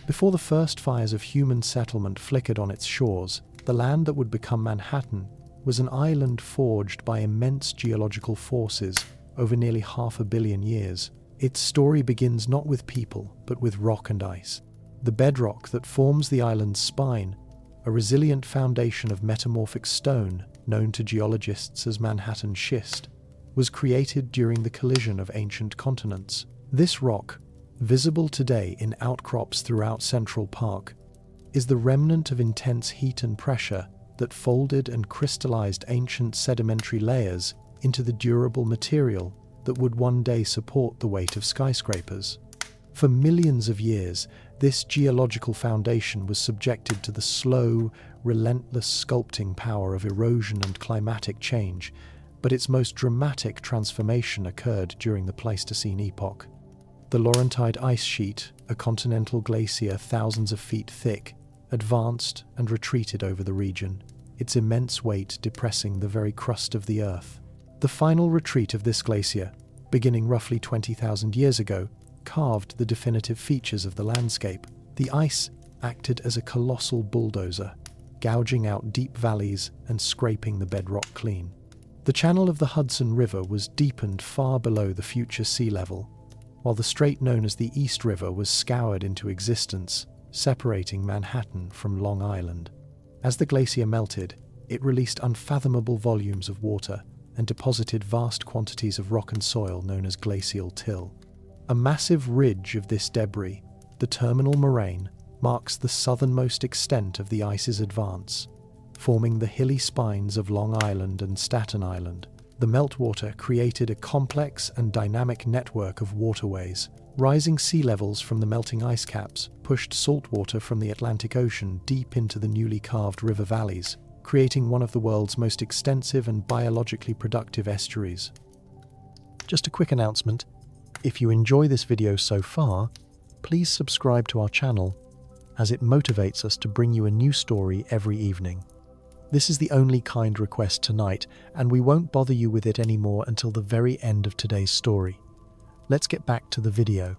Before the first fires of human settlement flickered on its shores, the land that would become Manhattan was an island forged by immense geological forces over nearly 500 million years. Its story begins not with people, but with rock and ice. The bedrock that forms the island's spine, a resilient foundation of metamorphic stone known to geologists as Manhattan schist, was created during the collision of ancient continents. This rock, visible today in outcrops throughout Central Park, is the remnant of intense heat and pressure that folded and crystallized ancient sedimentary layers into the durable material that would one day support the weight of skyscrapers. For millions of years, this geological foundation was subjected to the slow, relentless sculpting power of erosion and climatic change, but its most dramatic transformation occurred during the Pleistocene epoch. The Laurentide ice sheet, a continental glacier thousands of feet thick, advanced and retreated over the region, its immense weight depressing the very crust of the Earth. The final retreat of this glacier, beginning roughly 20,000 years ago, carved the definitive features of the landscape. The ice acted as a colossal bulldozer, gouging out deep valleys and scraping the bedrock clean. The channel of the Hudson River was deepened far below the future sea level, while the strait known as the East River was scoured into existence, separating Manhattan from Long Island. As the glacier melted, it released unfathomable volumes of water and deposited vast quantities of rock and soil known as glacial till. A massive ridge of this debris, the terminal moraine, marks the southernmost extent of the ice's advance, forming the hilly spines of Long Island and Staten Island. The meltwater created a complex and dynamic network of waterways. Rising sea levels from the melting ice caps pushed saltwater from the Atlantic Ocean deep into the newly carved river valleys, creating one of the world's most extensive and biologically productive estuaries. Just a quick announcement: if you enjoy this video so far, please subscribe to our channel, as it motivates us to bring you a new story every evening. This is the only kind request tonight, and we won't bother you with it anymore until the very end of today's story. Let's get back to the video.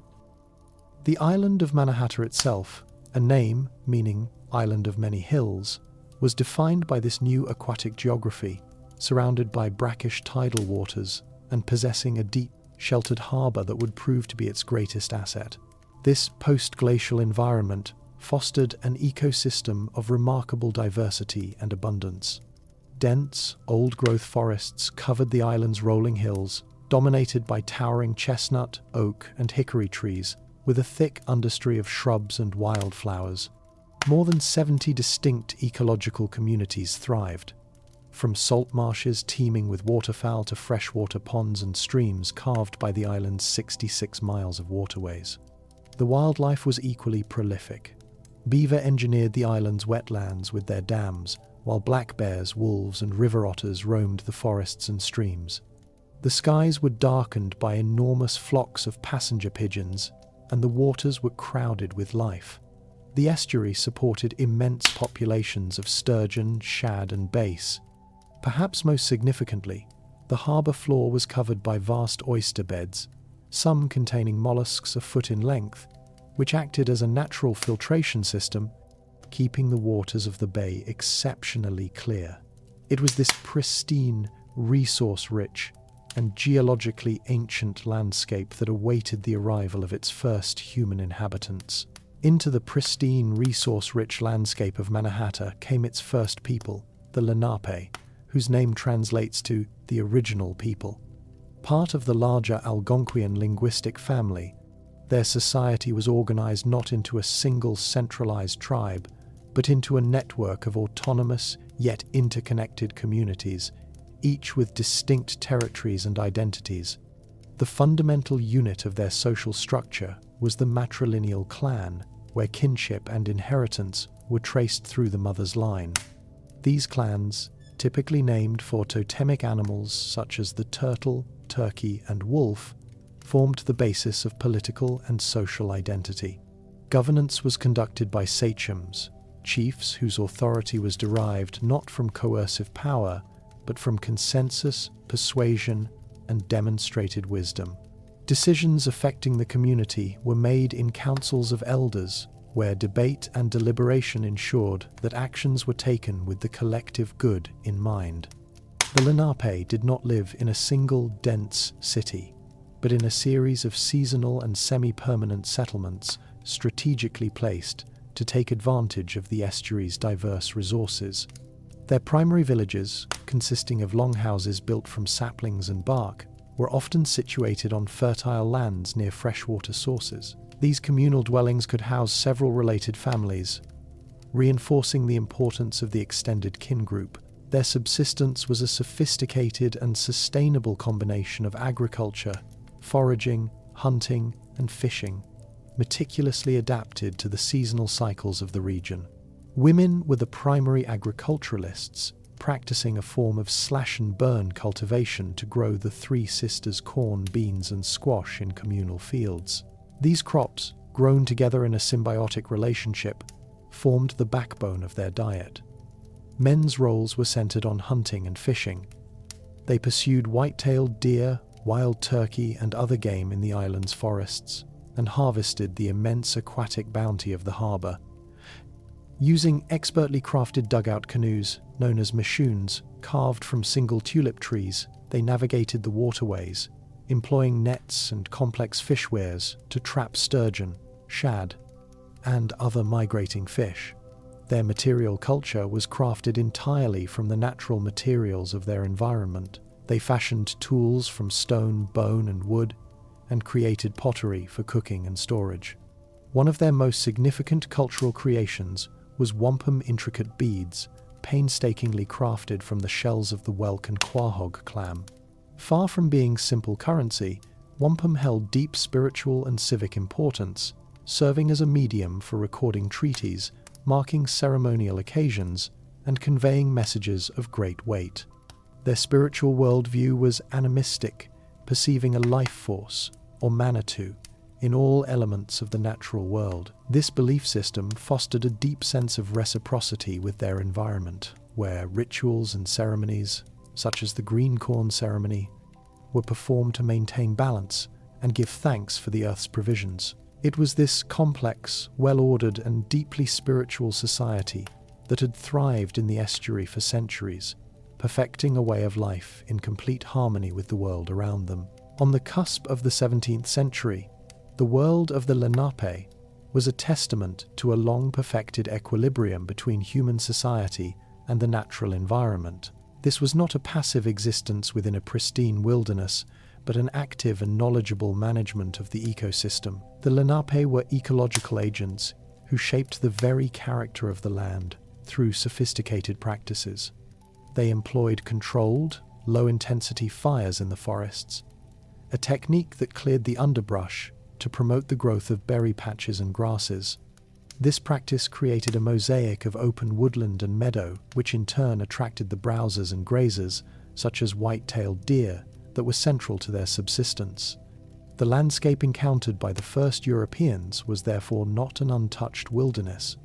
The island of Manhattan itself, a name meaning Island of Many Hills, was defined by this new aquatic geography, surrounded by brackish tidal waters and possessing a deep, sheltered harbour that would prove to be its greatest asset. This post-glacial environment fostered an ecosystem of remarkable diversity and abundance. Dense, old-growth forests covered the island's rolling hills, dominated by towering chestnut, oak, and hickory trees, with a thick understory of shrubs and wildflowers. More than 70 distinct ecological communities thrived, from salt marshes teeming with waterfowl to freshwater ponds and streams carved by the island's 66 miles of waterways. The wildlife was equally prolific. Beaver engineered the island's wetlands with their dams, while black bears, wolves, and river otters roamed the forests and streams. The skies were darkened by enormous flocks of passenger pigeons, and the waters were crowded with life. The estuary supported immense populations of sturgeon, shad, and bass. Perhaps most significantly, the harbour floor was covered by vast oyster beds, some containing mollusks a foot in length, which acted as a natural filtration system, keeping the waters of the bay exceptionally clear. It was this pristine, resource-rich, and geologically ancient landscape that awaited the arrival of its first human inhabitants. Into the pristine, resource-rich landscape of Manhattan came its first people, the Lenape, whose name translates to the original people. Part of the larger Algonquian linguistic family, their society was organized not into a single centralized tribe, but into a network of autonomous yet interconnected communities, each with distinct territories and identities. The fundamental unit of their social structure was the matrilineal clan, where kinship and inheritance were traced through the mother's line. These clans, typically named for totemic animals such as the turtle, turkey, and wolf, formed the basis of political and social identity. Governance was conducted by sachems, chiefs whose authority was derived not from coercive power, but from consensus, persuasion, and demonstrated wisdom. Decisions affecting the community were made in councils of elders, where debate and deliberation ensured that actions were taken with the collective good in mind. The Lenape did not live in a single dense city, but in a series of seasonal and semi-permanent settlements strategically placed to take advantage of the estuary's diverse resources. Their primary villages, consisting of longhouses built from saplings and bark, were often situated on fertile lands near freshwater sources. These communal dwellings could house several related families, reinforcing the importance of the extended kin group. Their subsistence was a sophisticated and sustainable combination of agriculture, foraging, hunting, and fishing, meticulously adapted to the seasonal cycles of the region. Women were the primary agriculturalists, practicing a form of slash-and-burn cultivation to grow the Three Sisters corn, beans, and squash in communal fields. These crops, grown together in a symbiotic relationship, formed the backbone of their diet. Men's roles were centered on hunting and fishing. They pursued white-tailed deer, wild turkey, and other game in the island's forests, and harvested the immense aquatic bounty of the harbor. Using expertly crafted dugout canoes, known as mashoons, carved from single tulip trees, they navigated the waterways, employing nets and complex fish weirs to trap sturgeon, shad, and other migrating fish. Their material culture was crafted entirely from the natural materials of their environment. They fashioned tools from stone, bone, and wood, and created pottery for cooking and storage. One of their most significant cultural creations was wampum intricate beads, painstakingly crafted from the shells of the whelk and quahog clam. Far from being simple currency, wampum held deep spiritual and civic importance, serving as a medium for recording treaties, marking ceremonial occasions, and conveying messages of great weight. Their spiritual worldview was animistic, perceiving a life force, or Manitou, in all elements of the natural world. This belief system fostered a deep sense of reciprocity with their environment, where rituals and ceremonies, such as the green corn ceremony, were performed to maintain balance and give thanks for the earth's provisions. It was this complex, well-ordered, and deeply spiritual society that had thrived in the estuary for centuries, perfecting a way of life in complete harmony with the world around them. On the cusp of the 17th century, the world of the Lenape was a testament to a long-perfected equilibrium between human society and the natural environment. This was not a passive existence within a pristine wilderness, but an active and knowledgeable management of the ecosystem. The Lenape were ecological agents who shaped the very character of the land through sophisticated practices. They employed controlled, low-intensity fires in the forests, a technique that cleared the underbrush to promote the growth of berry patches and grasses. This practice created a mosaic of open woodland and meadow, which in turn attracted the browsers and grazers, such as white-tailed deer, that were central to their subsistence. The landscape encountered by the first Europeans was therefore not an untouched wilderness,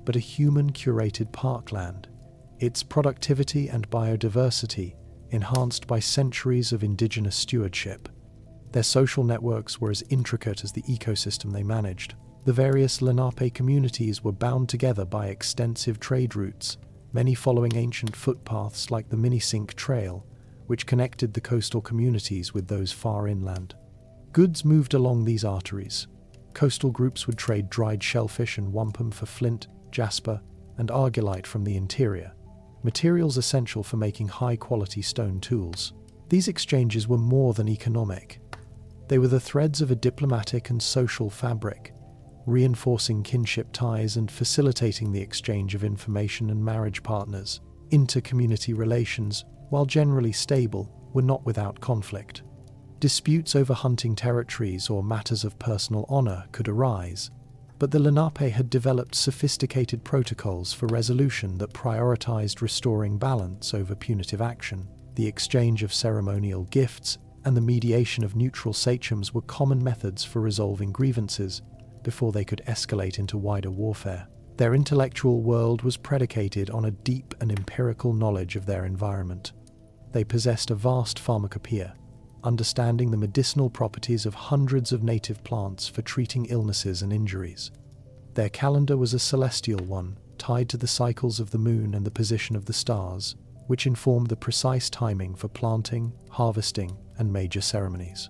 but a human-curated parkland, its productivity and biodiversity enhanced by centuries of indigenous stewardship. Their social networks were as intricate as the ecosystem they managed. The various Lenape communities were bound together by extensive trade routes, many following ancient footpaths like the Minisink Trail, which connected the coastal communities with those far inland. Goods moved along these arteries. Coastal groups would trade dried shellfish and wampum for flint, jasper, and argillite from the interior, materials essential for making high-quality stone tools. These exchanges were more than economic. They were the threads of a diplomatic and social fabric, reinforcing kinship ties and facilitating the exchange of information and marriage partners. Inter-community relations, while generally stable, were not without conflict. Disputes over hunting territories or matters of personal honor could arise, but the Lenape had developed sophisticated protocols for resolution that prioritized restoring balance over punitive action. The exchange of ceremonial gifts and the mediation of neutral sachems were common methods for resolving grievances before they could escalate into wider warfare. Their intellectual world was predicated on a deep and empirical knowledge of their environment. They possessed a vast pharmacopoeia, understanding the medicinal properties of hundreds of native plants for treating illnesses and injuries. Their calendar was a celestial one, tied to the cycles of the moon and the position of the stars, which informed the precise timing for planting, harvesting, and major ceremonies.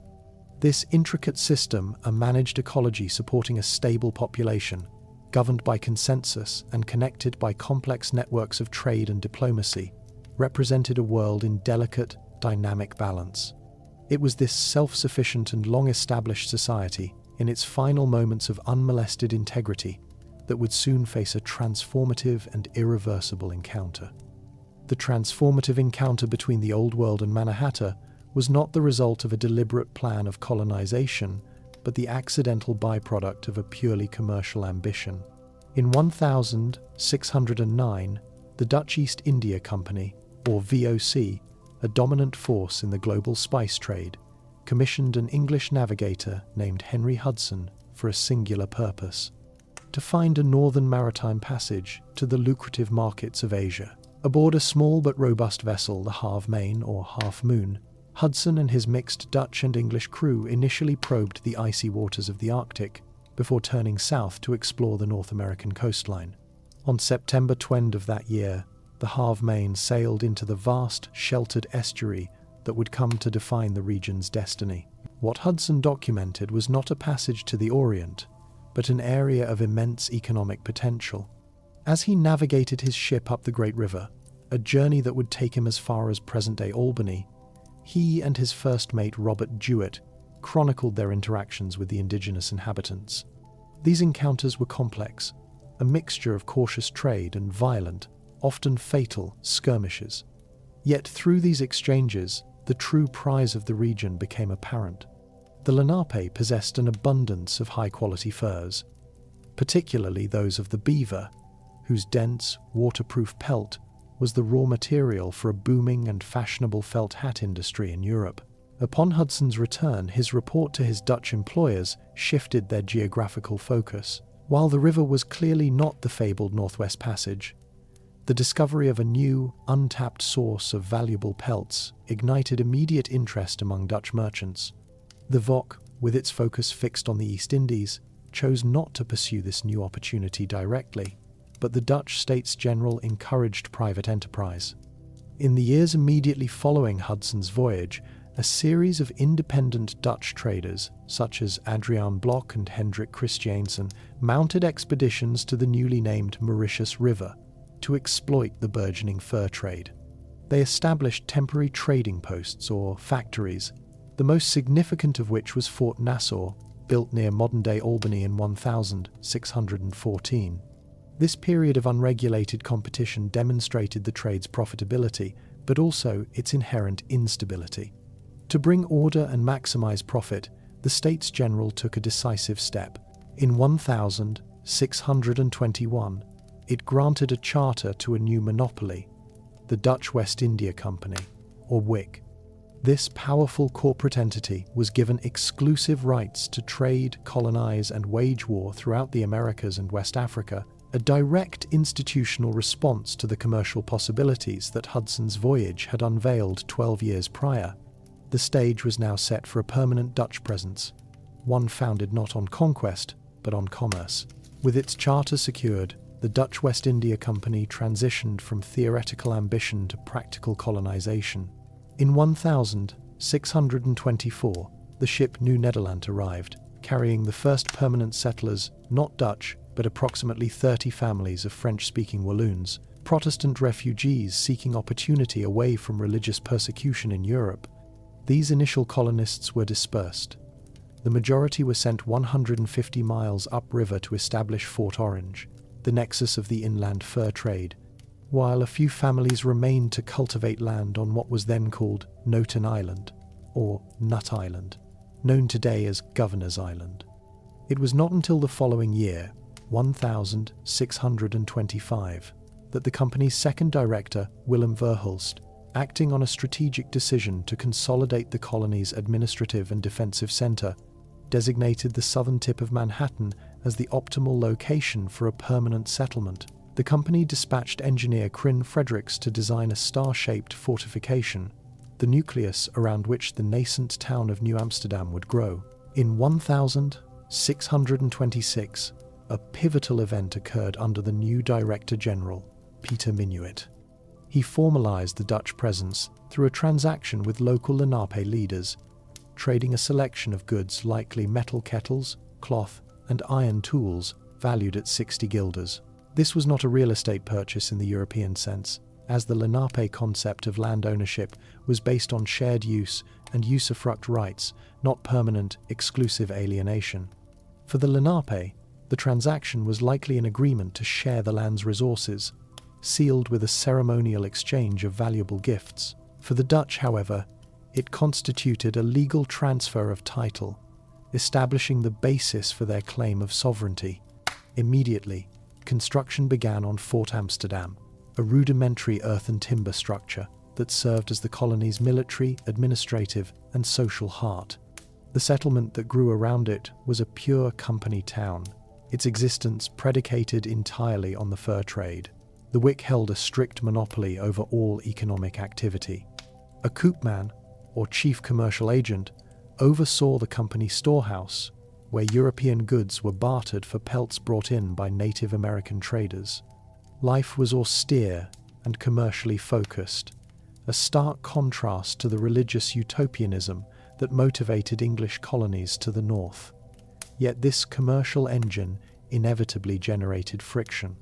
This intricate system, a managed ecology supporting a stable population, governed by consensus and connected by complex networks of trade and diplomacy, represented a world in delicate, dynamic balance. It was this self-sufficient and long-established society, in its final moments of unmolested integrity, that would soon face a transformative and irreversible encounter. The transformative encounter between the Old World and Mannahatta was not the result of a deliberate plan of colonization, but the accidental byproduct of a purely commercial ambition. In 1609, the Dutch East India Company, or VOC, a dominant force in the global spice trade, commissioned an English navigator named Henry Hudson for a singular purpose: to find a northern maritime passage to the lucrative markets of Asia. Aboard a small but robust vessel, the Half Main or Half Moon, Hudson and his mixed Dutch and English crew initially probed the icy waters of the Arctic before turning south to explore the North American coastline. On September 20 of that year, the Half Main sailed into the vast, sheltered estuary that would come to define the region's destiny. What Hudson documented was not a passage to the Orient, but an area of immense economic potential. As he navigated his ship up the Great River, a journey that would take him as far as present-day Albany, he and his first mate Robert Jewett chronicled their interactions with the indigenous inhabitants. These encounters were complex, a mixture of cautious trade and violent, often fatal, skirmishes. Yet through these exchanges, the true prize of the region became apparent. The Lenape possessed an abundance of high-quality furs, particularly those of the beaver, whose dense, waterproof pelt was the raw material for a booming and fashionable felt hat industry in Europe. Upon Hudson's return, his report to his Dutch employers shifted their geographical focus. While the river was clearly not the fabled Northwest Passage, the discovery of a new, untapped source of valuable pelts ignited immediate interest among Dutch merchants. The VOC, with its focus fixed on the East Indies, chose not to pursue this new opportunity directly, but the Dutch States General encouraged private enterprise. In the years immediately following Hudson's voyage, a series of independent Dutch traders, such as Adriaan Blok and Hendrik Christiansen, mounted expeditions to the newly named Mauritius River to exploit the burgeoning fur trade. They established temporary trading posts or factories, the most significant of which was Fort Nassau, built near modern-day Albany in 1614. This period of unregulated competition demonstrated the trade's profitability, but also its inherent instability. To bring order and maximize profit, the States General took a decisive step. In 1621, it granted a charter to a new monopoly, the Dutch West India Company, or WIC. This powerful corporate entity was given exclusive rights to trade, colonize, and wage war throughout the Americas and West Africa, a direct institutional response to the commercial possibilities that Hudson's voyage had unveiled 12 years prior. The stage was now set for a permanent Dutch presence, one founded not on conquest, but on commerce. With its charter secured, the Dutch West India Company transitioned from theoretical ambition to practical colonization. In 1624, the ship New Nederland arrived, carrying the first permanent settlers, not Dutch, but approximately 30 families of French-speaking Walloons, Protestant refugees seeking opportunity away from religious persecution in Europe. These initial colonists were dispersed. The majority were sent 150 miles upriver to establish Fort Orange, the nexus of the inland fur trade, while a few families remained to cultivate land on what was then called Noten Island, or Nut Island, known today as Governor's Island. It was not until the following year, 1625, that the company's second director, Willem Verhulst, acting on a strategic decision to consolidate the colony's administrative and defensive center, designated the southern tip of Manhattan as the optimal location for a permanent settlement. The company dispatched engineer Kryn Fredericks to design a star-shaped fortification, the nucleus around which the nascent town of New Amsterdam would grow. In 1626, a pivotal event occurred under the new Director General, Peter Minuit. He formalized the Dutch presence through a transaction with local Lenape leaders, trading a selection of goods, likely metal kettles, cloth, and iron tools, valued at 60 guilders. This was not a real estate purchase in the European sense, as the Lenape concept of land ownership was based on shared use and usufruct rights, not permanent, exclusive alienation. For the Lenape, the transaction was likely an agreement to share the land's resources, sealed with a ceremonial exchange of valuable gifts. For the Dutch, however, it constituted a legal transfer of title, establishing the basis for their claim of sovereignty. Immediately, construction began on Fort Amsterdam, a rudimentary earth and timber structure that served as the colony's military, administrative, and social heart. The settlement that grew around it was a pure company town, its existence predicated entirely on the fur trade. The Wick held a strict monopoly over all economic activity. A koopman, or chief commercial agent, oversaw the company's storehouse, where European goods were bartered for pelts brought in by Native American traders. Life was austere and commercially focused, a stark contrast to the religious utopianism that motivated English colonies to the north. Yet this commercial engine inevitably generated friction.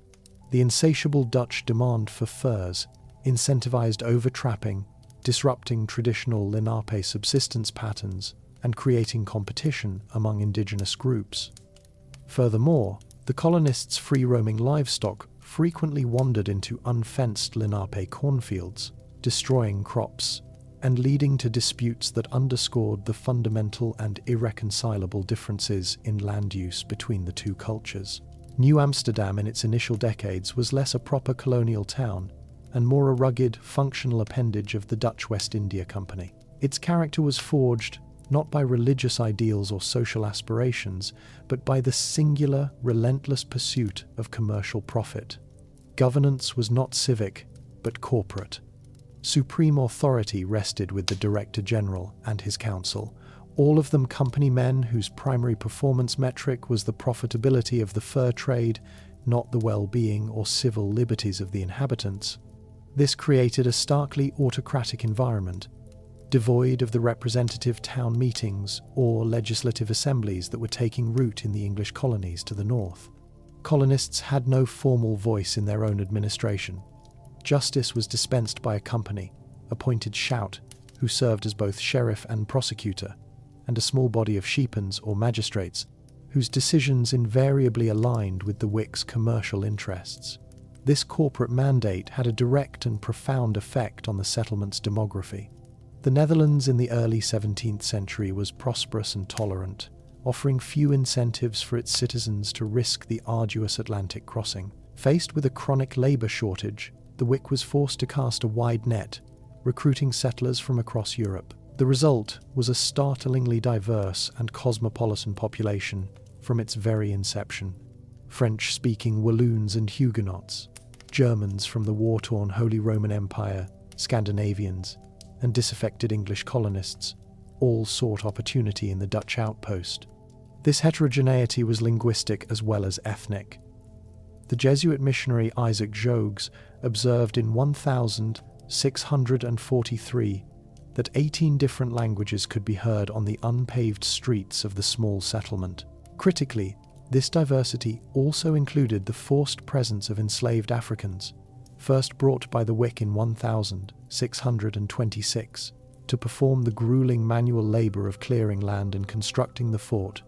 The insatiable Dutch demand for furs incentivized overtrapping, disrupting traditional Lenape subsistence patterns and creating competition among indigenous groups. Furthermore, the colonists' free-roaming livestock frequently wandered into unfenced Lenape cornfields, destroying crops and leading to disputes that underscored the fundamental and irreconcilable differences in land use between the two cultures. New Amsterdam in its initial decades was less a proper colonial town and more a rugged, functional appendage of the Dutch West India Company. Its character was forged not by religious ideals or social aspirations, but by the singular, relentless pursuit of commercial profit. Governance was not civic, but corporate. Supreme authority rested with the Director General and his council, all of them company men whose primary performance metric was the profitability of the fur trade, not the well-being or civil liberties of the inhabitants. This created a starkly autocratic environment, devoid of the representative town meetings or legislative assemblies that were taking root in the English colonies to the north. Colonists had no formal voice in their own administration. Justice was dispensed by a company, appointed shout, who served as both sheriff and prosecutor, and a small body of schepens or magistrates, whose decisions invariably aligned with the Wick's commercial interests. This corporate mandate had a direct and profound effect on the settlement's demography. The Netherlands in the early 17th century was prosperous and tolerant, offering few incentives for its citizens to risk the arduous Atlantic crossing. Faced with a chronic labour shortage, the Wick was forced to cast a wide net, recruiting settlers from across Europe. The result was a startlingly diverse and cosmopolitan population from its very inception. French-speaking Walloons and Huguenots, Germans from the war-torn Holy Roman Empire, Scandinavians, and disaffected English colonists all sought opportunity in the Dutch outpost. This heterogeneity was linguistic as well as ethnic. The Jesuit missionary Isaac Jogues observed in 1643 that 18 different languages could be heard on the unpaved streets of the small settlement. Critically, this diversity also included the forced presence of enslaved Africans, first brought by the Wick in 1626 to perform the grueling manual labour of clearing land and constructing the fort,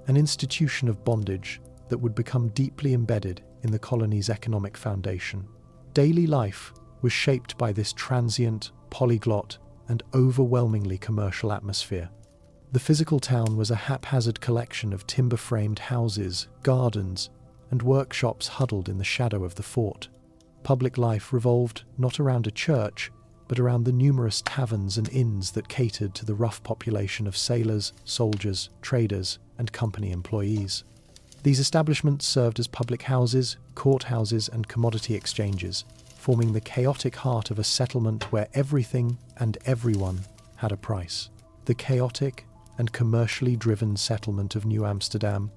an institution of bondage that would become deeply embedded in the colony's economic foundation. Daily life was shaped by this transient, polyglot, and overwhelmingly commercial atmosphere. The physical town was a haphazard collection of timber-framed houses, gardens, and workshops huddled in the shadow of the fort. Public life revolved not around a church, but around the numerous taverns and inns that catered to the rough population of sailors, soldiers, traders, and company employees. These establishments served as public houses, courthouses, and commodity exchanges, forming the chaotic heart of a settlement where everything and everyone had a price. The chaotic and commercially driven settlement of New Amsterdam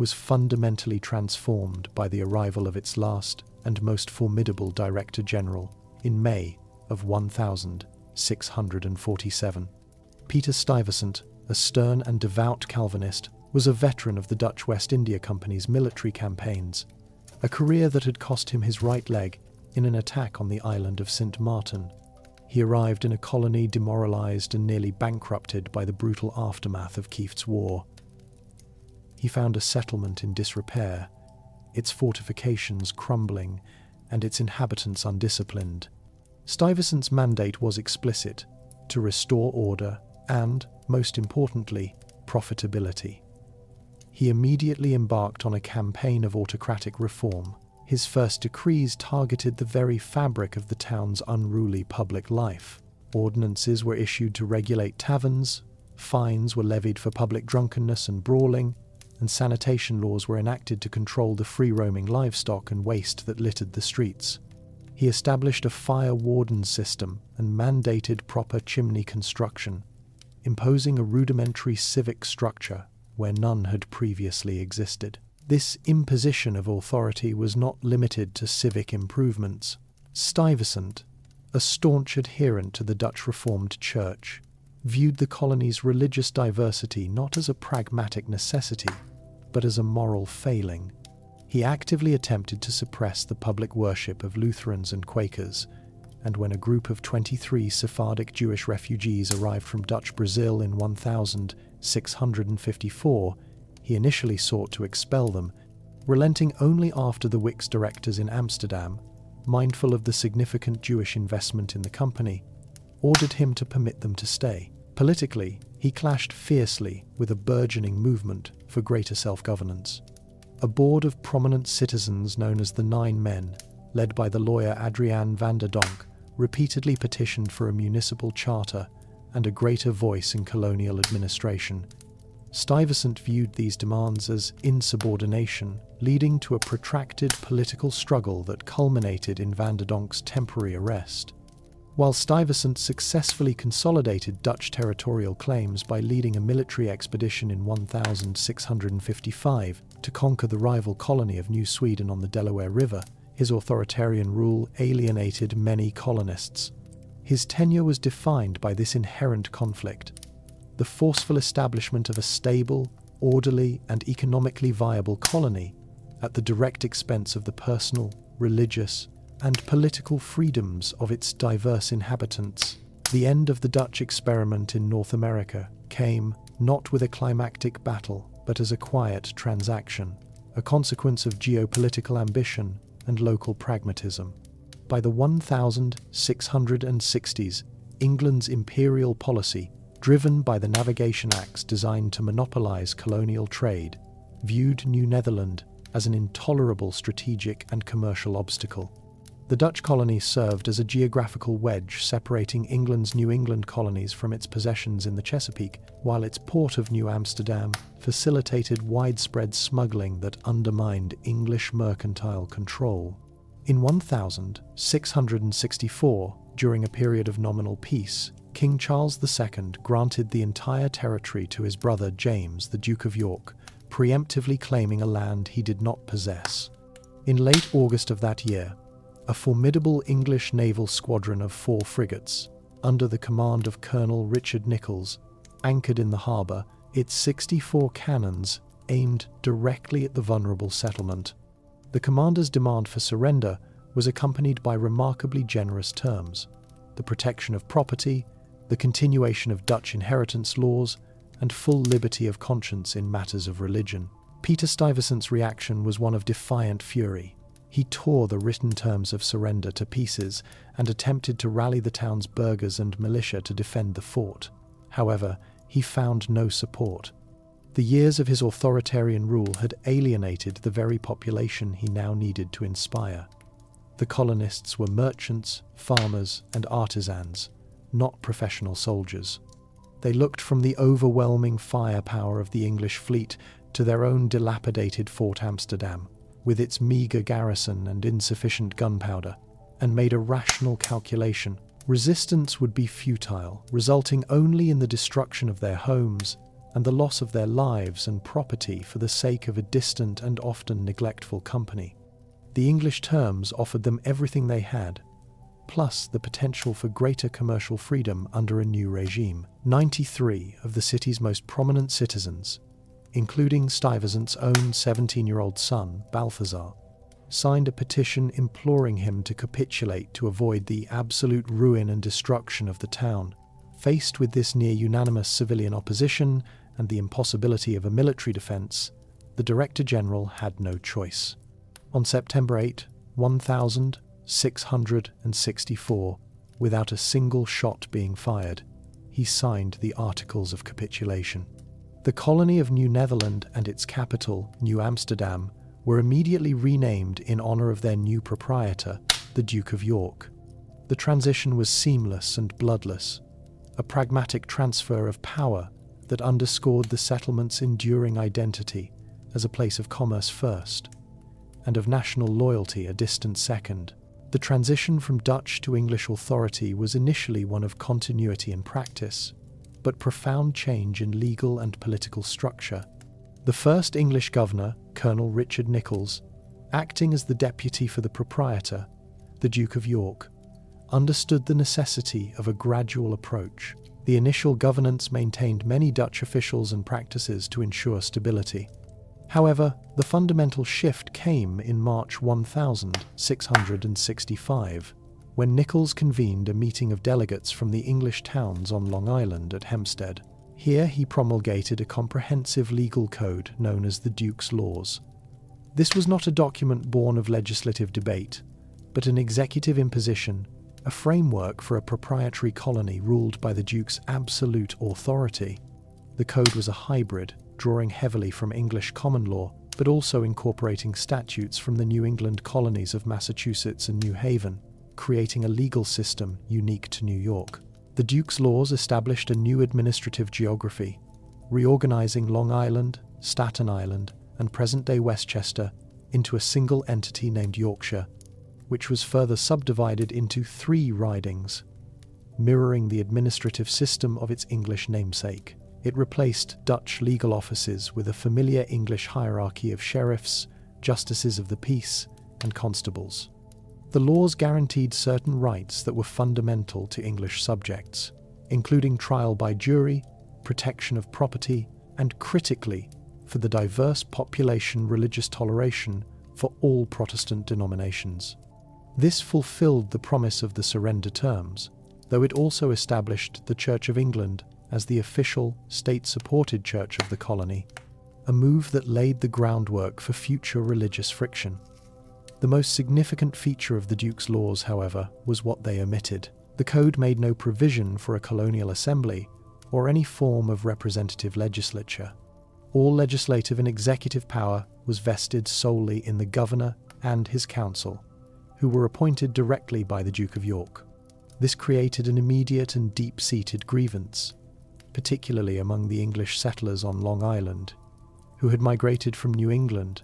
was fundamentally transformed by the arrival of its last and most formidable Director General in May of 1647. Peter Stuyvesant, a stern and devout Calvinist, was a veteran of the Dutch West India Company's military campaigns, a career that had cost him his right leg in an attack on the island of St. Martin. He arrived in a colony demoralized and nearly bankrupted by the brutal aftermath of Kieft's War. He found a settlement in disrepair, its fortifications crumbling and its inhabitants undisciplined. Stuyvesant's mandate was explicit: to restore order and, most importantly, profitability. He immediately embarked on a campaign of autocratic reform. His first decrees targeted the very fabric of the town's unruly public life. Ordinances were issued to regulate taverns, fines were levied for public drunkenness and brawling, and sanitation laws were enacted to control the free-roaming livestock and waste that littered the streets. He established a fire warden system and mandated proper chimney construction, imposing a rudimentary civic structure where none had previously existed. This imposition of authority was not limited to civic improvements. Stuyvesant, a staunch adherent to the Dutch Reformed Church, viewed the colony's religious diversity not as a pragmatic necessity, but as a moral failing. He actively attempted to suppress the public worship of Lutherans and Quakers, and when a group of 23 Sephardic Jewish refugees arrived from Dutch Brazil in 1654, he initially sought to expel them, relenting only after the Wix directors in Amsterdam, mindful of the significant Jewish investment in the company, ordered him to permit them to stay. Politically, he clashed fiercely with a burgeoning movement for greater self-governance. A board of prominent citizens known as the Nine Men, led by the lawyer Adriaan van der Donck, repeatedly petitioned for a municipal charter and a greater voice in colonial administration. Stuyvesant viewed these demands as insubordination, leading to a protracted political struggle that culminated in van der Donck's temporary arrest. While Stuyvesant successfully consolidated Dutch territorial claims by leading a military expedition in 1655 to conquer the rival colony of New Sweden on the Delaware River, his authoritarian rule alienated many colonists. His tenure was defined by this inherent conflict: the forceful establishment of a stable, orderly, and economically viable colony at the direct expense of the personal, religious, and political freedoms of its diverse inhabitants. The end of the Dutch experiment in North America came not with a climactic battle, but as a quiet transaction, a consequence of geopolitical ambition and local pragmatism. By the 1660s, England's imperial policy, driven by the Navigation Acts designed to monopolize colonial trade, viewed New Netherland as an intolerable strategic and commercial obstacle. The Dutch colony served as a geographical wedge separating England's New England colonies from its possessions in the Chesapeake, while its port of New Amsterdam facilitated widespread smuggling that undermined English mercantile control. In 1664, during a period of nominal peace, King Charles II granted the entire territory to his brother James, the Duke of York, preemptively claiming a land he did not possess. In late August of that year, a formidable English naval squadron of 4 frigates, under the command of Colonel Richard Nichols, anchored in the harbour, its 64 cannons aimed directly at the vulnerable settlement. The commander's demand for surrender was accompanied by remarkably generous terms: the protection of property, the continuation of Dutch inheritance laws, and full liberty of conscience in matters of religion. Peter Stuyvesant's reaction was one of defiant fury. He tore the written terms of surrender to pieces and attempted to rally the town's burghers and militia to defend the fort. However, he found no support. The years of his authoritarian rule had alienated the very population he now needed to inspire. The colonists were merchants, farmers, and artisans, not professional soldiers. They looked from the overwhelming firepower of the English fleet to their own dilapidated Fort Amsterdam, with its meagre garrison and insufficient gunpowder, and made a rational calculation. Resistance would be futile, resulting only in the destruction of their homes, and the loss of their lives and property for the sake of a distant and often neglectful company. The English terms offered them everything they had, plus the potential for greater commercial freedom under a new regime. 93 of the city's most prominent citizens, including Stuyvesant's own 17-year-old son, Balthazar, signed a petition imploring him to capitulate to avoid the absolute ruin and destruction of the town. Faced with this near-unanimous civilian opposition and the impossibility of a military defense, the Director General had no choice. On September 8, 1664, without a single shot being fired, he signed the Articles of Capitulation. The colony of New Netherland and its capital, New Amsterdam, were immediately renamed in honor of their new proprietor, the Duke of York. The transition was seamless and bloodless, a pragmatic transfer of power that underscored the settlement's enduring identity as a place of commerce first, and of national loyalty a distant second. The transition from Dutch to English authority was initially one of continuity in practice, but profound change in legal and political structure. The first English governor, Colonel Richard Nichols, acting as the deputy for the proprietor, the Duke of York, understood the necessity of a gradual approach. The initial governance maintained many Dutch officials and practices to ensure stability. However, the fundamental shift came in March 1665, when Nichols convened a meeting of delegates from the English towns on Long Island at Hempstead. Here he promulgated a comprehensive legal code known as the Duke's Laws. This was not a document born of legislative debate, but an executive imposition, a framework for a proprietary colony ruled by the Duke's absolute authority. The code was a hybrid, drawing heavily from English common law, but also incorporating statutes from the New England colonies of Massachusetts and New Haven, creating a legal system unique to New York. The Duke's Laws established a new administrative geography, reorganizing Long Island, Staten Island, and present-day Westchester into a single entity named Yorkshire, which was further subdivided into 3 ridings, mirroring the administrative system of its English namesake. It replaced Dutch legal offices with a familiar English hierarchy of sheriffs, justices of the peace, and constables. The laws guaranteed certain rights that were fundamental to English subjects, including trial by jury, protection of property, and critically, for the diverse population, religious toleration for all Protestant denominations. This fulfilled the promise of the surrender terms, though it also established the Church of England as the official, state-supported church of the colony, a move that laid the groundwork for future religious friction. The most significant feature of the Duke's Laws, however, was what they omitted. The code made no provision for a colonial assembly or any form of representative legislature. All legislative and executive power was vested solely in the governor and his council, who were appointed directly by the Duke of York. This created an immediate and deep-seated grievance, particularly among the English settlers on Long Island, who had migrated from New England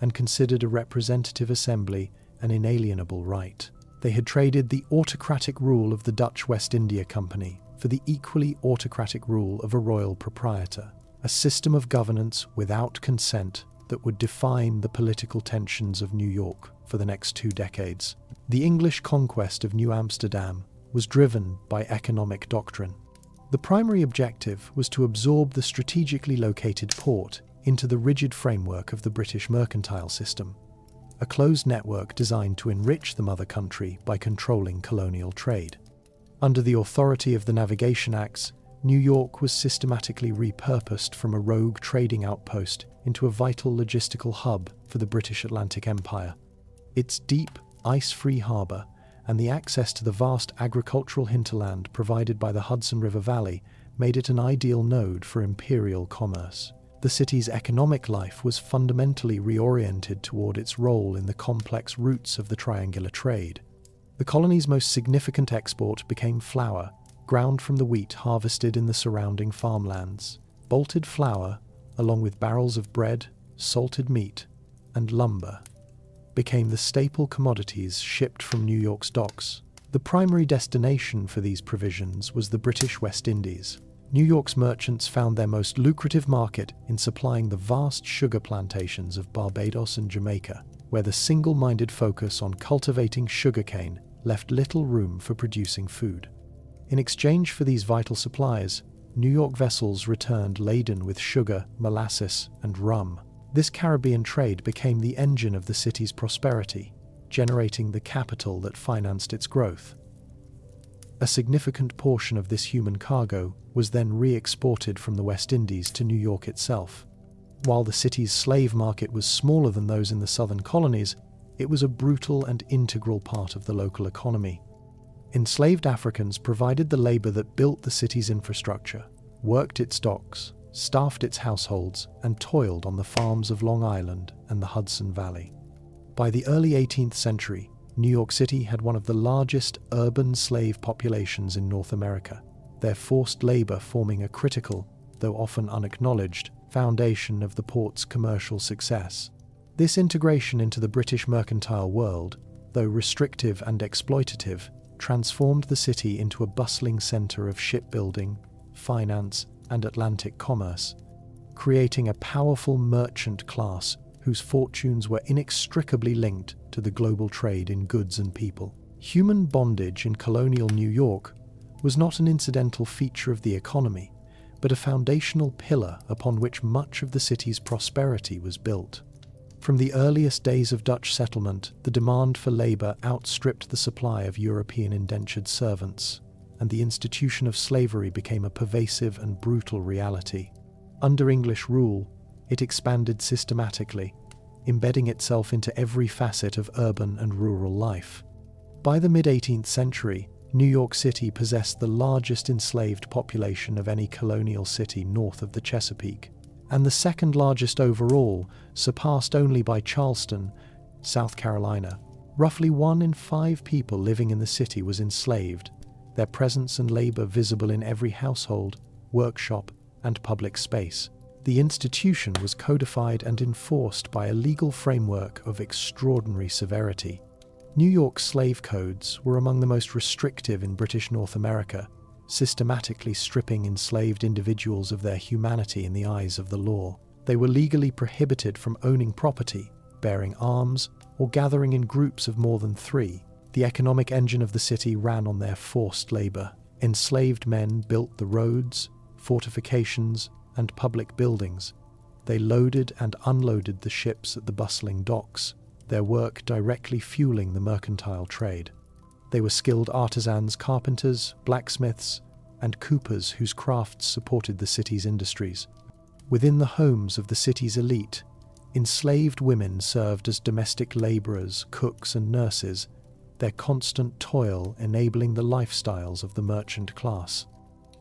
and considered a representative assembly an inalienable right. They had traded the autocratic rule of the Dutch West India Company for the equally autocratic rule of a royal proprietor, a system of governance without consent that would define the political tensions of New York for the next 2 decades. The English conquest of New Amsterdam was driven by economic doctrine. The primary objective was to absorb the strategically located port into the rigid framework of the British mercantile system, a closed network designed to enrich the mother country by controlling colonial trade. Under the authority of the Navigation Acts, New York was systematically repurposed from a rogue trading outpost into a vital logistical hub for the British Atlantic Empire. Its deep, ice-free harbour and the access to the vast agricultural hinterland provided by the Hudson River Valley made it an ideal node for imperial commerce. The city's economic life was fundamentally reoriented toward its role in the complex routes of the triangular trade. The colony's most significant export became flour, ground from the wheat harvested in the surrounding farmlands. Bolted flour, along with barrels of bread, salted meat, and lumber, became the staple commodities shipped from New York's docks. The primary destination for these provisions was the British West Indies. New York's merchants found their most lucrative market in supplying the vast sugar plantations of Barbados and Jamaica, where the single-minded focus on cultivating sugarcane left little room for producing food. In exchange for these vital supplies, New York vessels returned laden with sugar, molasses, and rum. This Caribbean trade became the engine of the city's prosperity, generating the capital that financed its growth. A significant portion of this human cargo was then re-exported from the West Indies to New York itself. While the city's slave market was smaller than those in the southern colonies, it was a brutal and integral part of the local economy. Enslaved Africans provided the labor that built the city's infrastructure, worked its docks, staffed its households, and toiled on the farms of Long Island and the Hudson Valley. By the early 18th century, New York City had one of the largest urban slave populations in North America, their forced labor forming a critical, though often unacknowledged, foundation of the port's commercial success. This integration into the British mercantile world, though restrictive and exploitative, transformed the city into a bustling center of shipbuilding, finance, and Atlantic commerce, creating a powerful merchant class whose fortunes were inextricably linked to the global trade in goods and people. Human bondage in colonial New York was not an incidental feature of the economy, but a foundational pillar upon which much of the city's prosperity was built. From the earliest days of Dutch settlement, the demand for labor outstripped the supply of European indentured servants, and the institution of slavery became a pervasive and brutal reality. Under English rule, it expanded systematically, embedding itself into every facet of urban and rural life. By the mid-18th century, New York City possessed the largest enslaved population of any colonial city north of the Chesapeake, and the second largest overall, surpassed only by Charleston, South Carolina. Roughly 1 in 5 people living in the city was enslaved, their presence and labor visible in every household, workshop, and public space. The institution was codified and enforced by a legal framework of extraordinary severity. New York's slave codes were among the most restrictive in British North America, systematically stripping enslaved individuals of their humanity in the eyes of the law. They were legally prohibited from owning property, bearing arms, or gathering in groups of more than 3. The economic engine of the city ran on their forced labor. Enslaved men built the roads, fortifications, and public buildings. They loaded and unloaded the ships at the bustling docks, their work directly fueling the mercantile trade. They were skilled artisans, carpenters, blacksmiths, and coopers whose crafts supported the city's industries. Within the homes of the city's elite, enslaved women served as domestic laborers, cooks, and nurses, their constant toil enabling the lifestyles of the merchant class.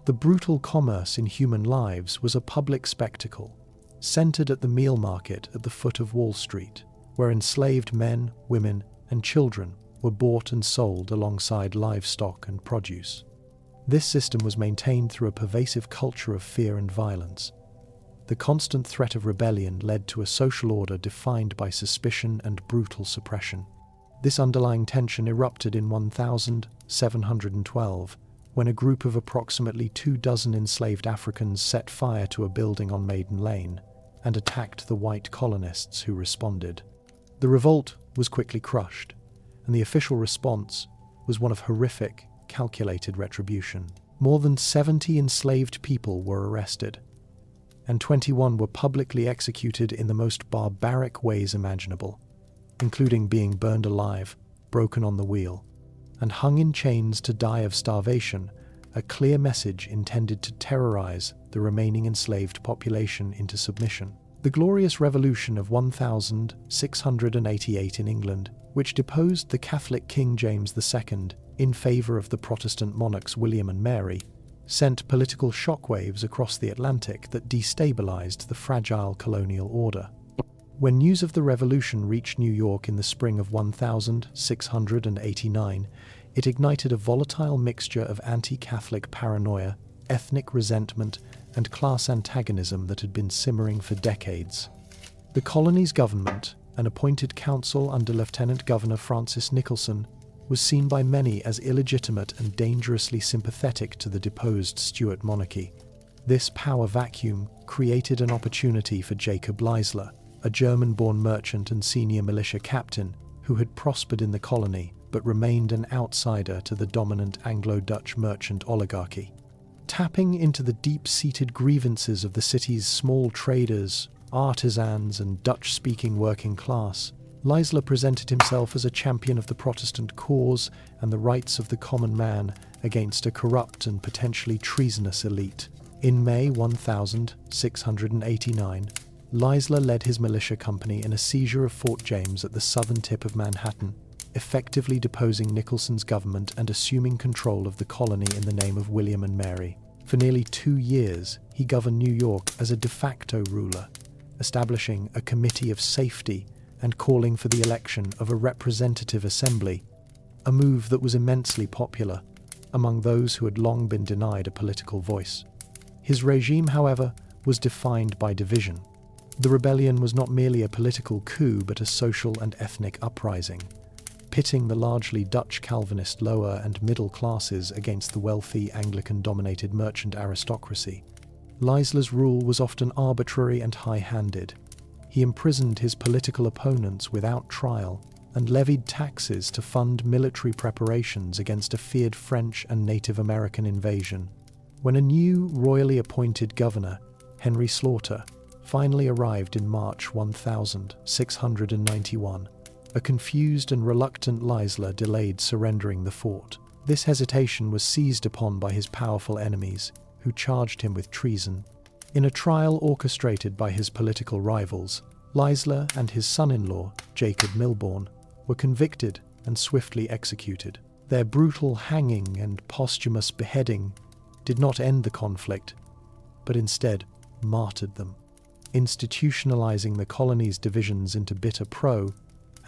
The brutal commerce in human lives was a public spectacle, centered at the meal market at the foot of Wall Street, where enslaved men, women, and children were bought and sold alongside livestock and produce. This system was maintained through a pervasive culture of fear and violence. The constant threat of rebellion led to a social order defined by suspicion and brutal suppression. This underlying tension erupted in 1712, when a group of approximately 24 enslaved Africans set fire to a building on Maiden Lane and attacked the white colonists who responded. The revolt was quickly crushed, and the official response was one of horrific, calculated retribution. More than 70 enslaved people were arrested, and 21 were publicly executed in the most barbaric ways imaginable, including being burned alive, broken on the wheel, and hung in chains to die of starvation, a clear message intended to terrorize the remaining enslaved population into submission. The Glorious Revolution of 1688 in England, which deposed the Catholic King James II in favor of the Protestant monarchs William and Mary, sent political shockwaves across the Atlantic that destabilized the fragile colonial order. When news of the revolution reached New York in the spring of 1689, it ignited a volatile mixture of anti-Catholic paranoia, ethnic resentment, and class antagonism that had been simmering for decades. The colony's government, an appointed council under Lieutenant Governor Francis Nicholson, was seen by many as illegitimate and dangerously sympathetic to the deposed Stuart monarchy. This power vacuum created an opportunity for Jacob Leisler, a German-born merchant and senior militia captain who had prospered in the colony but remained an outsider to the dominant Anglo-Dutch merchant oligarchy. Tapping into the deep-seated grievances of the city's small traders, artisans, and Dutch-speaking working class, Leisler presented himself as a champion of the Protestant cause and the rights of the common man against a corrupt and potentially treasonous elite. In May 1689, Leisler led his militia company in a seizure of Fort James at the southern tip of Manhattan, effectively deposing Nicholson's government and assuming control of the colony in the name of William and Mary. For nearly 2 years, he governed New York as a de facto ruler, establishing a committee of safety and calling for the election of a representative assembly, a move that was immensely popular among those who had long been denied a political voice. His regime, however, was defined by division. The rebellion was not merely a political coup but a social and ethnic uprising, pitting the largely Dutch Calvinist lower and middle classes against the wealthy Anglican-dominated merchant aristocracy. Leisler's rule was often arbitrary and high-handed. He imprisoned his political opponents without trial and levied taxes to fund military preparations against a feared French and Native American invasion. When a new royally appointed governor, Henry Slaughter, finally arrived in March 1691, a confused and reluctant Leisler delayed surrendering the fort. This hesitation was seized upon by his powerful enemies, who charged him with treason. In a trial orchestrated by his political rivals, Leisler and his son-in-law, Jacob Milborne, were convicted and swiftly executed. Their brutal hanging and posthumous beheading did not end the conflict, but instead martyred them, institutionalizing the colony's divisions into bitter pro-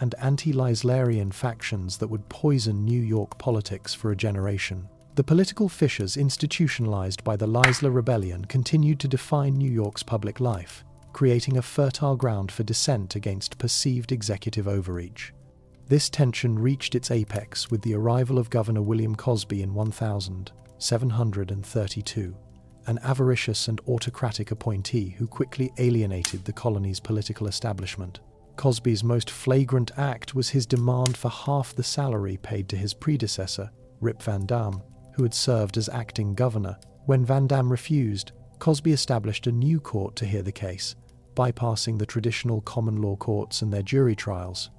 and anti-Leislerian factions that would poison New York politics for a generation. The political fissures institutionalized by the Leisler Rebellion continued to define New York's public life, creating a fertile ground for dissent against perceived executive overreach. This tension reached its apex with the arrival of Governor William Cosby in 1732, an avaricious and autocratic appointee who quickly alienated the colony's political establishment. Cosby's most flagrant act was his demand for half the salary paid to his predecessor, Rip Van Dam, who had served as acting governor. When Van Dam refused, Cosby established a new court to hear the case, bypassing the traditional common law courts and their jury trials.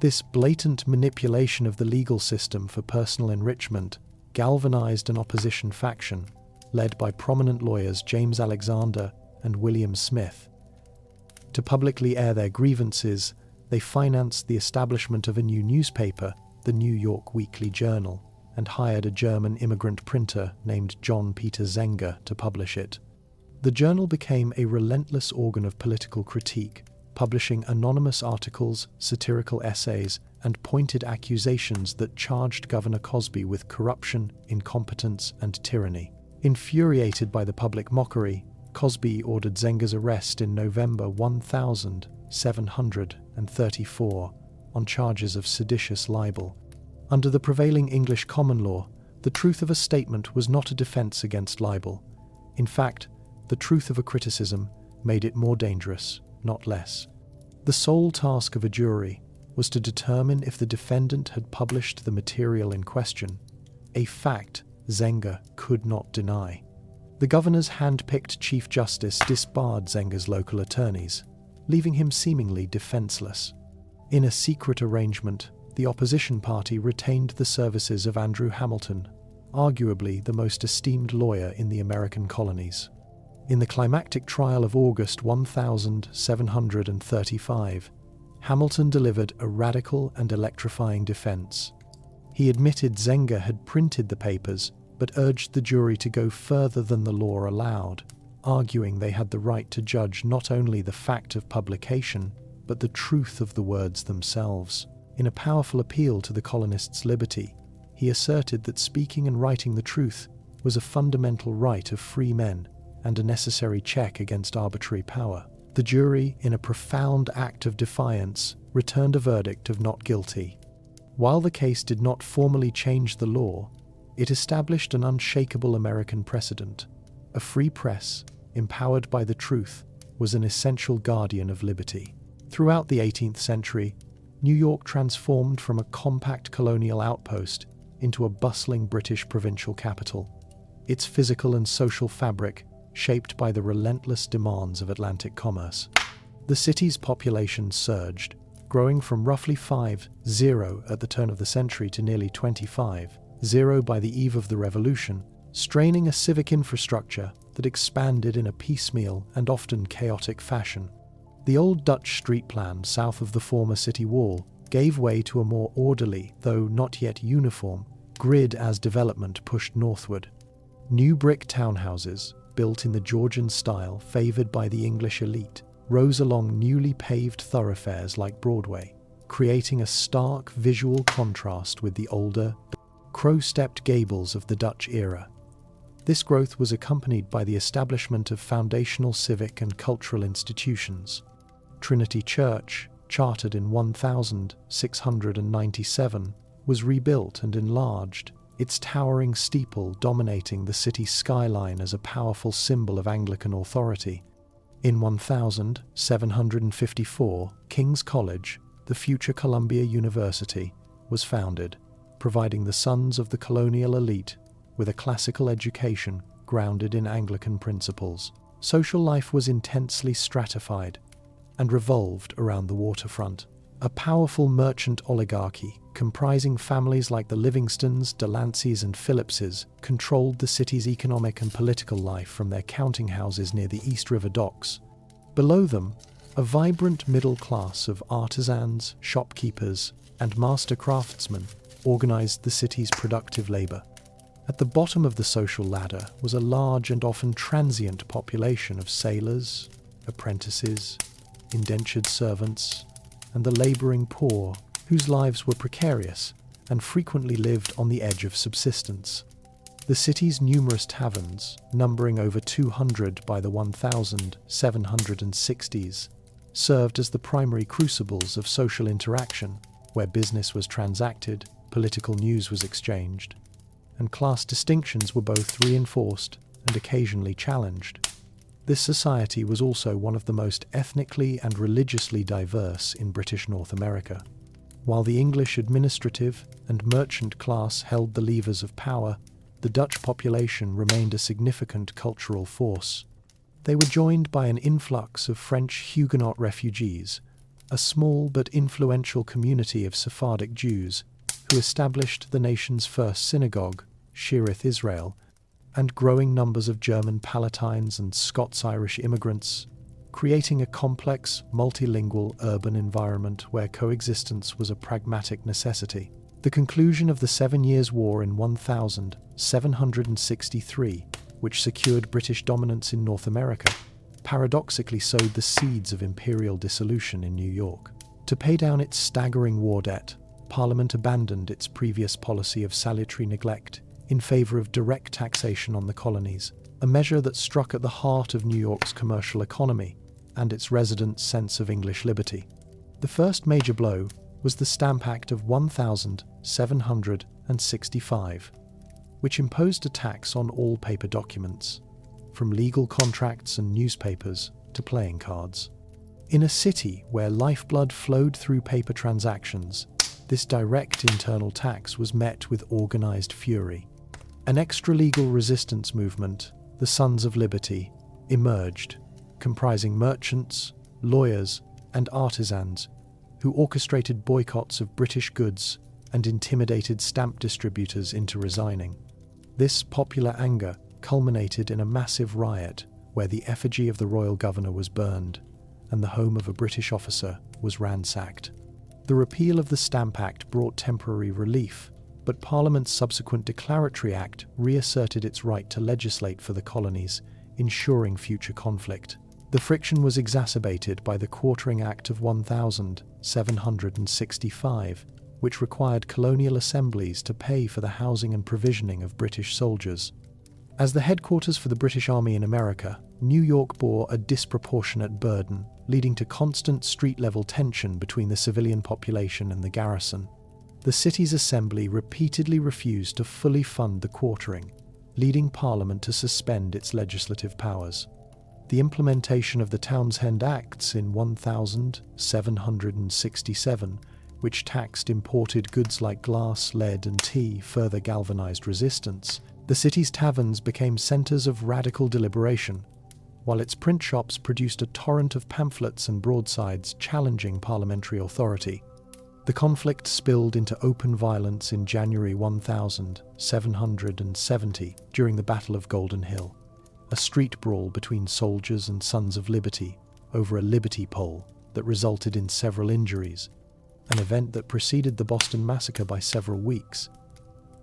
This blatant manipulation of the legal system for personal enrichment galvanized an opposition faction, led by prominent lawyers James Alexander and William Smith. To publicly air their grievances, they financed the establishment of a new newspaper, the New York Weekly Journal, and hired a German immigrant printer named John Peter Zenger to publish it. The journal became a relentless organ of political critique, publishing anonymous articles, satirical essays, and pointed accusations that charged Governor Cosby with corruption, incompetence, and tyranny. Infuriated by the public mockery, Cosby ordered Zenger's arrest in November 1734 on charges of seditious libel. Under the prevailing English common law, the truth of a statement was not a defense against libel. In fact, the truth of a criticism made it more dangerous, not less. The sole task of a jury was to determine if the defendant had published the material in question, a fact Zenger could not deny. The governor's hand-picked Chief Justice disbarred Zenger's local attorneys, leaving him seemingly defenseless. In a secret arrangement, the opposition party retained the services of Andrew Hamilton, arguably the most esteemed lawyer in the American colonies. In the climactic trial of August 1735, Hamilton delivered a radical and electrifying defense. He admitted Zenger had printed the papers, but urged the jury to go further than the law allowed, arguing they had the right to judge not only the fact of publication, but the truth of the words themselves. In a powerful appeal to the colonists' liberty, he asserted that speaking and writing the truth was a fundamental right of free men and a necessary check against arbitrary power. The jury, in a profound act of defiance, returned a verdict of not guilty. While the case did not formally change the law, it established an unshakable American precedent. A free press, empowered by the truth, was an essential guardian of liberty. Throughout the 18th century, New York transformed from a compact colonial outpost into a bustling British provincial capital, its physical and social fabric shaped by the relentless demands of Atlantic commerce. The city's population surged, growing from roughly 50 at the turn of the century to nearly 25-0 by the eve of the Revolution, straining a civic infrastructure that expanded in a piecemeal and often chaotic fashion. The old Dutch street plan south of the former city wall gave way to a more orderly, though not yet uniform, grid as development pushed northward. New brick townhouses, built in the Georgian style favored by the English elite, rose along newly paved thoroughfares like Broadway, creating a stark visual contrast with the older, crow-stepped gables of the Dutch era. This growth was accompanied by the establishment of foundational civic and cultural institutions. Trinity Church, chartered in 1697, was rebuilt and enlarged, its towering steeple dominating the city's skyline as a powerful symbol of Anglican authority. In 1754, King's College, the future Columbia University, was founded, providing the sons of the colonial elite with a classical education grounded in Anglican principles. Social life was intensely stratified and revolved around the waterfront. A powerful merchant oligarchy, comprising families like the Livingstons, Delanceys, and Phillipses, controlled the city's economic and political life from their counting houses near the East River docks. Below them, a vibrant middle class of artisans, shopkeepers, and master craftsmen organized the city's productive labor. At the bottom of the social ladder was a large and often transient population of sailors, apprentices, indentured servants, and the laboring poor, whose lives were precarious and frequently lived on the edge of subsistence. The city's numerous taverns, numbering over 200 by the 1760s, served as the primary crucibles of social interaction, where business was transacted, political news was exchanged, and class distinctions were both reinforced and occasionally challenged. This society was also one of the most ethnically and religiously diverse in British North America. While the English administrative and merchant class held the levers of power, the Dutch population remained a significant cultural force. They were joined by an influx of French Huguenot refugees, a small but influential community of Sephardic Jews who established the nation's first synagogue, Shearith Israel, and growing numbers of German Palatines and Scots-Irish immigrants, creating a complex, multilingual urban environment where coexistence was a pragmatic necessity. The conclusion of the 7 Years' War in 1763, which secured British dominance in North America, paradoxically sowed the seeds of imperial dissolution in New York. To pay down its staggering war debt, Parliament abandoned its previous policy of salutary neglect in favor of direct taxation on the colonies, a measure that struck at the heart of New York's commercial economy and its residents' sense of English liberty. The first major blow was the Stamp Act of 1765, which imposed a tax on all paper documents, from legal contracts and newspapers to playing cards. In a city where lifeblood flowed through paper transactions, this direct internal tax was met with organized fury. An extra-legal resistance movement, the Sons of Liberty, emerged, comprising merchants, lawyers, and artisans who orchestrated boycotts of British goods and intimidated stamp distributors into resigning. This popular anger culminated in a massive riot where the effigy of the royal governor was burned and the home of a British officer was ransacked. The repeal of the Stamp Act brought temporary relief, but Parliament's subsequent Declaratory Act reasserted its right to legislate for the colonies, ensuring future conflict. The friction was exacerbated by the Quartering Act of 1765, which required colonial assemblies to pay for the housing and provisioning of British soldiers. As the headquarters for the British Army in America, New York bore a disproportionate burden, leading to constant street-level tension between the civilian population and the garrison. The city's assembly repeatedly refused to fully fund the quartering, leading Parliament to suspend its legislative powers. The implementation of the Townshend Acts in 1767, which taxed imported goods like glass, lead, and tea, further galvanized resistance. The city's taverns became centers of radical deliberation, while its print shops produced a torrent of pamphlets and broadsides challenging parliamentary authority. The conflict spilled into open violence in January 1770 during the Battle of Golden Hill, a street brawl between soldiers and Sons of Liberty over a liberty pole that resulted in several injuries, an event that preceded the Boston Massacre by several weeks.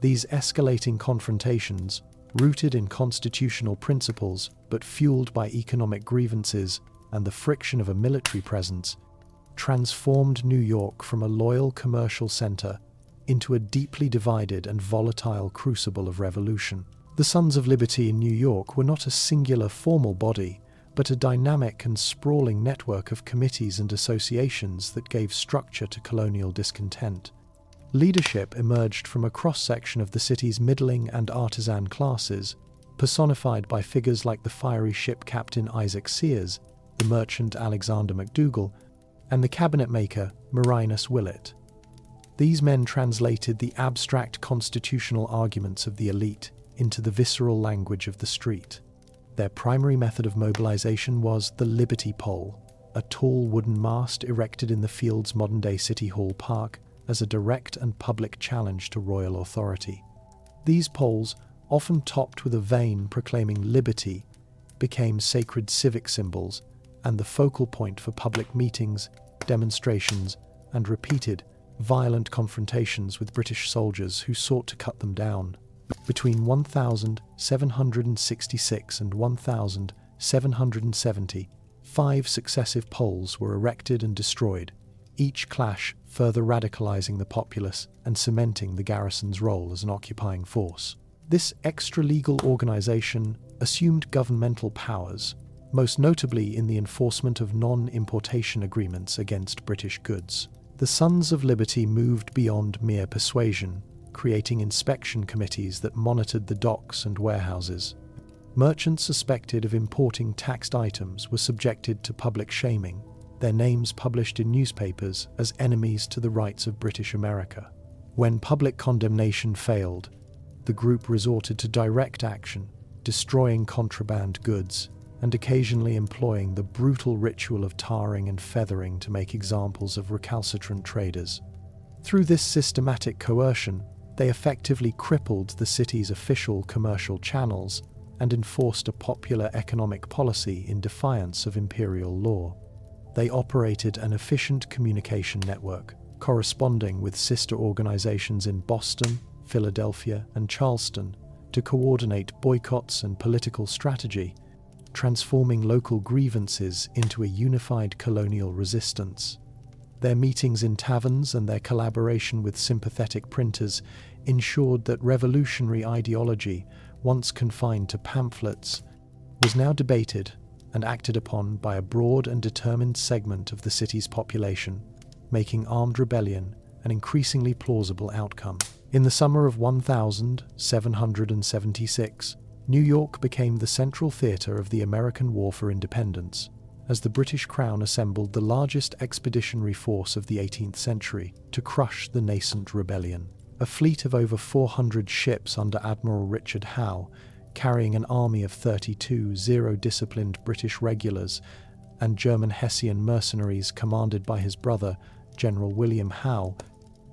These escalating confrontations, rooted in constitutional principles but fueled by economic grievances and the friction of a military presence, transformed New York from a loyal commercial center into a deeply divided and volatile crucible of revolution. The Sons of Liberty in New York were not a singular formal body, but a dynamic and sprawling network of committees and associations that gave structure to colonial discontent. Leadership emerged from a cross-section of the city's middling and artisan classes, personified by figures like the fiery ship captain Isaac Sears, the merchant Alexander McDougall, and the cabinet maker Marinus Willett. These men translated the abstract constitutional arguments of the elite into the visceral language of the street. Their primary method of mobilization was the Liberty Pole, a tall wooden mast erected in the field's modern-day City Hall Park as a direct and public challenge to royal authority. These poles, often topped with a vane proclaiming liberty, became sacred civic symbols and the focal point for public meetings, demonstrations, and repeated, violent confrontations with British soldiers who sought to cut them down. Between 1766 and 1770, 5 successive poles were erected and destroyed, each clash further radicalizing the populace and cementing the garrison's role as an occupying force. This extra-legal organization assumed governmental powers, most notably in the enforcement of non-importation agreements against British goods. The Sons of Liberty moved beyond mere persuasion, creating inspection committees that monitored the docks and warehouses. Merchants suspected of importing taxed items were subjected to public shaming, their names published in newspapers as enemies to the rights of British America. When public condemnation failed, the group resorted to direct action, destroying contraband goods, and occasionally employing the brutal ritual of tarring and feathering to make examples of recalcitrant traders. Through this systematic coercion, they effectively crippled the city's official commercial channels and enforced a popular economic policy in defiance of imperial law. They operated an efficient communication network, corresponding with sister organizations in Boston, Philadelphia, and Charleston to coordinate boycotts and political strategy, transforming local grievances into a unified colonial resistance. Their meetings in taverns and their collaboration with sympathetic printers ensured that revolutionary ideology, once confined to pamphlets, was now debated and acted upon by a broad and determined segment of the city's population, making armed rebellion an increasingly plausible outcome. In the summer of 1776, New York became the central theater of the American War for Independence, as the British Crown assembled the largest expeditionary force of the 18th century to crush the nascent rebellion. A fleet of over 400 ships under Admiral Richard Howe, carrying an army of 32 zero-disciplined British regulars and German Hessian mercenaries commanded by his brother, General William Howe,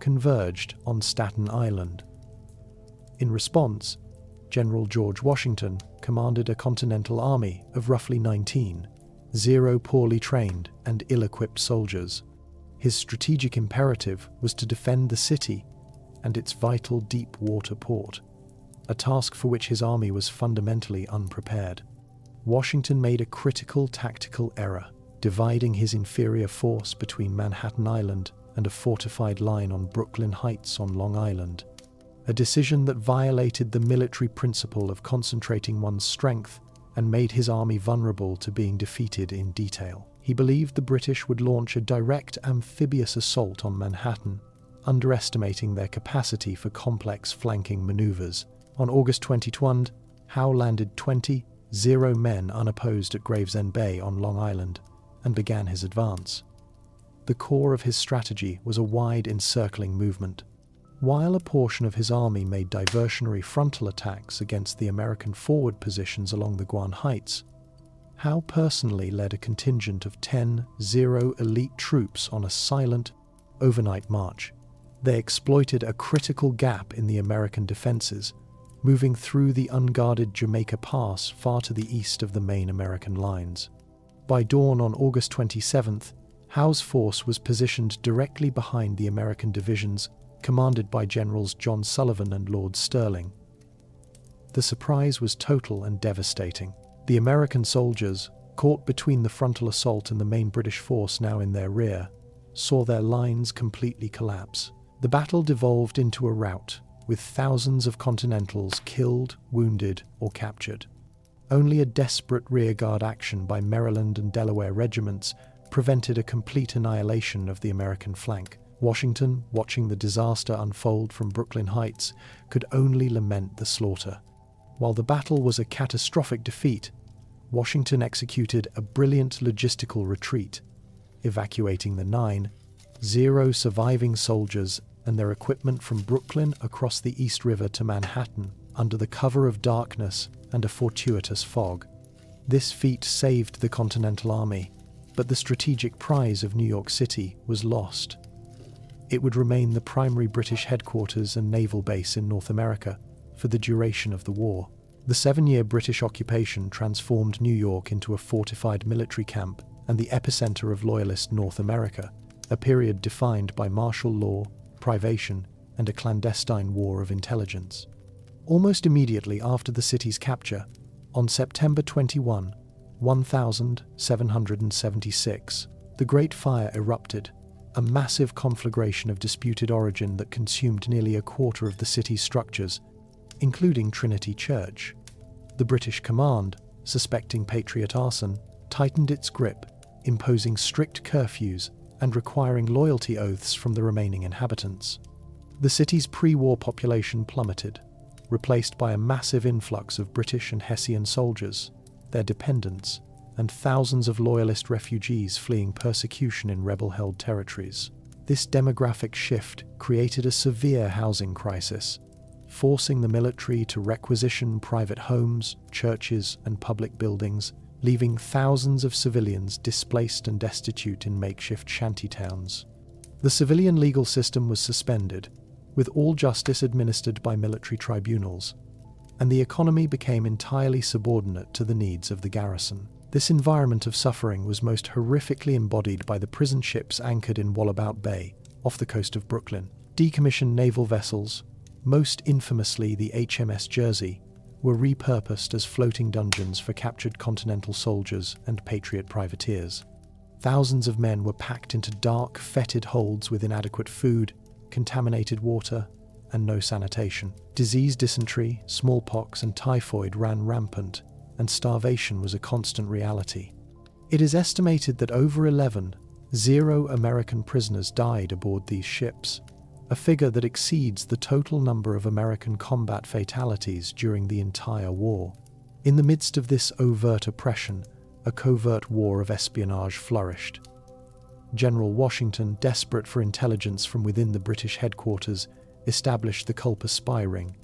converged on Staten Island. In response, General George Washington commanded a continental army of roughly 19, poorly trained and ill-equipped soldiers. His strategic imperative was to defend the city and its vital deep water port, a task for which his army was fundamentally unprepared. Washington made a critical tactical error, dividing his inferior force between Manhattan Island and a fortified line on Brooklyn Heights on Long Island, a decision that violated the military principle of concentrating one's strength and made his army vulnerable to being defeated in detail. He believed the British would launch a direct amphibious assault on Manhattan, underestimating their capacity for complex flanking maneuvers. On August 21, Howe landed 20 men unopposed at Gravesend Bay on Long Island and began his advance. The core of his strategy was a wide encircling movement. While a portion of his army made diversionary frontal attacks against the American forward positions along the Guan Heights, Howe personally led a contingent of 10 elite troops on a silent, overnight march. They exploited a critical gap in the American defenses, moving through the unguarded Jamaica Pass far to the east of the main American lines. By dawn on August 27th, Howe's force was positioned directly behind the American divisions commanded by Generals John Sullivan and Lord Stirling. The surprise was total and devastating. The American soldiers, caught between the frontal assault and the main British force now in their rear, saw their lines completely collapse. The battle devolved into a rout, with thousands of Continentals killed, wounded, or captured. Only a desperate rearguard action by Maryland and Delaware regiments prevented a complete annihilation of the American flank. Washington, watching the disaster unfold from Brooklyn Heights, could only lament the slaughter. While the battle was a catastrophic defeat, Washington executed a brilliant logistical retreat, evacuating the 9 surviving soldiers and their equipment from Brooklyn across the East River to Manhattan under the cover of darkness and a fortuitous fog. This feat saved the Continental Army, but the strategic prize of New York City was lost. It would remain the primary British headquarters and naval base in North America for the duration of the war. The 7-year British occupation transformed New York into a fortified military camp and the epicenter of Loyalist North America, a period defined by martial law, privation, and a clandestine war of intelligence. Almost immediately after the city's capture, on September 21, 1776, the Great Fire erupted, a massive conflagration of disputed origin that consumed nearly a quarter of the city's structures, including Trinity Church. The British command, suspecting Patriot arson, tightened its grip, imposing strict curfews and requiring loyalty oaths from the remaining inhabitants. The city's pre-war population plummeted, replaced by a massive influx of British and Hessian soldiers, their dependents, and thousands of loyalist refugees fleeing persecution in rebel-held territories. This demographic shift created a severe housing crisis, forcing the military to requisition private homes, churches, and public buildings, leaving thousands of civilians displaced and destitute in makeshift shantytowns. The civilian legal system was suspended, with all justice administered by military tribunals, and the economy became entirely subordinate to the needs of the garrison. This environment of suffering was most horrifically embodied by the prison ships anchored in Wallabout Bay, off the coast of Brooklyn. Decommissioned naval vessels, most infamously the HMS Jersey, were repurposed as floating dungeons for captured Continental soldiers and Patriot privateers. Thousands of men were packed into dark, fetid holds with inadequate food, contaminated water, and no sanitation. Disease, dysentery, smallpox, and typhoid ran rampant, and starvation was a constant reality. It is estimated that over 11 American prisoners died aboard these ships, a figure that exceeds the total number of American combat fatalities during the entire war. In the midst of this overt oppression, a covert war of espionage flourished. General Washington, desperate for intelligence from within the British headquarters, established the Culper spy ring.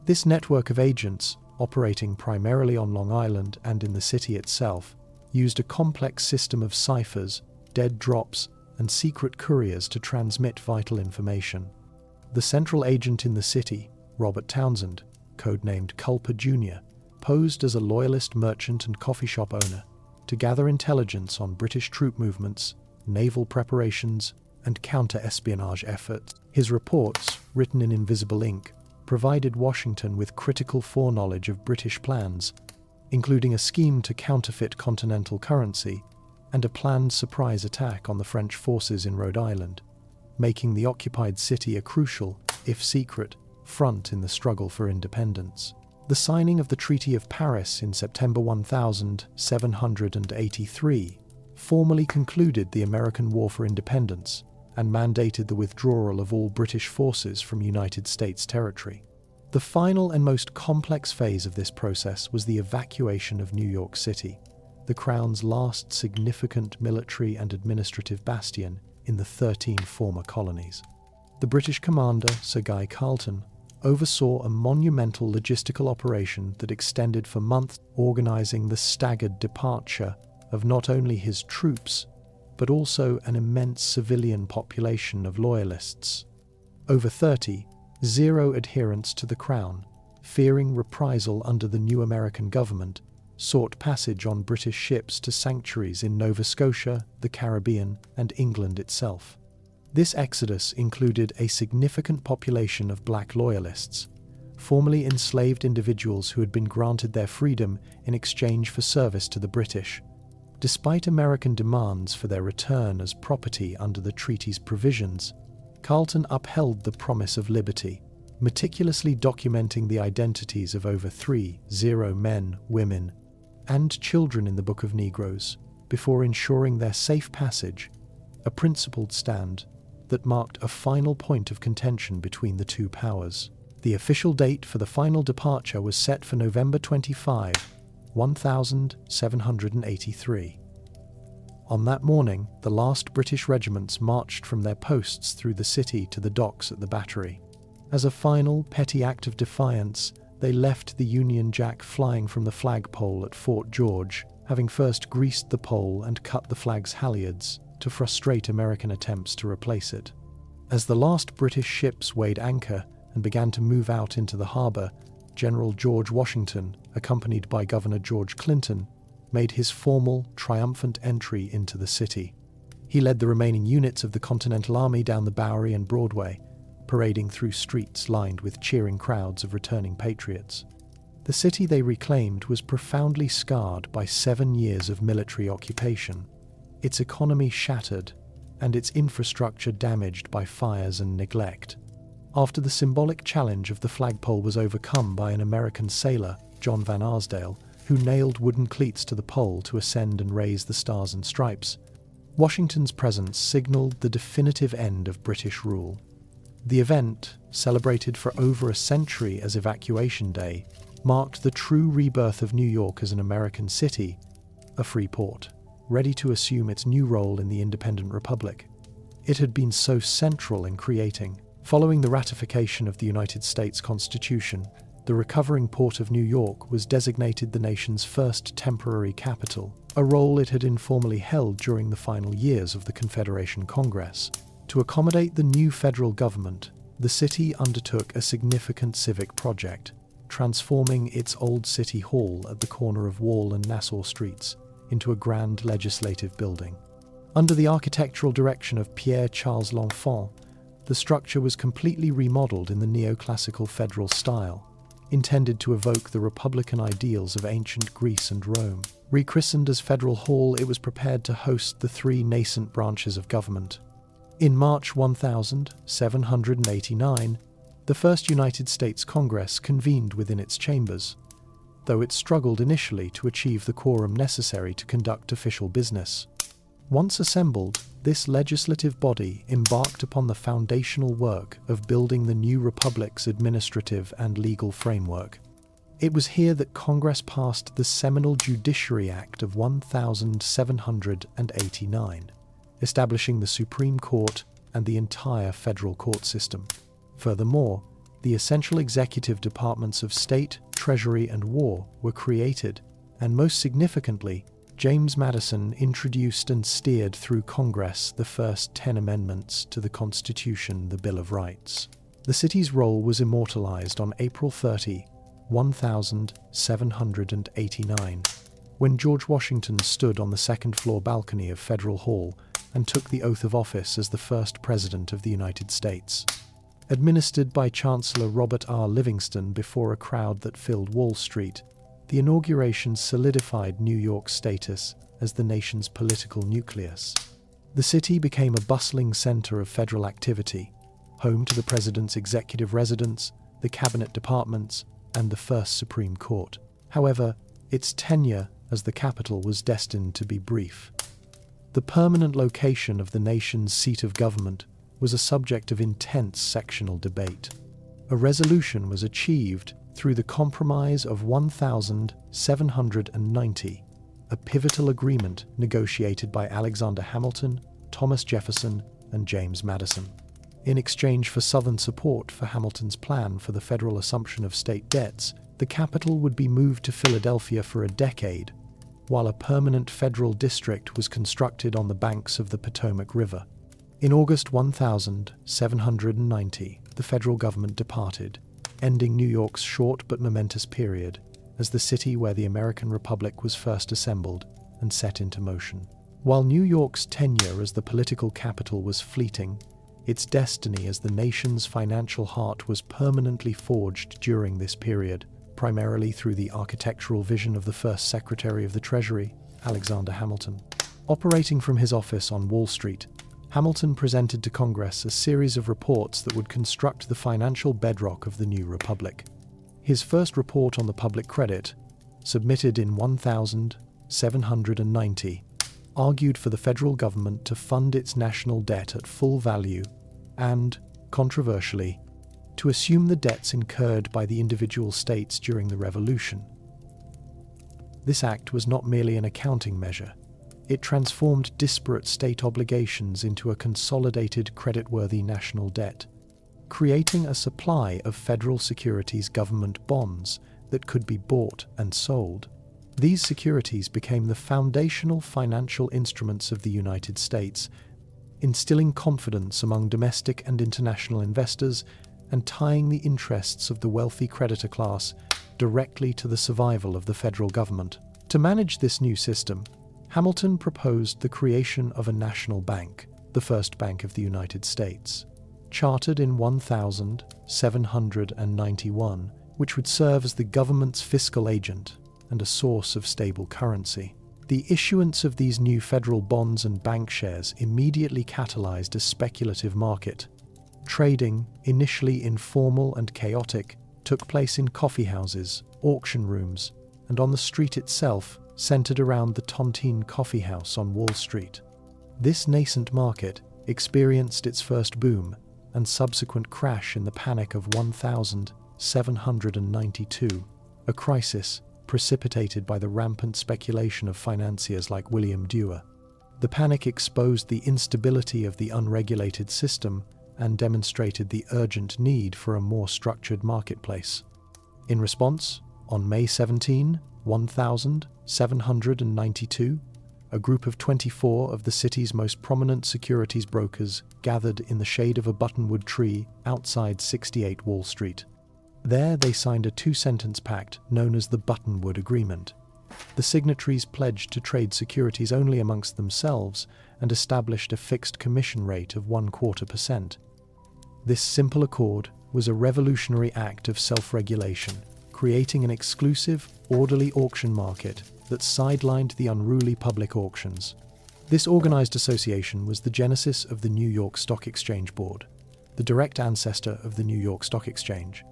This network of agents, operating primarily on Long Island and in the city itself, used a complex system of ciphers, dead drops, and secret couriers to transmit vital information. The central agent in the city, Robert Townsend, codenamed Culper Jr., posed as a loyalist merchant and coffee shop owner to gather intelligence on British troop movements, naval preparations, and counter-espionage efforts. His reports, written in invisible ink, provided Washington with critical foreknowledge of British plans, including a scheme to counterfeit continental currency and a planned surprise attack on the French forces in Rhode Island, making the occupied city a crucial, if secret, front in the struggle for independence. The signing of the Treaty of Paris in September 1783 formally concluded the American War for Independence and mandated the withdrawal of all British forces from United States territory. The final and most complex phase of this process was the evacuation of New York City, the Crown's last significant military and administrative bastion in the 13 former colonies. The British commander, Sir Guy Carleton, oversaw a monumental logistical operation that extended for months, organizing the staggered departure of not only his troops, but also an immense civilian population of loyalists. Over 30, zero adherents to the Crown, fearing reprisal under the new American government, sought passage on British ships to sanctuaries in Nova Scotia, the Caribbean, and England itself. This exodus included a significant population of black loyalists, formerly enslaved individuals who had been granted their freedom in exchange for service to the British. Despite American demands for their return as property under the treaty's provisions, Carleton upheld the promise of liberty, meticulously documenting the identities of over 30 men, women, and children in the Book of Negroes, before ensuring their safe passage, a principled stand that marked a final point of contention between the two powers. The official date for the final departure was set for November 25, 1783. On that morning, the last British regiments marched from their posts through the city to the docks at the Battery. As a final, petty act of defiance, they left the Union Jack flying from the flagpole at Fort George, having first greased the pole and cut the flag's halyards to frustrate American attempts to replace it. As the last British ships weighed anchor and began to move out into the harbor, General George Washington, accompanied by Governor George Clinton, made his formal, triumphant entry into the city. He led the remaining units of the Continental Army down the Bowery and Broadway, parading through streets lined with cheering crowds of returning patriots. The city they reclaimed was profoundly scarred by 7 years of military occupation, its economy shattered, and its infrastructure damaged by fires and neglect. After the symbolic challenge of the flagpole was overcome by an American sailor, John Van Arsdale, who nailed wooden cleats to the pole to ascend and raise the Stars and Stripes, Washington's presence signaled the definitive end of British rule. The event, celebrated for over a century as Evacuation Day, marked the true rebirth of New York as an American city, a free port, ready to assume its new role in the independent republic it had been so central in creating. Following the ratification of the United States Constitution, the recovering port of New York was designated the nation's first temporary capital, a role it had informally held during the final years of the Confederation Congress. To accommodate the new federal government, the city undertook a significant civic project, transforming its old city hall at the corner of Wall and Nassau Streets into a grand legislative building. Under the architectural direction of Pierre-Charles L'Enfant, the structure was completely remodeled in the neoclassical federal style, intended to evoke the republican ideals of ancient Greece and Rome. Rechristened as Federal Hall, it was prepared to host the 3 nascent branches of government. In March 1789, the First United States Congress convened within its chambers, though it struggled initially to achieve the quorum necessary to conduct official business. Once assembled, this legislative body embarked upon the foundational work of building the new republic's administrative and legal framework. It was here that Congress passed the seminal Judiciary Act of 1789, establishing the Supreme Court and the entire federal court system. Furthermore, the essential executive departments of State, Treasury, and War were created, and most significantly, James Madison introduced and steered through Congress the first 10 amendments to the Constitution, the Bill of Rights. The city's role was immortalized on April 30, 1789, when George Washington stood on the second-floor balcony of Federal Hall and took the oath of office as the first President of the United States. Administered by Chancellor Robert R. Livingston before a crowd that filled Wall Street, the inauguration solidified New York's status as the nation's political nucleus. The city became a bustling center of federal activity, home to the president's executive residence, the cabinet departments, and the first Supreme Court. However, its tenure as the capital was destined to be brief. The permanent location of the nation's seat of government was a subject of intense sectional debate. A resolution was achieved through the Compromise of 1790, a pivotal agreement negotiated by Alexander Hamilton, Thomas Jefferson, and James Madison. In exchange for Southern support for Hamilton's plan for the federal assumption of state debts, the capital would be moved to Philadelphia for a decade, while a permanent federal district was constructed on the banks of the Potomac River. In August 1790, the federal government departed, ending New York's short but momentous period as the city where the American Republic was first assembled and set into motion. While New York's tenure as the political capital was fleeting, its destiny as the nation's financial heart was permanently forged during this period, primarily through the architectural vision of the first Secretary of the Treasury, Alexander Hamilton. Operating from his office on Wall Street, Hamilton presented to Congress a series of reports that would construct the financial bedrock of the new republic. His first report on the public credit, submitted in 1790, argued for the federal government to fund its national debt at full value and, controversially, to assume the debts incurred by the individual states during the Revolution. This act was not merely an accounting measure. It transformed disparate state obligations into a consolidated creditworthy national debt, creating a supply of federal securities government bonds that could be bought and sold. These securities became the foundational financial instruments of the United States, instilling confidence among domestic and international investors and tying the interests of the wealthy creditor class directly to the survival of the federal government. To manage this new system, Hamilton proposed the creation of a national bank, the first bank of the United States, chartered in 1791, which would serve as the government's fiscal agent and a source of stable currency. The issuance of these new federal bonds and bank shares immediately catalyzed a speculative market. Trading, initially informal and chaotic, took place in coffeehouses, auction rooms, and on the street itself, centered around the Tontine Coffee House on Wall Street. This nascent market experienced its first boom and subsequent crash in the Panic of 1792, a crisis precipitated by the rampant speculation of financiers like William Dewar. The panic exposed the instability of the unregulated system and demonstrated the urgent need for a more structured marketplace. In response, on May 17, 1792, a group of 24 of the city's most prominent securities brokers gathered in the shade of a buttonwood tree outside 68 Wall Street. There they signed a two-sentence pact known as the Buttonwood Agreement. The signatories pledged to trade securities only amongst themselves and established a fixed commission rate of 0.25%. This simple accord was a revolutionary act of self-regulation, creating an exclusive, orderly auction market that sidelined the unruly public auctions. This organized association was the genesis of the New York Stock Exchange Board, the direct ancestor of the New York Stock Exchange,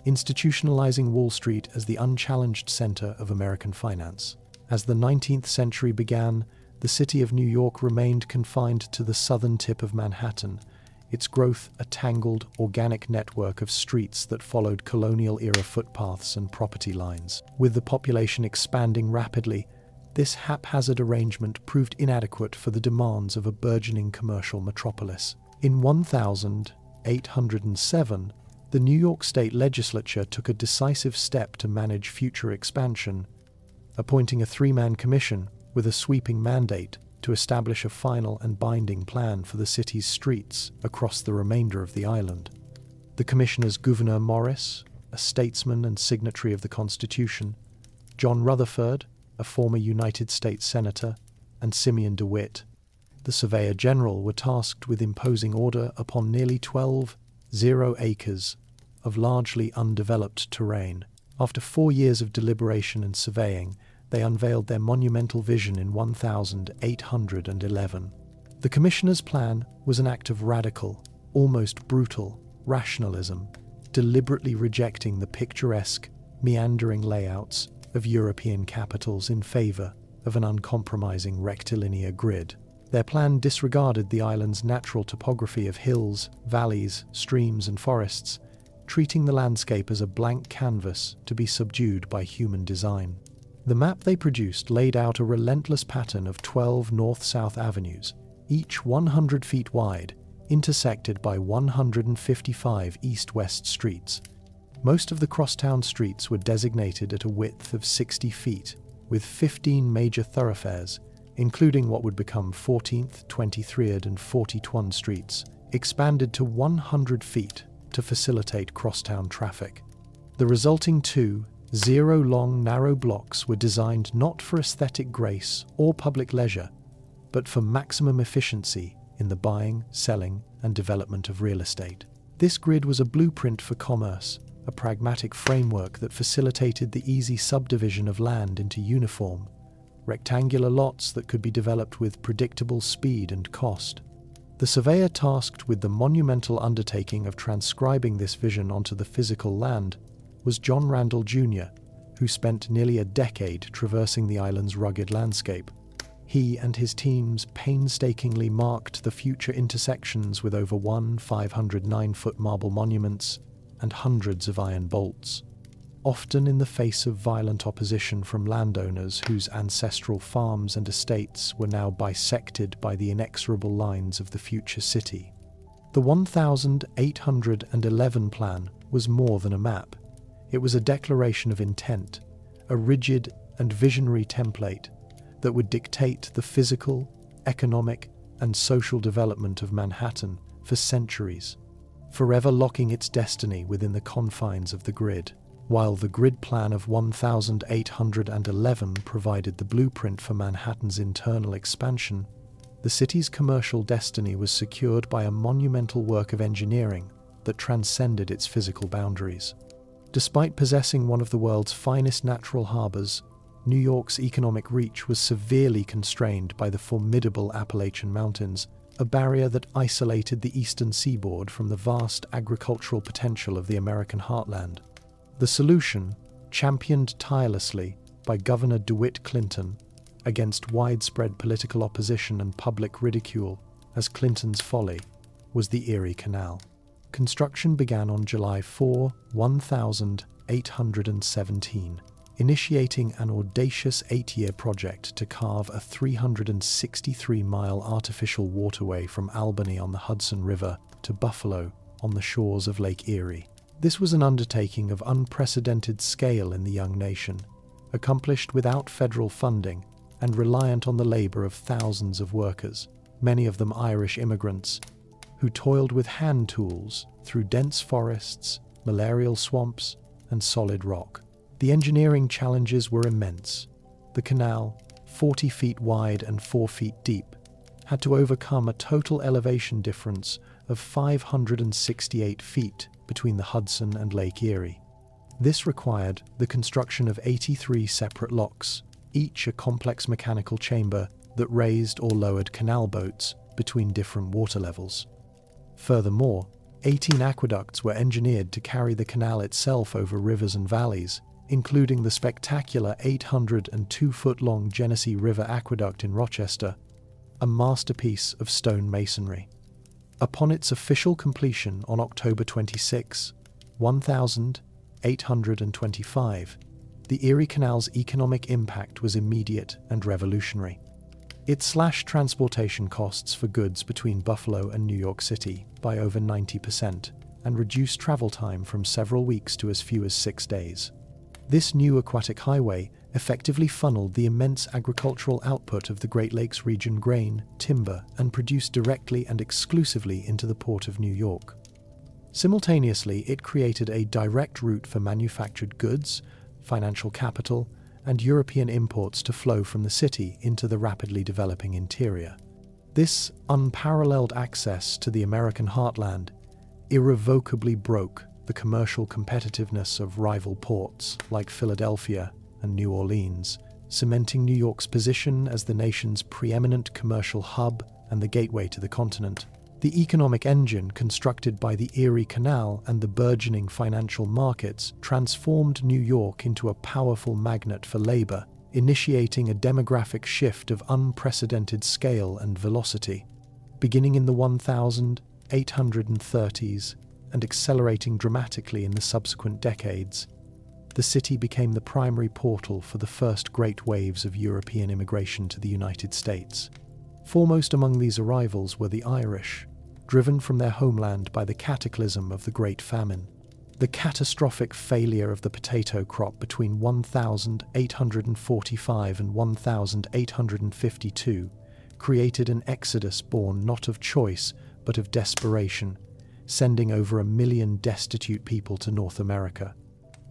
institutionalizing Wall Street as the unchallenged center of American finance. As the 19th century began, the city of New York remained confined to the southern tip of Manhattan, its growth a tangled, organic network of streets that followed colonial-era footpaths and property lines. With the population expanding rapidly, this haphazard arrangement proved inadequate for the demands of a burgeoning commercial metropolis. In 1807, the New York State Legislature took a decisive step to manage future expansion, appointing a three-man commission with a sweeping mandate to establish a final and binding plan for the city's streets across the remainder of the island. The commissioners Gouverneur Morris, a statesman and signatory of the Constitution, John Rutherford, a former United States Senator, and Simeon DeWitt, the Surveyor General, were tasked with imposing order upon nearly 12 acres of largely undeveloped terrain. After 4 years of deliberation and surveying, they unveiled their monumental vision in 1811. The commissioners' plan was an act of radical, almost brutal, rationalism, deliberately rejecting the picturesque, meandering layouts of European capitals in favor of an uncompromising rectilinear grid. Their plan disregarded the island's natural topography of hills, valleys, streams, and forests, treating the landscape as a blank canvas to be subdued by human design. The map they produced laid out a relentless pattern of 12 north-south avenues, each 100 feet wide, intersected by 155 east-west streets. Most of the crosstown streets were designated at a width of 60 feet, with 15 major thoroughfares, including what would become 14th, 23rd and 42nd streets, expanded to 100 feet to facilitate crosstown traffic. The resulting 2-0-long narrow blocks were designed not for aesthetic grace or public leisure, but for maximum efficiency in the buying, selling, and development of real estate. This grid was a blueprint for commerce, a pragmatic framework that facilitated the easy subdivision of land into uniform, rectangular lots that could be developed with predictable speed and cost. The surveyor tasked with the monumental undertaking of transcribing this vision onto the physical land was John Randall Jr., who spent nearly a decade traversing the island's rugged landscape. He and his teams painstakingly marked the future intersections with over 509-foot marble monuments and hundreds of iron bolts, often in the face of violent opposition from landowners whose ancestral farms and estates were now bisected by the inexorable lines of the future city. The 1811 plan was more than a map. It was a declaration of intent, a rigid and visionary template that would dictate the physical, economic, and social development of Manhattan for centuries, forever locking its destiny within the confines of the grid. While the grid plan of 1811 provided the blueprint for Manhattan's internal expansion, the city's commercial destiny was secured by a monumental work of engineering that transcended its physical boundaries. Despite possessing one of the world's finest natural harbors, New York's economic reach was severely constrained by the formidable Appalachian Mountains, a barrier that isolated the eastern seaboard from the vast agricultural potential of the American heartland. The solution, championed tirelessly by Governor DeWitt Clinton against widespread political opposition and public ridicule as Clinton's folly, was the Erie Canal. Construction began on July 4, 1817, initiating an audacious 8-year project to carve a 363-mile artificial waterway from Albany on the Hudson River to Buffalo on the shores of Lake Erie. This was an undertaking of unprecedented scale in the young nation, accomplished without federal funding and reliant on the labor of thousands of workers, many of them Irish immigrants, who toiled with hand tools through dense forests, malarial swamps, and solid rock. The engineering challenges were immense. The canal, 40 feet wide and 4 feet deep, had to overcome a total elevation difference of 568 feet between the Hudson and Lake Erie. This required the construction of 83 separate locks, each a complex mechanical chamber that raised or lowered canal boats between different water levels. Furthermore, 18 aqueducts were engineered to carry the canal itself over rivers and valleys, including the spectacular 802-foot-long Genesee River Aqueduct in Rochester, a masterpiece of stone masonry. Upon its official completion on October 26, 1825, the Erie Canal's economic impact was immediate and revolutionary. It slashed transportation costs for goods between Buffalo and New York City by over 90% and reduced travel time from several weeks to as few as 6 days. This new aquatic highway effectively funneled the immense agricultural output of the Great Lakes region grain, timber, and produced directly and exclusively into the port of New York. Simultaneously, it created a direct route for manufactured goods, financial capital, and European imports to flow from the city into the rapidly developing interior. This unparalleled access to the American heartland irrevocably broke the commercial competitiveness of rival ports like Philadelphia and New Orleans, cementing New York's position as the nation's preeminent commercial hub and the gateway to the continent. The economic engine constructed by the Erie Canal and the burgeoning financial markets transformed New York into a powerful magnet for labor, initiating a demographic shift of unprecedented scale and velocity. Beginning in the 1830s and accelerating dramatically in the subsequent decades. The city became the primary portal for the first great waves of European immigration to the United States. Foremost among these arrivals were the Irish, driven from their homeland by the cataclysm of the Great Famine. The catastrophic failure of the potato crop between 1845 and 1852 created an exodus born not of choice but of desperation, sending over 1 million destitute people to North America.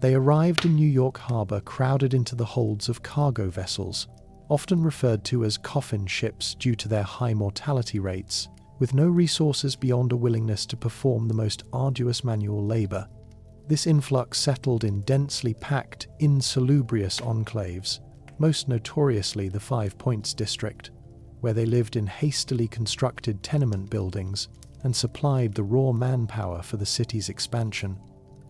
They arrived in New York Harbor crowded into the holds of cargo vessels, often referred to as coffin ships due to their high mortality rates, with no resources beyond a willingness to perform the most arduous manual labor. This influx settled in densely packed, insalubrious enclaves, most notoriously the Five Points district, where they lived in hastily constructed tenement buildings and supplied the raw manpower for the city's expansion,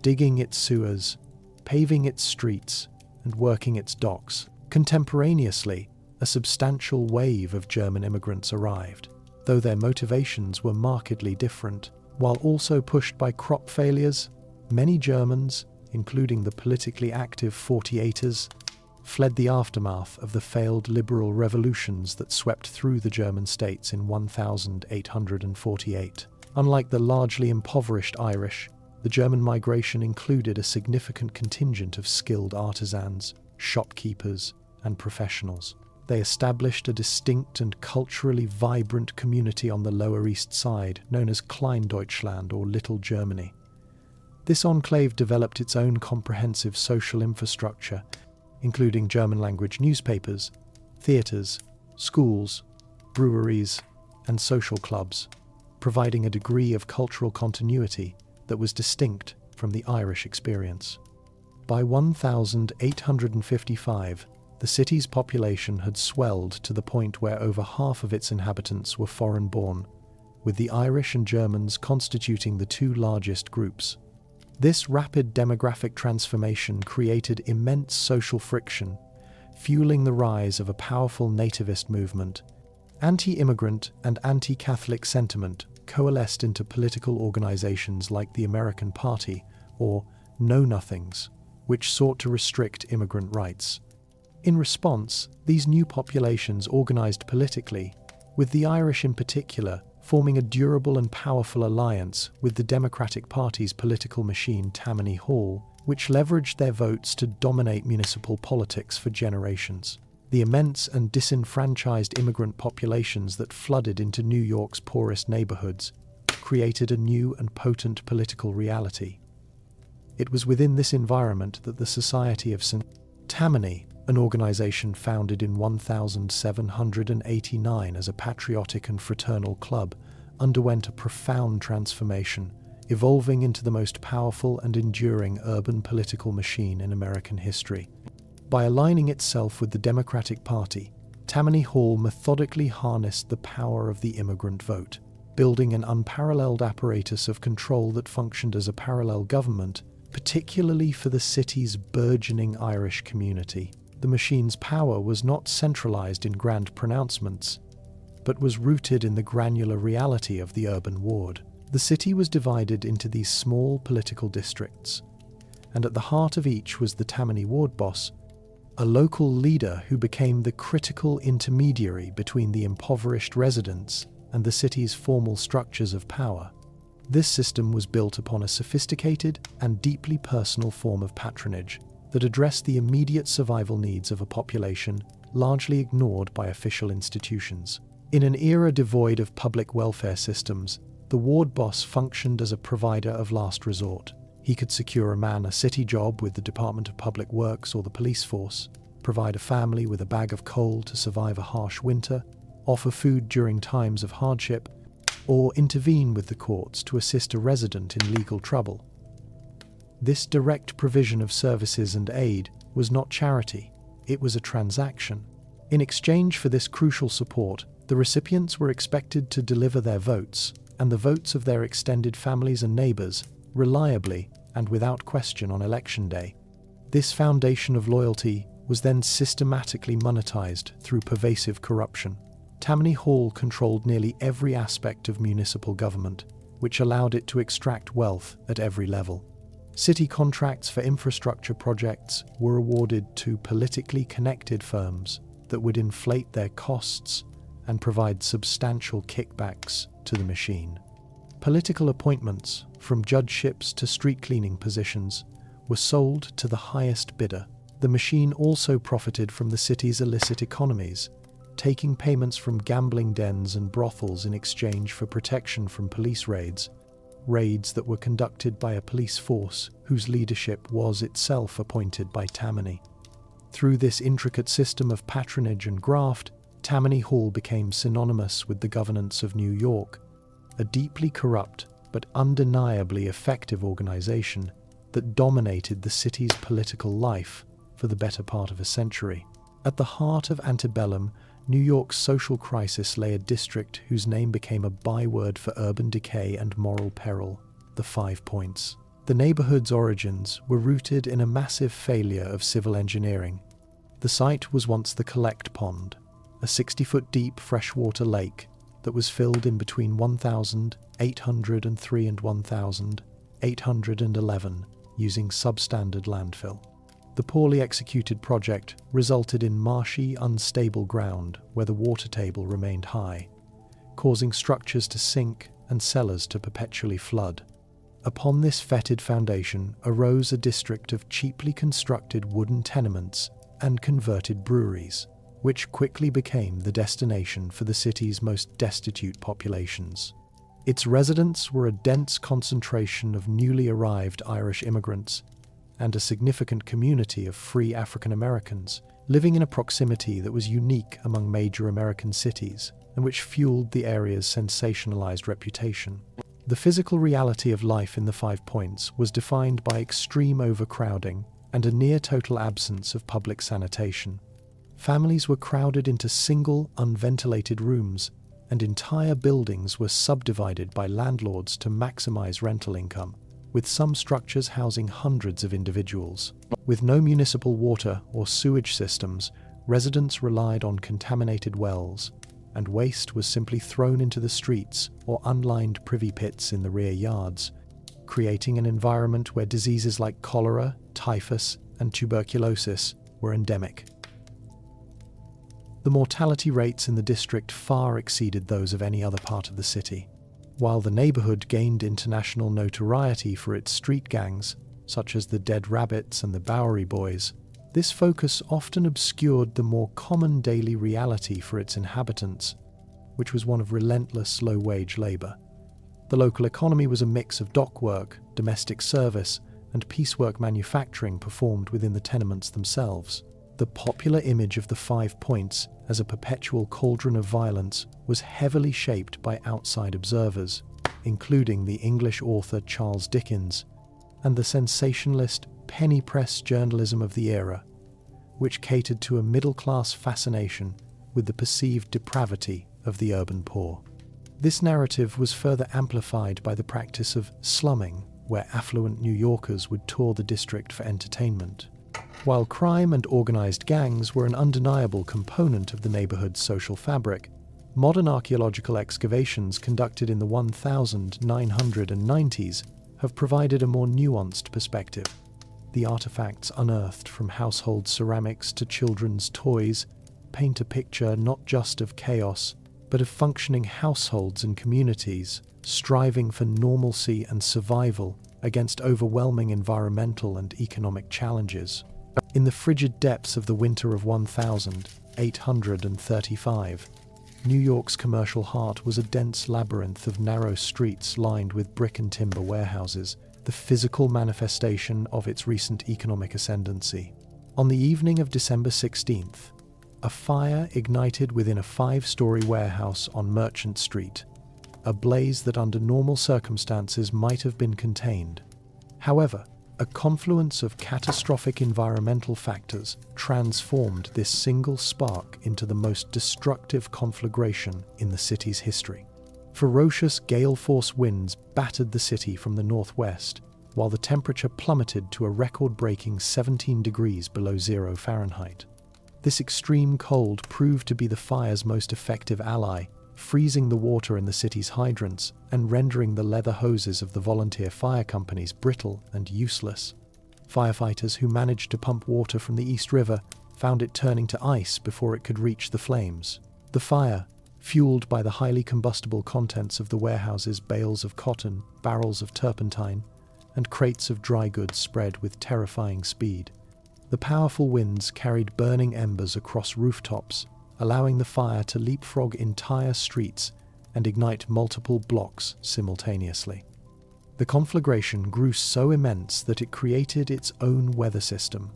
digging its sewers, paving its streets, and working its docks. Contemporaneously, a substantial wave of German immigrants arrived, though their motivations were markedly different. While also pushed by crop failures, many Germans, including the politically active 48ers, fled the aftermath of the failed liberal revolutions that swept through the German states in 1848. Unlike the largely impoverished Irish, the German migration included a significant contingent of skilled artisans, shopkeepers, and professionals. They established a distinct and culturally vibrant community on the Lower East Side, known as Kleindeutschland or Little Germany. This enclave developed its own comprehensive social infrastructure, including German-language newspapers, theatres, schools, breweries, and social clubs, providing a degree of cultural continuity that was distinct from the Irish experience. By 1855, the city's population had swelled to the point where over half of its inhabitants were foreign-born, with the Irish and Germans constituting the two largest groups. This rapid demographic transformation created immense social friction, fueling the rise of a powerful nativist movement. Anti-immigrant and anti-Catholic sentiment coalesced into political organizations like the American Party, or Know-Nothings, which sought to restrict immigrant rights. In response, these new populations organized politically, with the Irish in particular forming a durable and powerful alliance with the Democratic Party's political machine Tammany Hall, which leveraged their votes to dominate municipal politics for generations. The immense and disenfranchised immigrant populations that flooded into New York's poorest neighborhoods created a new and potent political reality. It was within this environment that the Society of St. Tammany, an organization founded in 1789 as a patriotic and fraternal club, underwent a profound transformation, evolving into the most powerful and enduring urban political machine in American history. By aligning itself with the Democratic Party, Tammany Hall methodically harnessed the power of the immigrant vote, building an unparalleled apparatus of control that functioned as a parallel government, particularly for the city's burgeoning Irish community. The machine's power was not centralized in grand pronouncements, but was rooted in the granular reality of the urban ward. The city was divided into these small political districts, and at the heart of each was the Tammany ward boss, a local leader who became the critical intermediary between the impoverished residents and the city's formal structures of power. This system was built upon a sophisticated and deeply personal form of patronage that addressed the immediate survival needs of a population largely ignored by official institutions. In an era devoid of public welfare systems, the ward boss functioned as a provider of last resort. He could secure a man a city job with the Department of Public Works or the police force, provide a family with a bag of coal to survive a harsh winter, offer food during times of hardship, or intervene with the courts to assist a resident in legal trouble. This direct provision of services and aid was not charity, it was a transaction. In exchange for this crucial support, the recipients were expected to deliver their votes, and the votes of their extended families and neighbors, reliably and without question on election day. This foundation of loyalty was then systematically monetized through pervasive corruption. Tammany Hall controlled nearly every aspect of municipal government, which allowed it to extract wealth at every level. City contracts for infrastructure projects were awarded to politically connected firms that would inflate their costs and provide substantial kickbacks to the machine. Political appointments, from judgeships to street cleaning positions, were sold to the highest bidder. The machine also profited from the city's illicit economies, taking payments from gambling dens and brothels in exchange for protection from police raids that were conducted by a police force whose leadership was itself appointed by Tammany. Through this intricate system of patronage and graft, Tammany Hall became synonymous with the governance of New York, a deeply corrupt but undeniably effective organization that dominated the city's political life for the better part of a century. At the heart of antebellum, New York's social crisis lay a district whose name became a byword for urban decay and moral peril, the 5 Points. The neighborhood's origins were rooted in a massive failure of civil engineering. The site was once the Collect Pond, a 60-foot deep freshwater lake that was filled in between 1803 and 1811 using substandard landfill. The poorly executed project resulted in marshy, unstable ground where the water table remained high, causing structures to sink and cellars to perpetually flood. Upon this fetid foundation arose a district of cheaply constructed wooden tenements and converted breweries, which quickly became the destination for the city's most destitute populations. Its residents were a dense concentration of newly arrived Irish immigrants and a significant community of free African Americans living in a proximity that was unique among major American cities and which fueled the area's sensationalized reputation. The physical reality of life in the 5 Points was defined by extreme overcrowding and a near-total absence of public sanitation. Families were crowded into single, unventilated rooms, and entire buildings were subdivided by landlords to maximize rental income, with some structures housing hundreds of individuals. With no municipal water or sewage systems, residents relied on contaminated wells, and waste was simply thrown into the streets or unlined privy pits in the rear yards, creating an environment where diseases like cholera, typhus, and tuberculosis were endemic. The mortality rates in the district far exceeded those of any other part of the city. While the neighborhood gained international notoriety for its street gangs, such as the Dead Rabbits and the Bowery Boys, this focus often obscured the more common daily reality for its inhabitants, which was one of relentless low-wage labor. The local economy was a mix of dock work, domestic service, and piecework manufacturing performed within the tenements themselves. The popular image of the 5 Points as a perpetual cauldron of violence was heavily shaped by outside observers, including the English author Charles Dickens and the sensationalist penny press journalism of the era, which catered to a middle-class fascination with the perceived depravity of the urban poor. This narrative was further amplified by the practice of slumming, where affluent New Yorkers would tour the district for entertainment. While crime and organized gangs were an undeniable component of the neighborhood's social fabric, modern archaeological excavations conducted in the 1990s have provided a more nuanced perspective. The artifacts unearthed from household ceramics to children's toys paint a picture not just of chaos, but of functioning households and communities striving for normalcy and survival against overwhelming environmental and economic challenges. In the frigid depths of the winter of 1835, New York's commercial heart was a dense labyrinth of narrow streets lined with brick and timber warehouses, the physical manifestation of its recent economic ascendancy. On the evening of December 16th, a fire ignited within a 5-story warehouse on Merchant Street, a blaze that under normal circumstances might have been contained. However, a confluence of catastrophic environmental factors transformed this single spark into the most destructive conflagration in the city's history. Ferocious gale-force winds battered the city from the northwest, while the temperature plummeted to a record-breaking 17 degrees below 0 Fahrenheit. This extreme cold proved to be the fire's most effective ally, freezing the water in the city's hydrants and rendering the leather hoses of the volunteer fire companies brittle and useless. Firefighters who managed to pump water from the East River found it turning to ice before it could reach the flames. The fire, fueled by the highly combustible contents of the warehouse's bales of cotton, barrels of turpentine, and crates of dry goods, spread with terrifying speed. The powerful winds carried burning embers across rooftops, allowing the fire to leapfrog entire streets and ignite multiple blocks simultaneously. The conflagration grew so immense that it created its own weather system,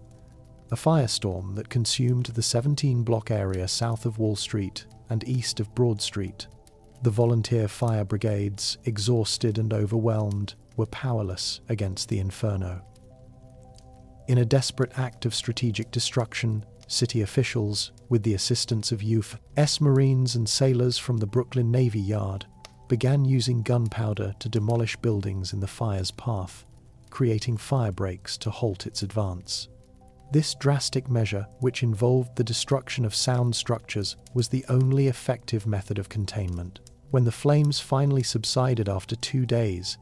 a firestorm that consumed the 17-block area south of Wall Street and east of Broad Street. The volunteer fire brigades, exhausted and overwhelmed, were powerless against the inferno. In a desperate act of strategic destruction, city officials, with the assistance of U.S. Marines and sailors from the Brooklyn Navy Yard, began using gunpowder to demolish buildings in the fire's path, creating fire breaks to halt its advance. This drastic measure, which involved the destruction of sound structures, was the only effective method of containment. When the flames finally subsided after 2 days,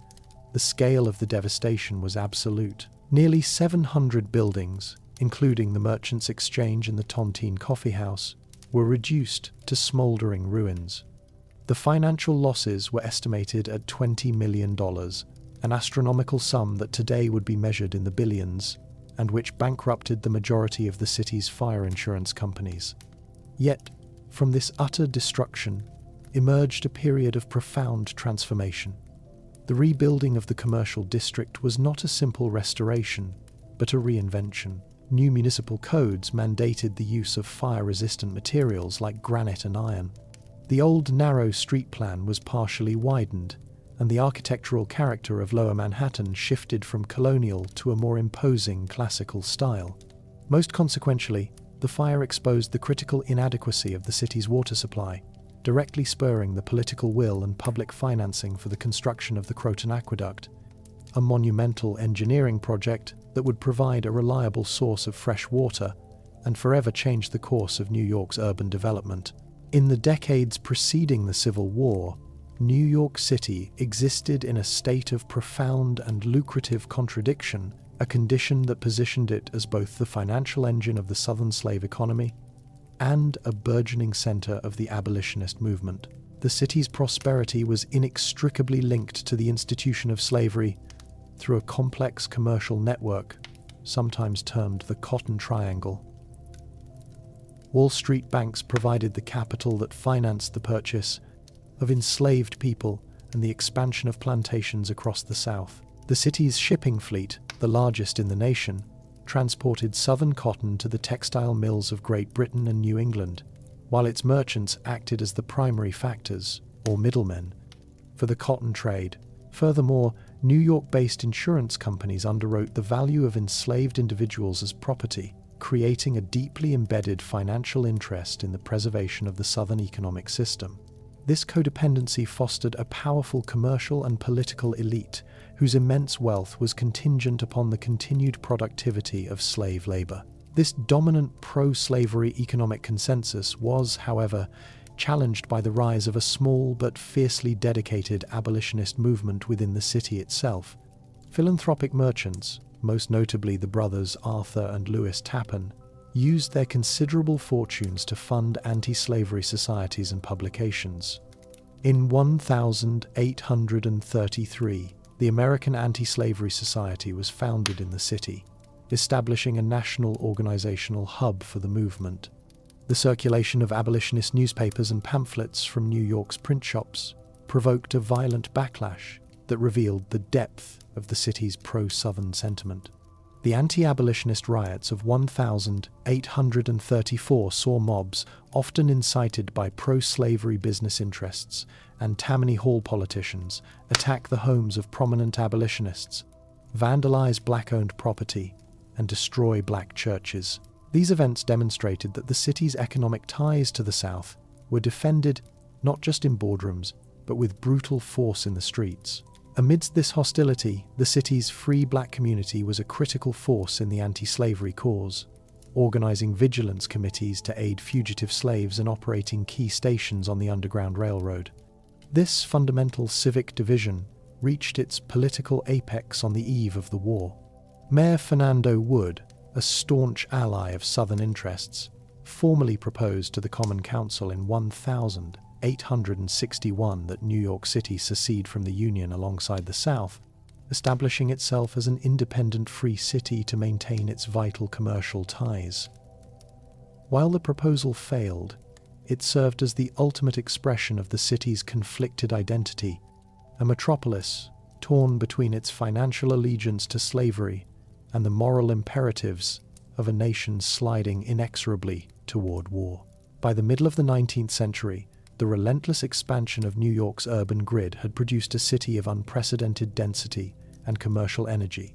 the scale of the devastation was absolute. Nearly 700 buildings, including the Merchants Exchange and the Tontine Coffee House, were reduced to smouldering ruins. The financial losses were estimated at $20 million, an astronomical sum that today would be measured in the billions, and which bankrupted the majority of the city's fire insurance companies. Yet, from this utter destruction emerged a period of profound transformation. The rebuilding of the commercial district was not a simple restoration, but a reinvention. New municipal codes mandated the use of fire-resistant materials like granite and iron. The old narrow street plan was partially widened, and the architectural character of Lower Manhattan shifted from colonial to a more imposing classical style. Most consequentially, the fire exposed the critical inadequacy of the city's water supply, directly spurring the political will and public financing for the construction of the Croton Aqueduct, a monumental engineering project that would provide a reliable source of fresh water and forever change the course of New York's urban development. In the decades preceding the Civil War, New York City existed in a state of profound and lucrative contradiction, a condition that positioned it as both the financial engine of the Southern slave economy and a burgeoning center of the abolitionist movement. The city's prosperity was inextricably linked to the institution of slavery through a complex commercial network, sometimes termed the Cotton Triangle. Wall Street banks provided the capital that financed the purchase of enslaved people and the expansion of plantations across the South. The city's shipping fleet, the largest in the nation, transported southern cotton to the textile mills of Great Britain and New England, while its merchants acted as the primary factors, or middlemen, for the cotton trade. Furthermore, New York-based insurance companies underwrote the value of enslaved individuals as property, creating a deeply embedded financial interest in the preservation of the Southern economic system. This codependency fostered a powerful commercial and political elite whose immense wealth was contingent upon the continued productivity of slave labor. This dominant pro-slavery economic consensus was, however, challenged by the rise of a small but fiercely dedicated abolitionist movement within the city itself. Philanthropic merchants, most notably the brothers Arthur and Louis Tappan, used their considerable fortunes to fund anti-slavery societies and publications. In 1833, the American Anti-Slavery Society was founded in the city, establishing a national organizational hub for the movement. The circulation of abolitionist newspapers and pamphlets from New York's print shops provoked a violent backlash that revealed the depth of the city's pro-Southern sentiment. The anti-abolitionist riots of 1834 saw mobs, often incited by pro-slavery business interests and Tammany Hall politicians, attack the homes of prominent abolitionists, vandalize black-owned property, and destroy black churches. These events demonstrated that the city's economic ties to the South were defended not just in boardrooms, but with brutal force in the streets. Amidst this hostility, the city's free black community was a critical force in the anti-slavery cause. organizing vigilance committees to aid fugitive slaves and operating key stations on the Underground Railroad. This fundamental civic division reached its political apex on the eve of the war. Mayor Fernando Wood, a staunch ally of Southern interests, formally proposed to the Common Council in 1861 that New York City secede from the Union alongside the South, establishing itself as an independent free city to maintain its vital commercial ties. While the proposal failed, it served as the ultimate expression of the city's conflicted identity, a metropolis torn between its financial allegiance to slavery and the moral imperatives of a nation sliding inexorably toward war. By the middle of the 19th century, the relentless expansion of New York's urban grid had produced a city of unprecedented density and commercial energy,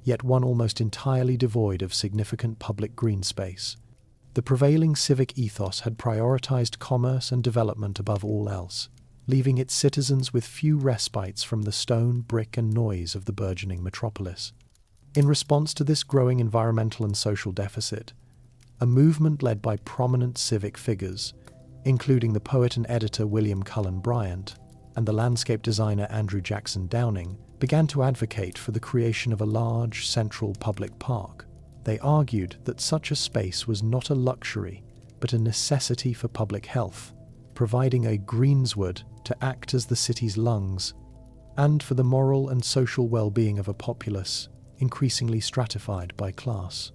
yet one almost entirely devoid of significant public green space. The prevailing civic ethos had prioritized commerce and development above all else, leaving its citizens with few respites from the stone, brick, and noise of the burgeoning metropolis. In response to this growing environmental and social deficit, a movement led by prominent civic figures, including the poet and editor William Cullen Bryant and the landscape designer Andrew Jackson Downing, began to advocate for the creation of a large central public park. They argued that such a space was not a luxury, but a necessity for public health, providing a greensward to act as the city's lungs, and for the moral and social well-being of a populace increasingly stratified by class.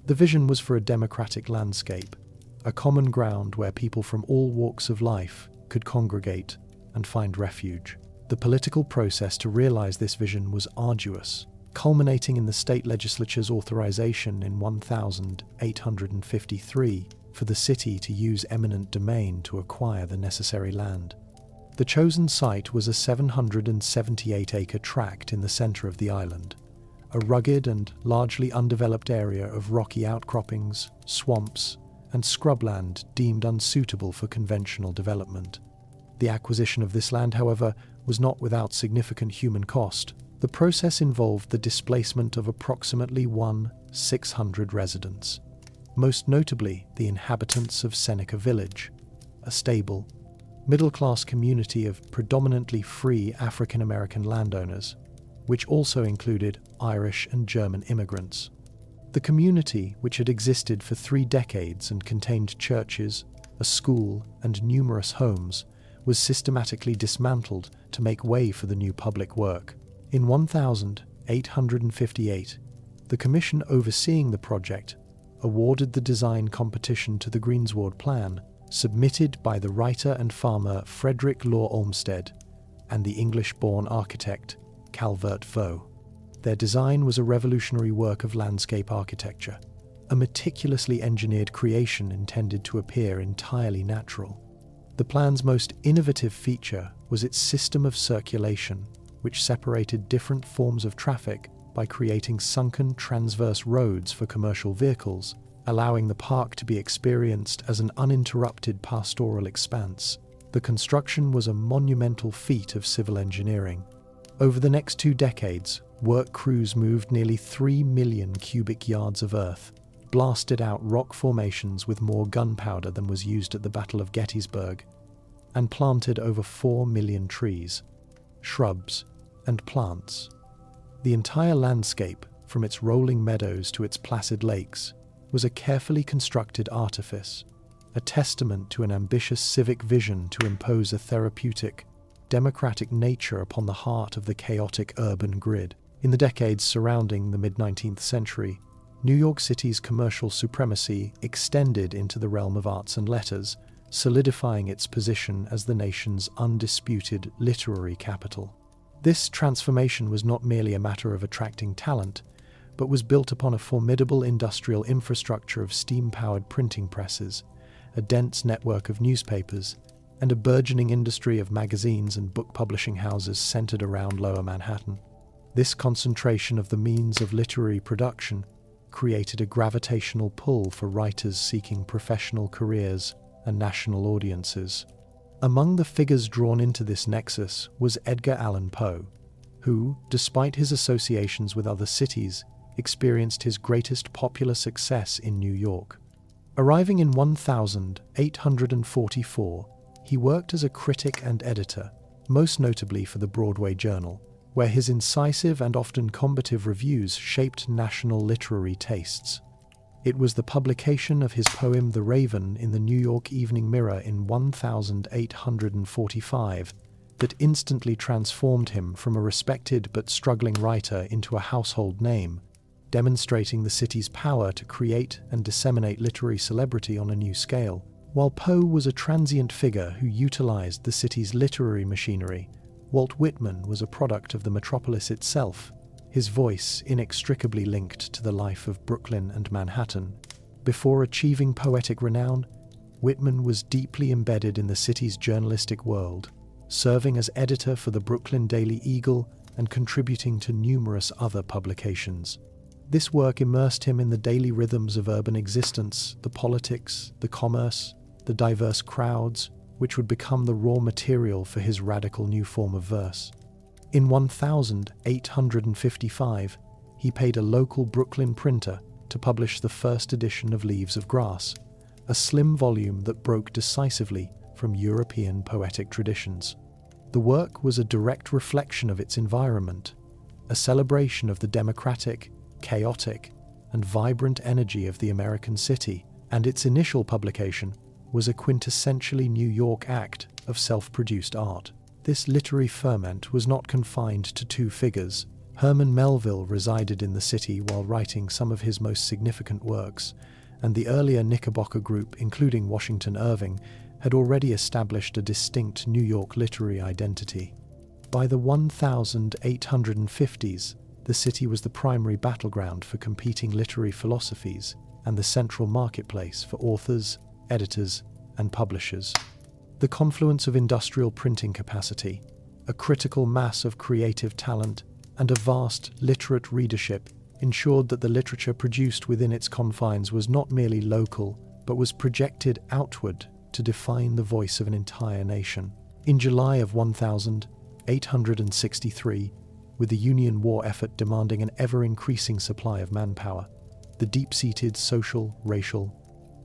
The vision was for a democratic landscape, a common ground where people from all walks of life could congregate and find refuge. The political process to realize this vision was arduous, culminating in the state legislature's authorization in 1853 for the city to use eminent domain to acquire the necessary land. The chosen site was a 778-acre tract in the center of the island, a rugged and largely undeveloped area of rocky outcroppings, swamps, and scrubland deemed unsuitable for conventional development. The acquisition of this land, however, was not without significant human cost. The process involved the displacement of approximately 1,600 residents, most notably the inhabitants of Seneca Village, a stable, middle-class community of predominantly free African-American landowners, which also included Irish and German immigrants. The community, which had existed for 3 decades and contained churches, a school, and numerous homes, was systematically dismantled to make way for the new public work. In 1858, the commission overseeing the project awarded the design competition to the Greensward Plan, submitted by the writer and farmer Frederick Law Olmsted and the English-born architect Calvert Vaux. Their design was a revolutionary work of landscape architecture, a meticulously engineered creation intended to appear entirely natural. The plan's most innovative feature was its system of circulation, which separated different forms of traffic by creating sunken transverse roads for commercial vehicles, allowing the park to be experienced as an uninterrupted pastoral expanse. The construction was a monumental feat of civil engineering. Over the next 2 decades, work crews moved nearly 3 million cubic yards of earth, blasted out rock formations with more gunpowder than was used at the Battle of Gettysburg, and planted over 4 million trees, shrubs, and plants. The entire landscape, from its rolling meadows to its placid lakes, was a carefully constructed artifice, a testament to an ambitious civic vision to impose a therapeutic, democratic nature upon the heart of the chaotic urban grid. In the decades surrounding the mid-19th century, New York City's commercial supremacy extended into the realm of arts and letters, solidifying its position as the nation's undisputed literary capital. This transformation was not merely a matter of attracting talent, but was built upon a formidable industrial infrastructure of steam-powered printing presses, a dense network of newspapers, and a burgeoning industry of magazines and book publishing houses centered around Lower Manhattan. This concentration of the means of literary production created a gravitational pull for writers seeking professional careers and national audiences. Among the figures drawn into this nexus was Edgar Allan Poe, who, despite his associations with other cities, experienced his greatest popular success in New York. Arriving in 1844, he worked as a critic and editor, most notably for the Broadway Journal, where his incisive and often combative reviews shaped national literary tastes. It was the publication of his poem The Raven in the New York Evening Mirror in 1845 that instantly transformed him from a respected but struggling writer into a household name, demonstrating the city's power to create and disseminate literary celebrity on a new scale. While Poe was a transient figure who utilized the city's literary machinery, Walt Whitman was a product of the metropolis itself, his voice inextricably linked to the life of Brooklyn and Manhattan. Before achieving poetic renown, Whitman was deeply embedded in the city's journalistic world, serving as editor for the Brooklyn Daily Eagle and contributing to numerous other publications. This work immersed him in the daily rhythms of urban existence, the politics, the commerce, the diverse crowds, which would become the raw material for his radical new form of verse. In 1855, he paid a local Brooklyn printer to publish the first edition of Leaves of Grass, a slim volume that broke decisively from European poetic traditions. The work was a direct reflection of its environment, a celebration of the democratic, chaotic, and vibrant energy of the American city, and its initial publication was a quintessentially New York act of self-produced art. This literary ferment was not confined to two figures. Herman Melville resided in the city while writing some of his most significant works, and the earlier Knickerbocker group, including Washington Irving, had already established a distinct New York literary identity. By the 1850s, the city was the primary battleground for competing literary philosophies and the central marketplace for authors, editors, and publishers. The confluence of industrial printing capacity, a critical mass of creative talent, and a vast literate readership ensured that the literature produced within its confines was not merely local, but was projected outward to define the voice of an entire nation. In July of 1863, with the Union war effort demanding an ever-increasing supply of manpower, the deep-seated social, racial,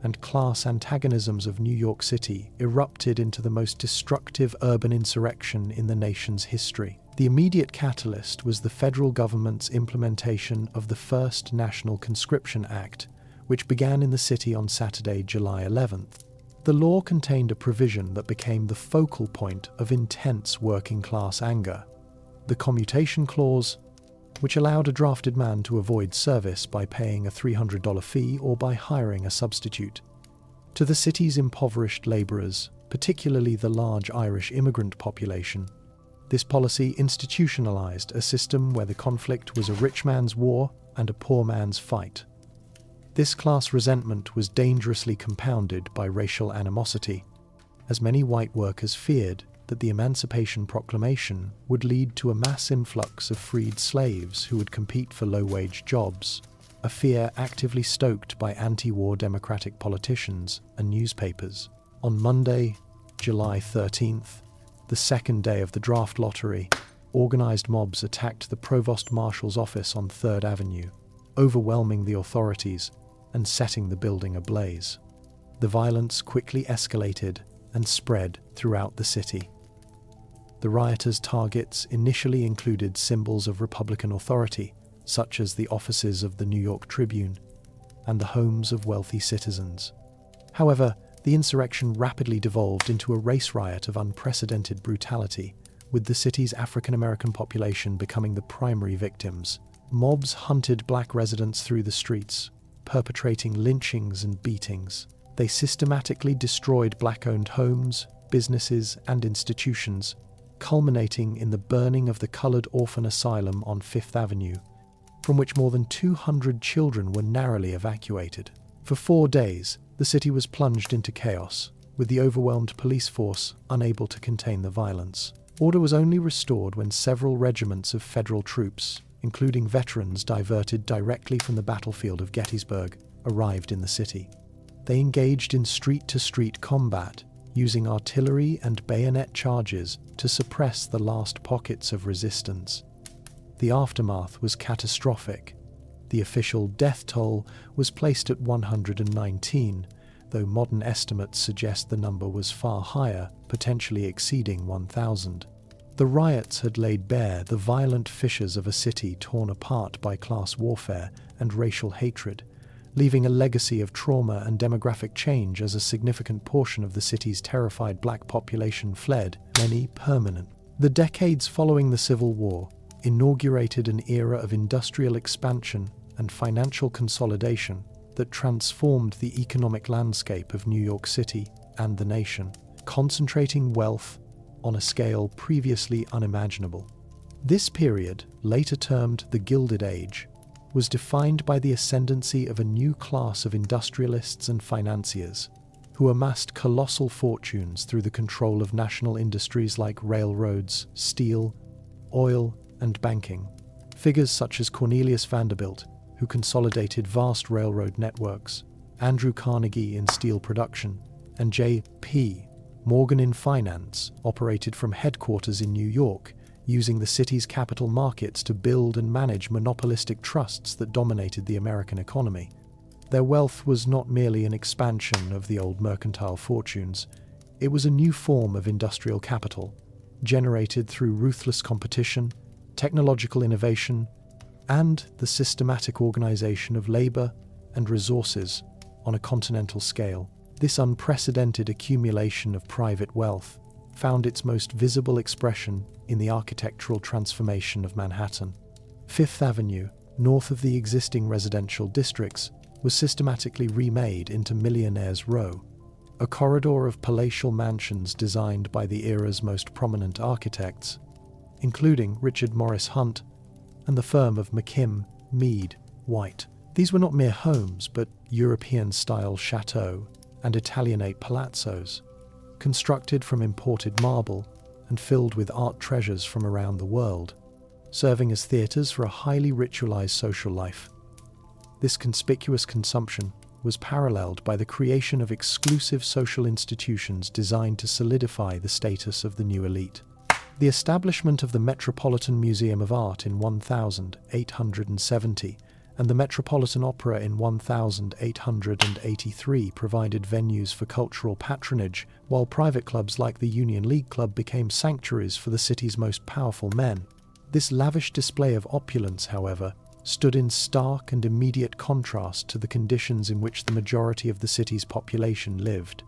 and class antagonisms of New York City erupted into the most destructive urban insurrection in the nation's history. The immediate catalyst was the federal government's implementation of the First National Conscription Act, which began in the city on Saturday, July 11th. The law contained a provision that became the focal point of intense working-class anger: the commutation clause, which allowed a drafted man to avoid service by paying a $300 fee or by hiring a substitute. To the city's impoverished labourers, particularly the large Irish immigrant population, this policy institutionalized a system where the conflict was a rich man's war and a poor man's fight. This class resentment was dangerously compounded by racial animosity, as many white workers feared that the Emancipation Proclamation would lead to a mass influx of freed slaves who would compete for low-wage jobs, a fear actively stoked by anti-war Democratic politicians and newspapers. On Monday, July 13th, the second day of the draft lottery, organized mobs attacked the Provost Marshal's office on 3rd Avenue, overwhelming the authorities and setting the building ablaze. The violence quickly escalated and spread throughout the city. The rioters' targets initially included symbols of Republican authority, such as the offices of the New York Tribune and the homes of wealthy citizens. However, the insurrection rapidly devolved into a race riot of unprecedented brutality, with the city's African-American population becoming the primary victims. Mobs hunted black residents through the streets, perpetrating lynchings and beatings. They systematically destroyed black-owned homes, businesses, and institutions, culminating in the burning of the Colored Orphan Asylum on 5th Avenue, from which more than 200 children were narrowly evacuated. For 4 days, the city was plunged into chaos, with the overwhelmed police force unable to contain the violence. Order was only restored when several regiments of federal troops, including veterans diverted directly from the battlefield of Gettysburg, arrived in the city. They engaged in street-to-street combat, using artillery and bayonet charges to suppress the last pockets of resistance. The aftermath was catastrophic, The official death toll was placed at 119, though modern estimates suggest the number was far higher, potentially exceeding 1,000. The riots had laid bare the violent fissures of a city torn apart by class warfare and racial hatred, leaving a legacy of trauma and demographic change as a significant portion of the city's terrified black population fled, many permanent. The decades following the Civil War inaugurated an era of industrial expansion and financial consolidation that transformed the economic landscape of New York City and the nation, concentrating wealth on a scale previously unimaginable. This period, later termed the Gilded Age, was defined by the ascendancy of a new class of industrialists and financiers who amassed colossal fortunes through the control of national industries like railroads, steel, oil, and banking. Figures such as Cornelius Vanderbilt, who consolidated vast railroad networks, Andrew Carnegie in steel production, and J.P. Morgan in finance, operated from headquarters in New York, using the city's capital markets to build and manage monopolistic trusts that dominated the American economy. Their wealth was not merely an expansion of the old mercantile fortunes, it was a new form of industrial capital, generated through ruthless competition, technological innovation, and the systematic organization of labor and resources on a continental scale. This unprecedented accumulation of private wealth found its most visible expression in the architectural transformation of Manhattan. Fifth Avenue, north of the existing residential districts, was systematically remade into Millionaire's Row, a corridor of palatial mansions designed by the era's most prominent architects, including Richard Morris Hunt and the firm of McKim, Mead, White. These were not mere homes, but European-style chateaux and Italianate palazzos, constructed from imported marble and filled with art treasures from around the world, serving as theatres for a highly ritualized social life. This conspicuous consumption was paralleled by the creation of exclusive social institutions designed to solidify the status of the new elite. The establishment of the Metropolitan Museum of Art in 1870 and the Metropolitan Opera in 1883 provided venues for cultural patronage, while private clubs like the Union League Club became sanctuaries for the city's most powerful men. This lavish display of opulence, however, stood in stark and immediate contrast to the conditions in which the majority of the city's population lived.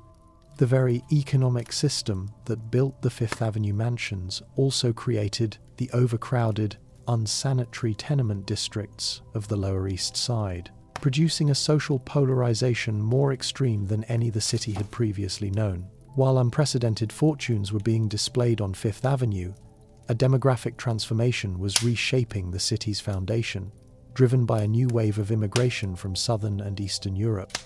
The very economic system that built the Fifth Avenue mansions also created the overcrowded, unsanitary tenement districts of the Lower East Side, producing a social polarization more extreme than any the city had previously known. While unprecedented fortunes were being displayed on Fifth Avenue, a demographic transformation was reshaping the city's foundation, driven by a new wave of immigration from Southern and Eastern Europe.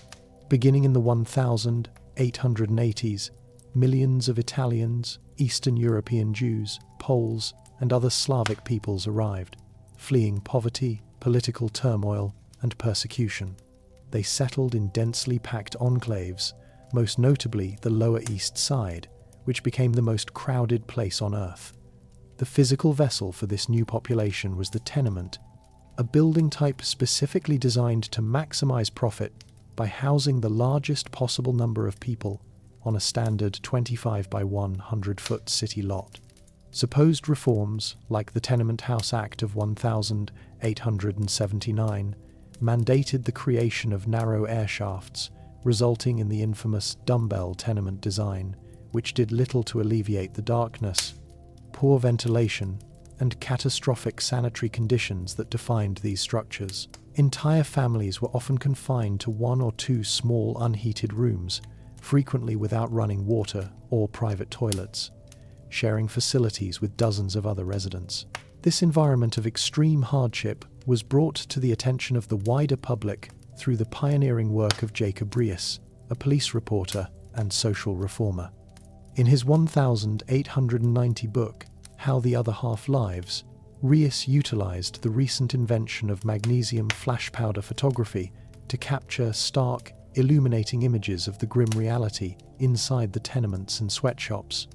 Beginning in the 1880s, millions of Italians, Eastern European Jews, Poles, and other Slavic peoples arrived, fleeing poverty, political turmoil, and persecution. They settled in densely packed enclaves, most notably the Lower East Side, which became the most crowded place on Earth. The physical vessel for this new population was the tenement, a building type specifically designed to maximize profit by housing the largest possible number of people on a standard 25 by 100-foot city lot. Supposed reforms, like the Tenement House Act of 1879, mandated the creation of narrow air shafts, resulting in the infamous dumbbell tenement design, which did little to alleviate the darkness, poor ventilation, and catastrophic sanitary conditions that defined these structures. Entire families were often confined to one or two small unheated rooms, frequently without running water or private toilets, sharing facilities with dozens of other residents. This environment of extreme hardship was brought to the attention of the wider public through the pioneering work of Jacob Riis, a police reporter and social reformer. In his 1890 book, How the Other Half Lives, Riis utilized the recent invention of magnesium flash powder photography to capture stark, illuminating images of the grim reality inside the tenements and sweatshops.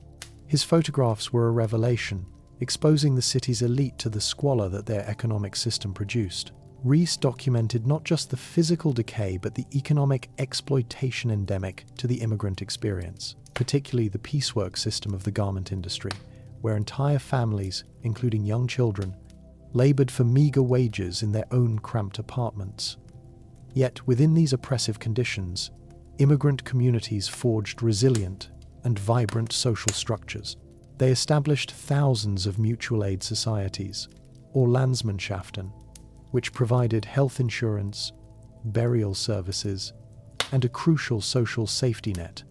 His photographs were a revelation, exposing the city's elite to the squalor that their economic system produced. Rees documented not just the physical decay but the economic exploitation endemic to the immigrant experience, particularly the piecework system of the garment industry, where entire families, including young children, labored for meager wages in their own cramped apartments. Yet within these oppressive conditions, immigrant communities forged resilient and vibrant social structures. They established thousands of mutual aid societies, or Landsmannschaften, which provided health insurance, burial services, and a crucial social safety net.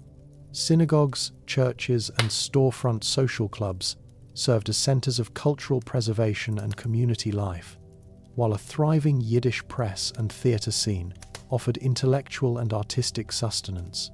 Synagogues, churches, and storefront social clubs served as centers of cultural preservation and community life, while a thriving Yiddish press and theater scene offered intellectual and artistic sustenance.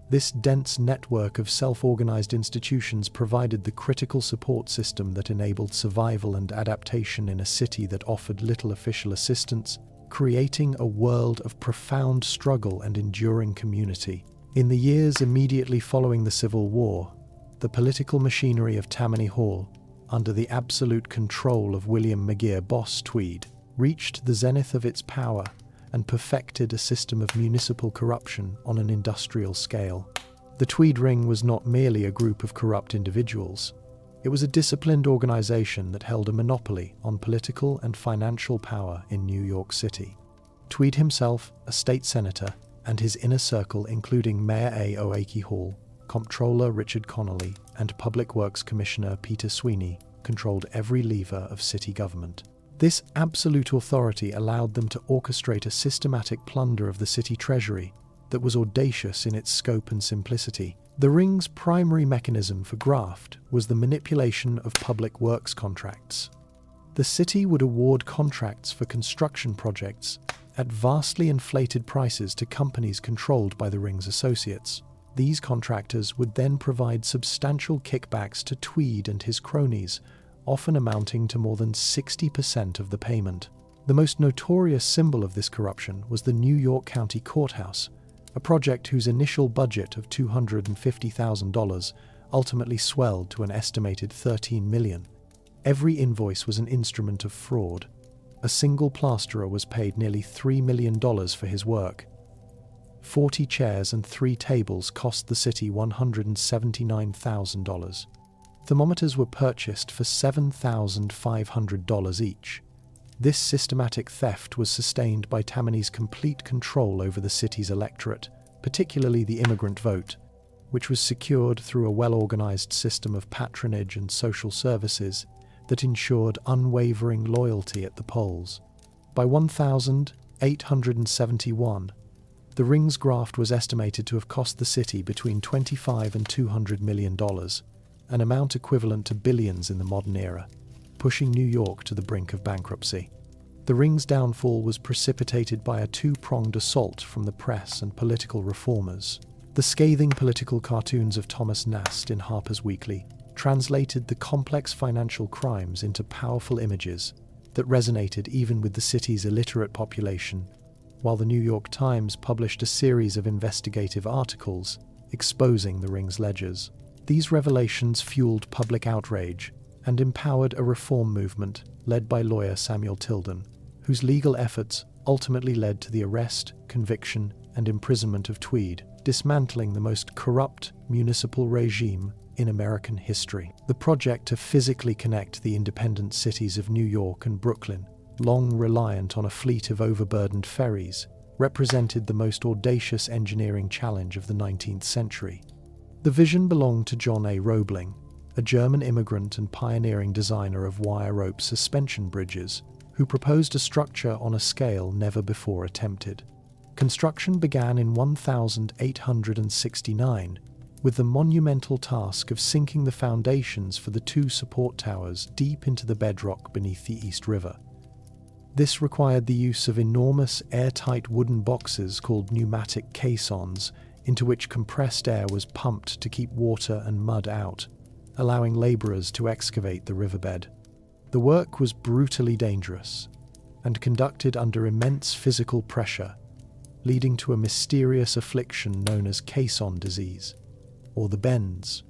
This dense network of self-organized institutions provided the critical support system that enabled survival and adaptation in a city that offered little official assistance, creating a world of profound struggle and enduring community. In the years immediately following the Civil War, the political machinery of Tammany Hall, under the absolute control of William McGeer Boss Tweed, reached the zenith of its power and perfected a system of municipal corruption on an industrial scale. The Tweed Ring was not merely a group of corrupt individuals. It was a disciplined organization that held a monopoly on political and financial power in New York City. Tweed himself, a state senator, and his inner circle including Mayor A. Oakey Hall, Comptroller Richard Connolly, and Public Works Commissioner Peter Sweeney, controlled every lever of city government. This absolute authority allowed them to orchestrate a systematic plunder of the city treasury that was audacious in its scope and simplicity. The Ring's primary mechanism for graft was the manipulation of public works contracts. The city would award contracts for construction projects at vastly inflated prices to companies controlled by the Ring's associates. These contractors would then provide substantial kickbacks to Tweed and his cronies, often amounting to more than 60% of the payment. The most notorious symbol of this corruption was the New York County Courthouse, a project whose initial budget of $250,000 ultimately swelled to an estimated $13 million. Every invoice was an instrument of fraud. A single plasterer was paid nearly $3 million for his work. 40 chairs and 3 tables cost the city $179,000. Thermometers were purchased for $7,500 each. This systematic theft was sustained by Tammany's complete control over the city's electorate, particularly the immigrant vote, which was secured through a well-organized system of patronage and social services that ensured unwavering loyalty at the polls. By 1871, the Ring's graft was estimated to have cost the city between $25 and $200 million, an amount equivalent to billions in the modern era, pushing New York to the brink of bankruptcy. The Ring's downfall was precipitated by a two-pronged assault from the press and political reformers. The scathing political cartoons of Thomas Nast in Harper's Weekly translated the complex financial crimes into powerful images that resonated even with the city's illiterate population, while the New York Times published a series of investigative articles exposing the Ring's ledgers. These revelations fueled public outrage and empowered a reform movement led by lawyer Samuel Tilden, whose legal efforts ultimately led to the arrest, conviction, and imprisonment of Tweed, dismantling the most corrupt municipal regime in American history. The project to physically connect the independent cities of New York and Brooklyn, long reliant on a fleet of overburdened ferries, represented the most audacious engineering challenge of the 19th century. The vision belonged to John A. Roebling, a German immigrant and pioneering designer of wire rope suspension bridges, who proposed a structure on a scale never before attempted. Construction began in 1869, with the monumental task of sinking the foundations for the 2 support towers deep into the bedrock beneath the East River. This required the use of enormous airtight wooden boxes called pneumatic caissons, into which compressed air was pumped to keep water and mud out, allowing laborers to excavate the riverbed. The work was brutally dangerous and conducted under immense physical pressure, leading to a mysterious affliction known as caisson disease, or the bends,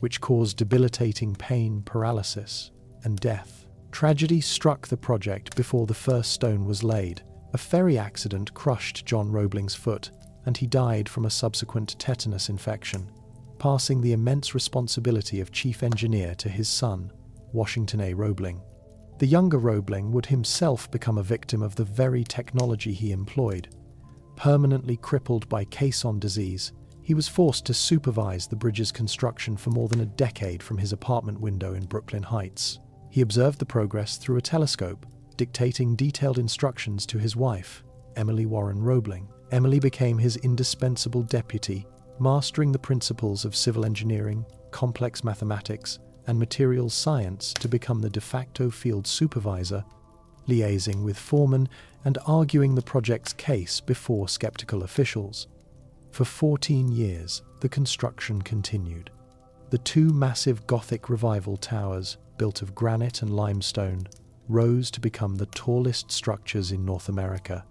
which caused debilitating pain, paralysis, and death. Tragedy struck the project before the first stone was laid. A ferry accident crushed John Roebling's foot, and he died from a subsequent tetanus infection, passing the immense responsibility of chief engineer to his son, Washington A. Roebling. The younger Roebling would himself become a victim of the very technology he employed. Permanently crippled by caisson disease, he was forced to supervise the bridge's construction for more than a decade from his apartment window in Brooklyn Heights. He observed the progress through a telescope, dictating detailed instructions to his wife, Emily Warren Roebling. Emily became his indispensable deputy, mastering the principles of civil engineering, complex mathematics, and materials science to become the de facto field supervisor, liaising with foremen and arguing the project's case before skeptical officials. For 14 years, the construction continued. The two massive Gothic Revival towers, built of granite and limestone, rose to become the tallest structures in North America.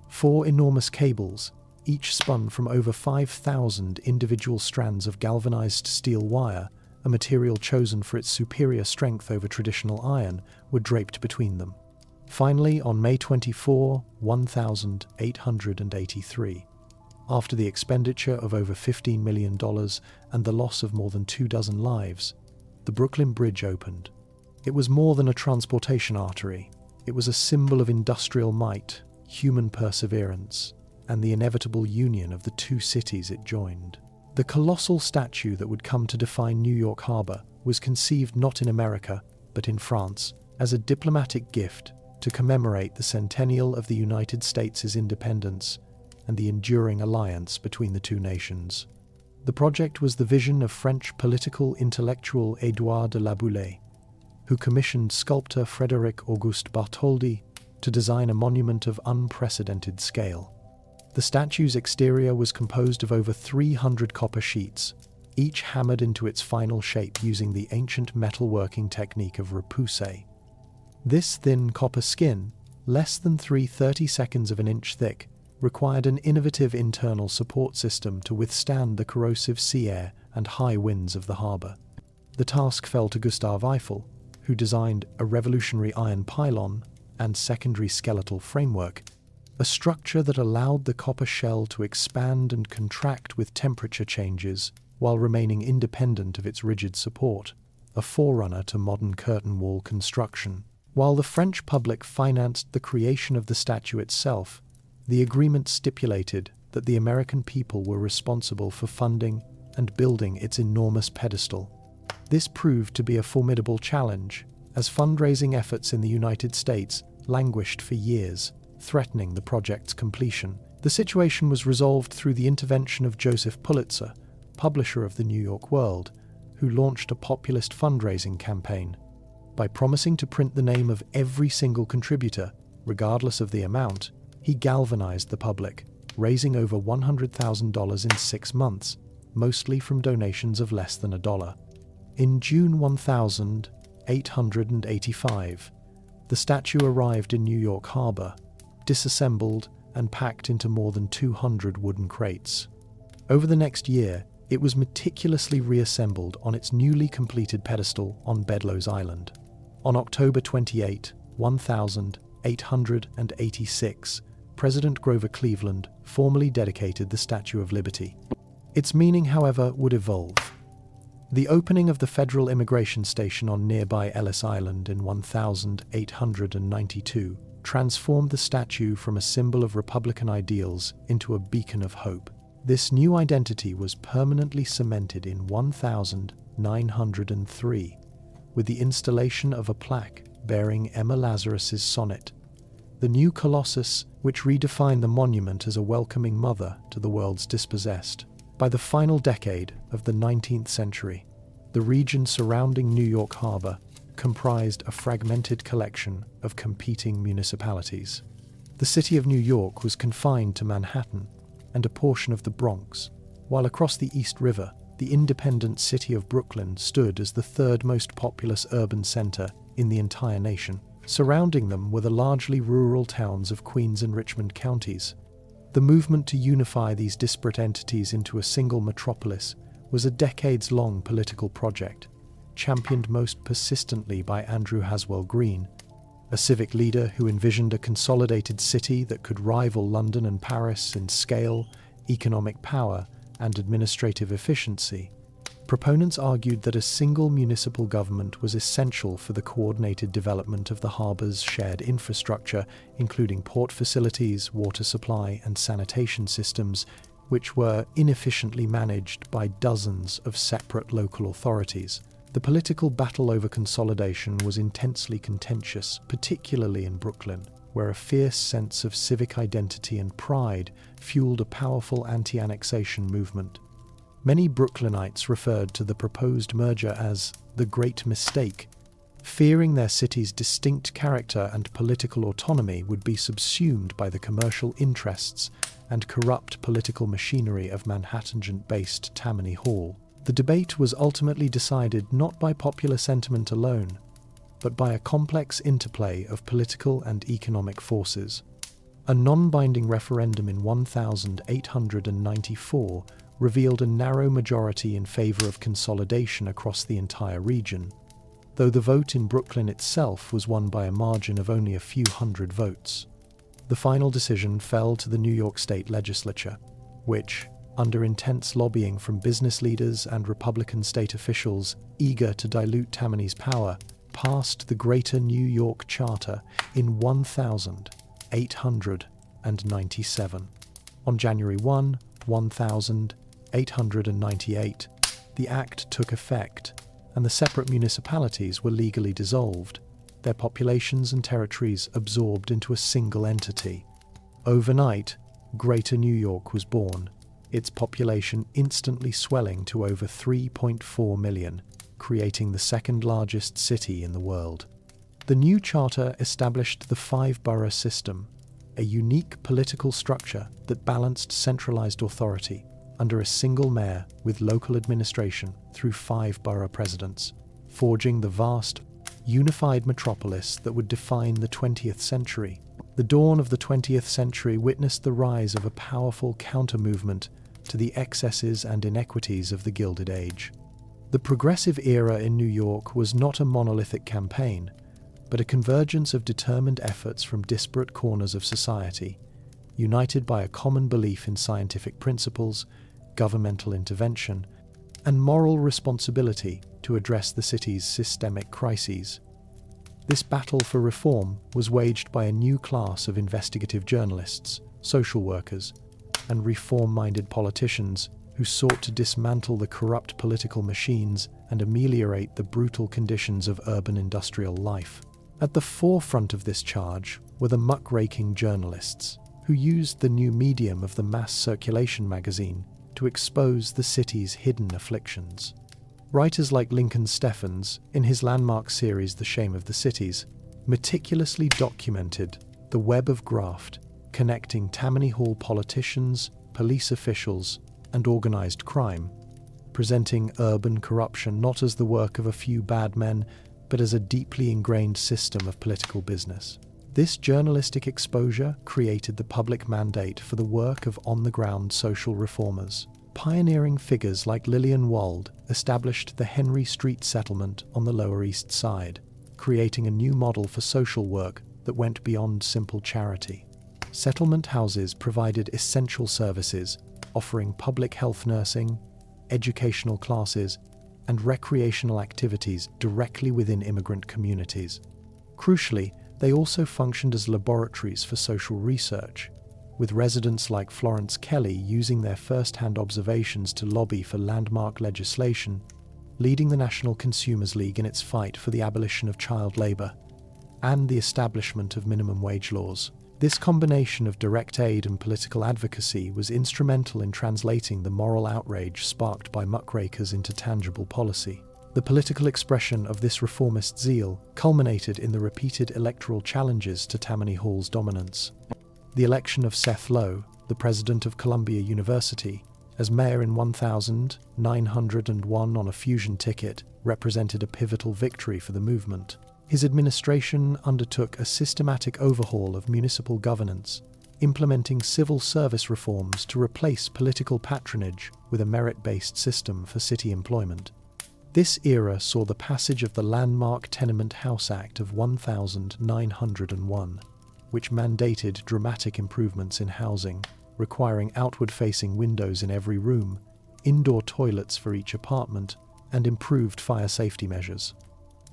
4 enormous cables, each spun from over 5,000 individual strands of galvanized steel wire, a material chosen for its superior strength over traditional iron, were draped between them. Finally, on May 24, 1883, after the expenditure of over $15 million and the loss of more than 24 lives, the Brooklyn Bridge opened. It was more than a transportation artery. It was a symbol of industrial might, human perseverance, and the inevitable union of the two cities it joined. The colossal statue that would come to define New York Harbor was conceived not in America, but in France, as a diplomatic gift to commemorate the centennial of the United States' independence and the enduring alliance between the two nations. The project was the vision of French political intellectual Édouard de La Boulaye, who commissioned sculptor Frédéric Auguste Bartholdi to design a monument of unprecedented scale. The statue's exterior was composed of over 300 copper sheets, each hammered into its final shape using the ancient metalworking technique of repoussé. This thin copper skin, less than 3/32 of an inch thick, required an innovative internal support system to withstand the corrosive sea air and high winds of the harbour. The task fell to Gustave Eiffel, who designed a revolutionary iron pylon and secondary skeletal framework, a structure that allowed the copper shell to expand and contract with temperature changes while remaining independent of its rigid support, a forerunner to modern curtain wall construction. While the French public financed the creation of the statue itself, the agreement stipulated that the American people were responsible for funding and building its enormous pedestal. This proved to be a formidable challenge, as fundraising efforts in the United States languished for years, threatening the project's completion. The situation was resolved through the intervention of Joseph Pulitzer, publisher of the New York World, who launched a populist fundraising campaign. By promising to print the name of every single contributor, regardless of the amount, he galvanized the public, raising over $100,000 in 6 months, mostly from donations of less than $1. In June 1885, the statue arrived in New York Harbor, disassembled and packed into more than 200 wooden crates. Over the next year, it was meticulously reassembled on its newly completed pedestal on Bedloe's Island. On October 28, 1886, President Grover Cleveland formally dedicated the Statue of Liberty. Its meaning, however, would evolve. The opening of the federal immigration station on nearby Ellis Island in 1892 transformed the statue from a symbol of Republican ideals into a beacon of hope. This new identity was permanently cemented in 1903 with the installation of a plaque bearing Emma Lazarus's sonnet, the new colossus, which redefined the monument as a welcoming mother to the world's dispossessed. By the final decade of the 19th century, the region surrounding New York Harbor comprised a fragmented collection of competing municipalities. The city of New York was confined to Manhattan and a portion of the Bronx, while across the East River, the independent city of Brooklyn stood as the third most populous urban center in the entire nation. Surrounding them were the largely rural towns of Queens and Richmond counties. The movement to unify these disparate entities into a single metropolis was a decades-long political project, championed most persistently by Andrew Haswell Green, a civic leader who envisioned a consolidated city that could rival London and Paris in scale, economic power, and administrative efficiency. Proponents argued that a single municipal government was essential for the coordinated development of the harbour's shared infrastructure, including port facilities, water supply, and sanitation systems, which were inefficiently managed by dozens of separate local authorities. The political battle over consolidation was intensely contentious, particularly in Brooklyn, where a fierce sense of civic identity and pride fueled a powerful anti-annexation movement. Many Brooklynites referred to the proposed merger as the Great Mistake, fearing their city's distinct character and political autonomy would be subsumed by the commercial interests and corrupt political machinery of Manhattan-based Tammany Hall. The debate was ultimately decided not by popular sentiment alone, but by a complex interplay of political and economic forces. A non-binding referendum in 1894 revealed a narrow majority in favor of consolidation across the entire region, though the vote in Brooklyn itself was won by a margin of only a few hundred votes. The final decision fell to the New York State Legislature, which, under intense lobbying from business leaders and Republican state officials eager to dilute Tammany's power, passed the Greater New York Charter in 1897. On January 1, 1898, the act took effect, and the separate municipalities were legally dissolved, their populations and territories absorbed into a single entity. Overnight, Greater New York was born, its population instantly swelling to over 3.4 million, creating the second largest city in the world. The new charter established the five-borough system, a unique political structure that balanced centralized authority under a single mayor with local administration through 5 borough presidents, forging the vast, unified metropolis that would define the 20th century. The dawn of the 20th century witnessed the rise of a powerful counter-movement to the excesses and inequities of the Gilded Age. The progressive era in New York was not a monolithic campaign, but a convergence of determined efforts from disparate corners of society, united by a common belief in scientific principles, governmental intervention, and moral responsibility to address the city's systemic crises. This battle for reform was waged by a new class of investigative journalists, social workers, and reform-minded politicians who sought to dismantle the corrupt political machines and ameliorate the brutal conditions of urban industrial life. At the forefront of this charge were the muckraking journalists, who used the new medium of the mass circulation magazine to expose the city's hidden afflictions. Writers like Lincoln Steffens, in his landmark series The Shame of the Cities, meticulously documented the web of graft connecting Tammany Hall politicians, police officials, and organized crime, presenting urban corruption not as the work of a few bad men, but as a deeply ingrained system of political business. This journalistic exposure created the public mandate for the work of on-the-ground social reformers. Pioneering figures like Lillian Wald established the Henry Street Settlement on the Lower East Side, creating a new model for social work that went beyond simple charity. Settlement houses provided essential services, offering public health nursing, educational classes, and recreational activities directly within immigrant communities. Crucially, they also functioned as laboratories for social research, with residents like Florence Kelly using their first-hand observations to lobby for landmark legislation, leading the National Consumers League in its fight for the abolition of child labor and the establishment of minimum wage laws. This combination of direct aid and political advocacy was instrumental in translating the moral outrage sparked by muckrakers into tangible policy. The political expression of this reformist zeal culminated in the repeated electoral challenges to Tammany Hall's dominance. The election of Seth Low, the president of Columbia University, as mayor in 1901 on a fusion ticket, represented a pivotal victory for the movement. His administration undertook a systematic overhaul of municipal governance, implementing civil service reforms to replace political patronage with a merit-based system for city employment. This era saw the passage of the landmark Tenement House Act of 1901, which mandated dramatic improvements in housing, requiring outward-facing windows in every room, indoor toilets for each apartment, and improved fire safety measures.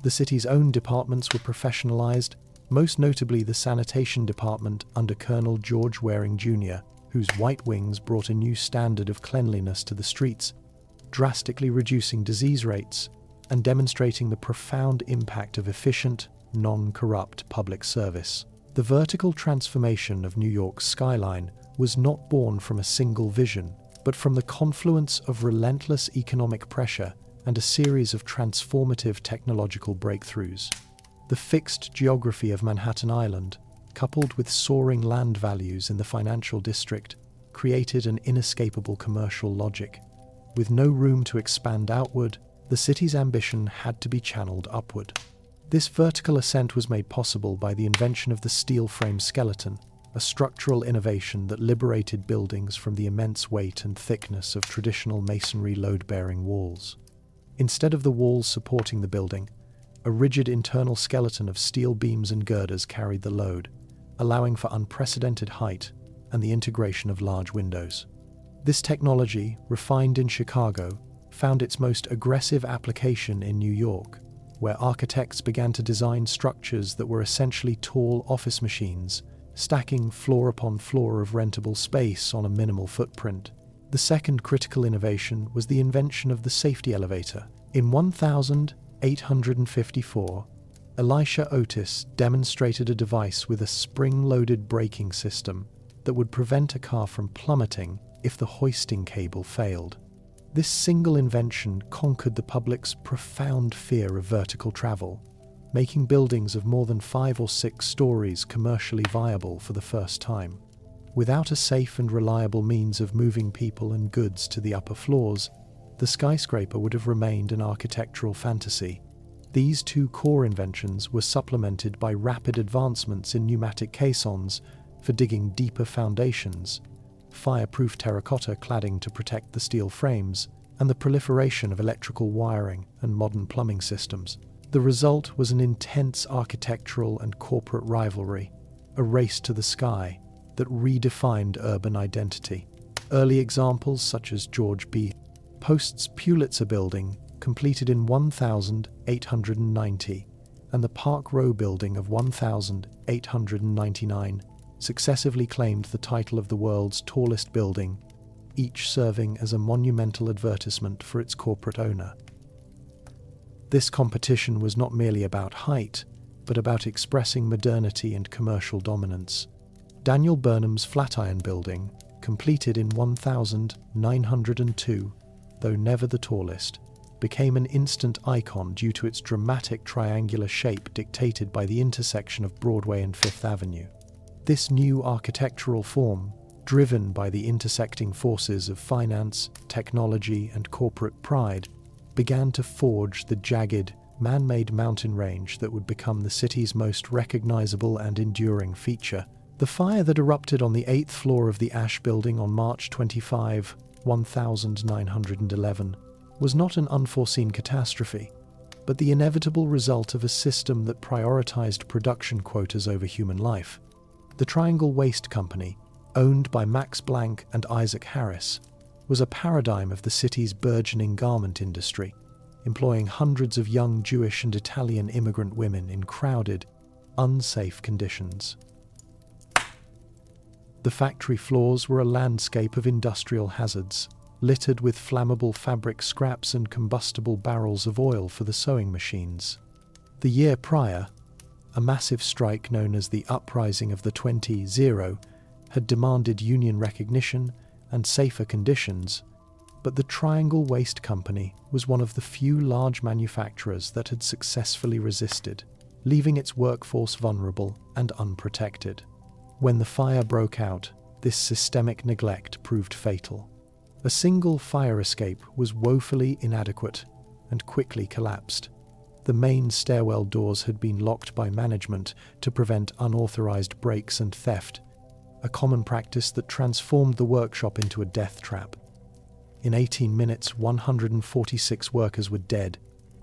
The city's own departments were professionalized, most notably the sanitation department under Colonel George Waring Jr., whose white wings brought a new standard of cleanliness to the streets, drastically reducing disease rates and demonstrating the profound impact of efficient, non-corrupt public service. The vertical transformation of New York's skyline was not born from a single vision, but from the confluence of relentless economic pressure and a series of transformative technological breakthroughs. The fixed geography of Manhattan Island, coupled with soaring land values in the financial district, created an inescapable commercial logic. With no room to expand outward, the city's ambition had to be channeled upward. This vertical ascent was made possible by the invention of the steel frame skeleton, a structural innovation that liberated buildings from the immense weight and thickness of traditional masonry load-bearing walls. Instead of the walls supporting the building, a rigid internal skeleton of steel beams and girders carried the load, allowing for unprecedented height and the integration of large windows. This technology, refined in Chicago, found its most aggressive application in New York, where architects began to design structures that were essentially tall office machines, stacking floor upon floor of rentable space on a minimal footprint. The second critical innovation was the invention of the safety elevator. In 1854, Elisha Otis demonstrated a device with a spring-loaded braking system that would prevent a car from plummeting if the hoisting cable failed. This single invention conquered the public's profound fear of vertical travel, making buildings of more than 5 or 6 stories commercially viable for the first time. Without a safe and reliable means of moving people and goods to the upper floors, the skyscraper would have remained an architectural fantasy. These two core inventions were supplemented by rapid advancements in pneumatic caissons for digging deeper foundations, fireproof terracotta cladding to protect the steel frames, and the proliferation of electrical wiring and modern plumbing systems. The result was an intense architectural and corporate rivalry, a race to the sky that redefined urban identity. Early examples such as George B. Post's Pulitzer Building, completed in 1890, and the Park Row Building of 1899, successively claimed the title of the world's tallest building, each serving as a monumental advertisement for its corporate owner. This competition was not merely about height, but about expressing modernity and commercial dominance. Daniel Burnham's Flatiron Building, completed in 1902, though never the tallest, became an instant icon due to its dramatic triangular shape dictated by the intersection of Broadway and Fifth Avenue. This new architectural form, driven by the intersecting forces of finance, technology, and corporate pride, began to forge the jagged, man-made mountain range that would become the city's most recognizable and enduring feature. The fire that erupted on the 8th floor of the Ash Building on March 25, 1911, was not an unforeseen catastrophe, but the inevitable result of a system that prioritized production quotas over human life. The Triangle Waste Company, owned by Max Planck and Isaac Harris, was a paradigm of the city's burgeoning garment industry, employing hundreds of young Jewish and Italian immigrant women in crowded, unsafe conditions. The factory floors were a landscape of industrial hazards, littered with flammable fabric scraps and combustible barrels of oil for the sewing machines. The year prior, a massive strike known as the Uprising of the 20-0 had demanded union recognition and safer conditions, but the Triangle Waste Company was one of the few large manufacturers that had successfully resisted, leaving its workforce vulnerable and unprotected. When the fire broke out, this systemic neglect proved fatal. A single fire escape was woefully inadequate and quickly collapsed. The main stairwell doors had been locked by management to prevent unauthorized breaks and theft, a common practice that transformed the workshop into a death trap. In 18 minutes, 146 workers were dead,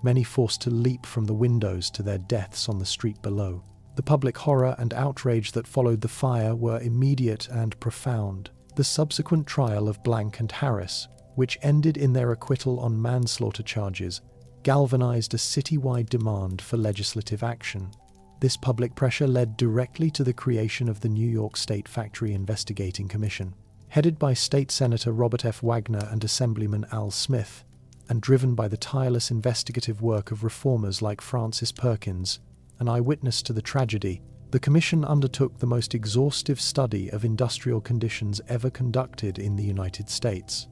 many forced to leap from the windows to their deaths on the street below. The public horror and outrage that followed the fire were immediate and profound. The subsequent trial of Blank and Harris, which ended in their acquittal on manslaughter charges, galvanized a citywide demand for legislative action. This public pressure led directly to the creation of the New York State Factory Investigating Commission. Headed by State Senator Robert F. Wagner and Assemblyman Al Smith, and driven by the tireless investigative work of reformers like Francis Perkins, an eyewitness to the tragedy, the commission undertook the most exhaustive study of industrial conditions ever conducted in the United States.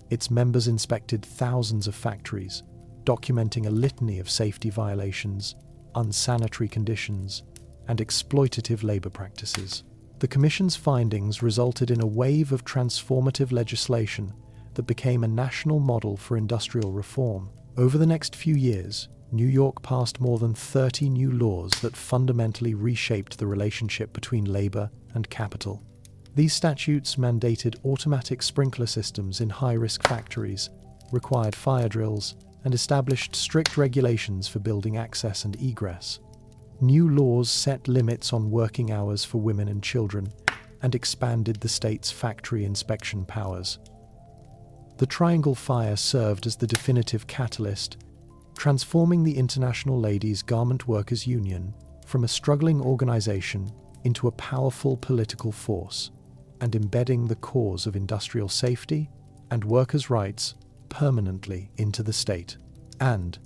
Its members inspected thousands of factories, documenting a litany of safety violations, unsanitary conditions, and exploitative labor practices. The Commission's findings resulted in a wave of transformative legislation that became a national model for industrial reform. Over the next few years, New York passed more than 30 new laws that fundamentally reshaped the relationship between labor and capital. These statutes mandated automatic sprinkler systems in high-risk factories, required fire drills, and established strict regulations for building access and egress. New laws set limits on working hours for women and children and expanded the state's factory inspection powers. The Triangle Fire served as the definitive catalyst, transforming the International Ladies Garment Workers Union from a struggling organization into a powerful political force, and embedding the cause of industrial safety and workers' rights permanently into the state. And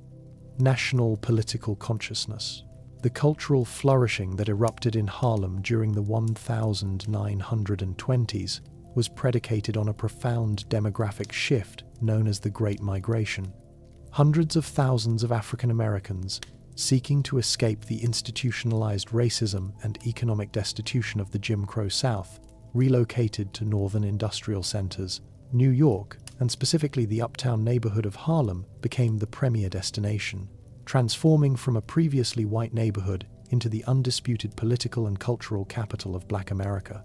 national political consciousness. The cultural flourishing that erupted in Harlem during the 1920s was predicated on a profound demographic shift known as the Great Migration. Hundreds of thousands of African Americans, seeking to escape the institutionalized racism and economic destitution of the Jim Crow South, relocated to northern industrial centers. New York, and specifically the uptown neighborhood of Harlem, became the premier destination, transforming from a previously white neighborhood into the undisputed political and cultural capital of Black America.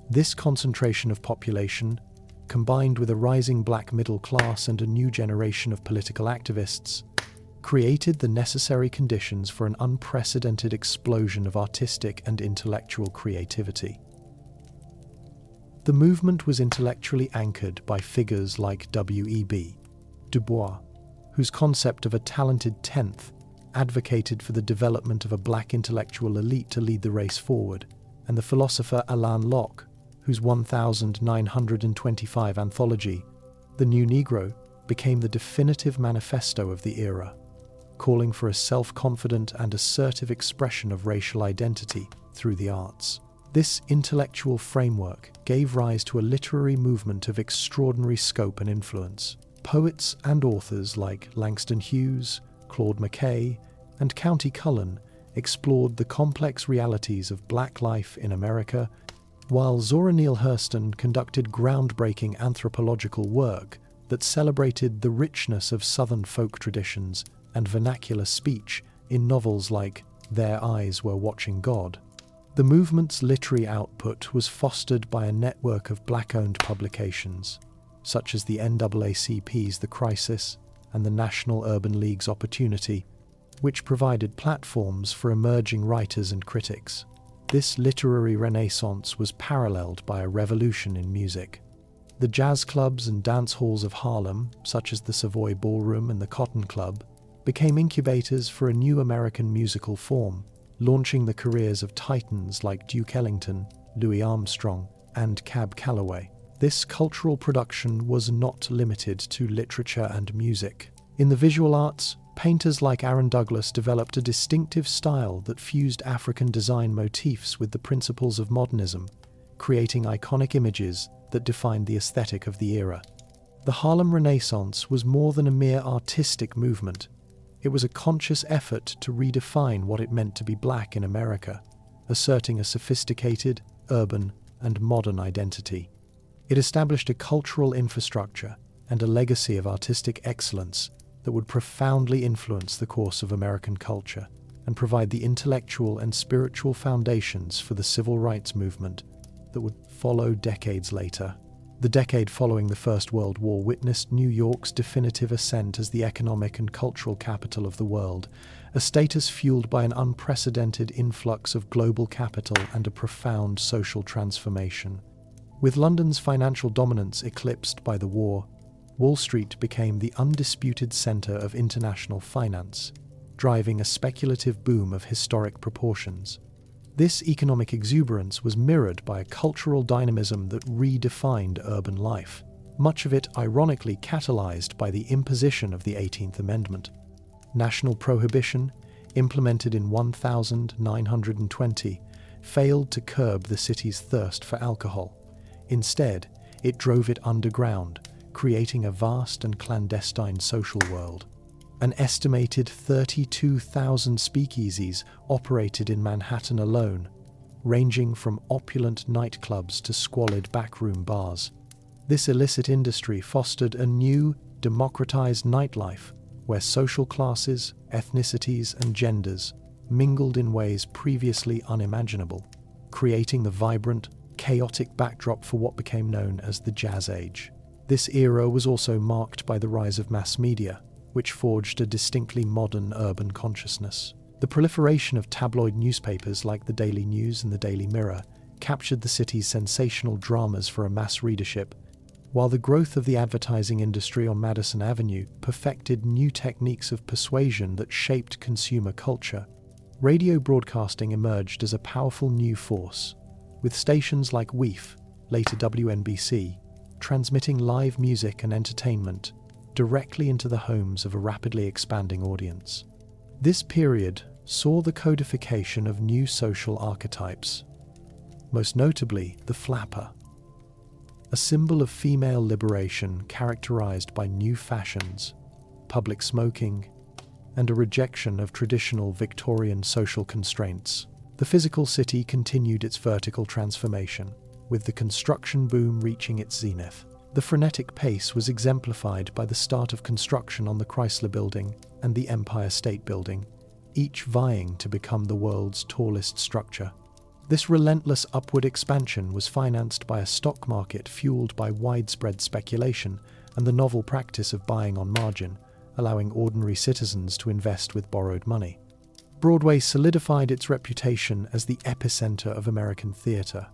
This concentration of population, combined with a rising black middle class and a new generation of political activists, created the necessary conditions for an unprecedented explosion of artistic and intellectual creativity. The movement was intellectually anchored by figures like W.E.B. Du Bois, whose concept of a talented tenth advocated for the development of a black intellectual elite to lead the race forward, and the philosopher Alain Locke, whose 1925 anthology, The New Negro, became the definitive manifesto of the era, calling for a self-confident and assertive expression of racial identity through the arts. This intellectual framework gave rise to a literary movement of extraordinary scope and influence. Poets and authors like Langston Hughes, Claude McKay, and Countee Cullen explored the complex realities of black life in America, while Zora Neale Hurston conducted groundbreaking anthropological work that celebrated the richness of Southern folk traditions and vernacular speech in novels like Their Eyes Were Watching God. The movement's literary output was fostered by a network of black-owned publications, such as the NAACP's The Crisis and the National Urban League's Opportunity, which provided platforms for emerging writers and critics. This literary renaissance was paralleled by a revolution in music. The jazz clubs and dance halls of Harlem, such as the Savoy Ballroom and the Cotton Club, became incubators for a new American musical form, launching the careers of titans like Duke Ellington, Louis Armstrong, and Cab Calloway. This cultural production was not limited to literature and music. In the visual arts, painters like Aaron Douglas developed a distinctive style that fused African design motifs with the principles of modernism, creating iconic images that defined the aesthetic of the era. The Harlem Renaissance was more than a mere artistic movement. It was a conscious effort to redefine what it meant to be black in America, asserting a sophisticated, urban, and modern identity. It established a cultural infrastructure and a legacy of artistic excellence that would profoundly influence the course of American culture and provide the intellectual and spiritual foundations for the civil rights movement that would follow decades later. The decade following the First World War witnessed New York's definitive ascent as the economic and cultural capital of the world, a status fueled by an unprecedented influx of global capital and a profound social transformation. With London's financial dominance eclipsed by the war, Wall Street became the undisputed centre of international finance, driving a speculative boom of historic proportions. This economic exuberance was mirrored by a cultural dynamism that redefined urban life, much of it ironically catalyzed by the imposition of the 18th Amendment. National prohibition, implemented in 1920, failed to curb the city's thirst for alcohol. Instead, it drove it underground, creating a vast and clandestine social world. An estimated 32,000 speakeasies operated in Manhattan alone, ranging from opulent nightclubs to squalid backroom bars. This illicit industry fostered a new, democratized nightlife where social classes, ethnicities, and genders mingled in ways previously unimaginable, creating the vibrant, chaotic backdrop for what became known as the Jazz Age. This era was also marked by the rise of mass media, which forged a distinctly modern urban consciousness. The proliferation of tabloid newspapers like the Daily News and the Daily Mirror captured the city's sensational dramas for a mass readership, while the growth of the advertising industry on Madison Avenue perfected new techniques of persuasion that shaped consumer culture. Radio broadcasting emerged as a powerful new force, with stations like WEEF, later WNBC, transmitting live music and entertainment directly into the homes of a rapidly expanding audience. This period saw the codification of new social archetypes, most notably the flapper, a symbol of female liberation characterized by new fashions, public smoking, and a rejection of traditional Victorian social constraints. The physical city continued its vertical transformation, with the construction boom reaching its zenith. The frenetic pace was exemplified by the start of construction on the Chrysler Building and the Empire State Building, each vying to become the world's tallest structure. This relentless upward expansion was financed by a stock market fueled by widespread speculation and the novel practice of buying on margin, allowing ordinary citizens to invest with borrowed money. Broadway solidified its reputation as the epicenter of American theater,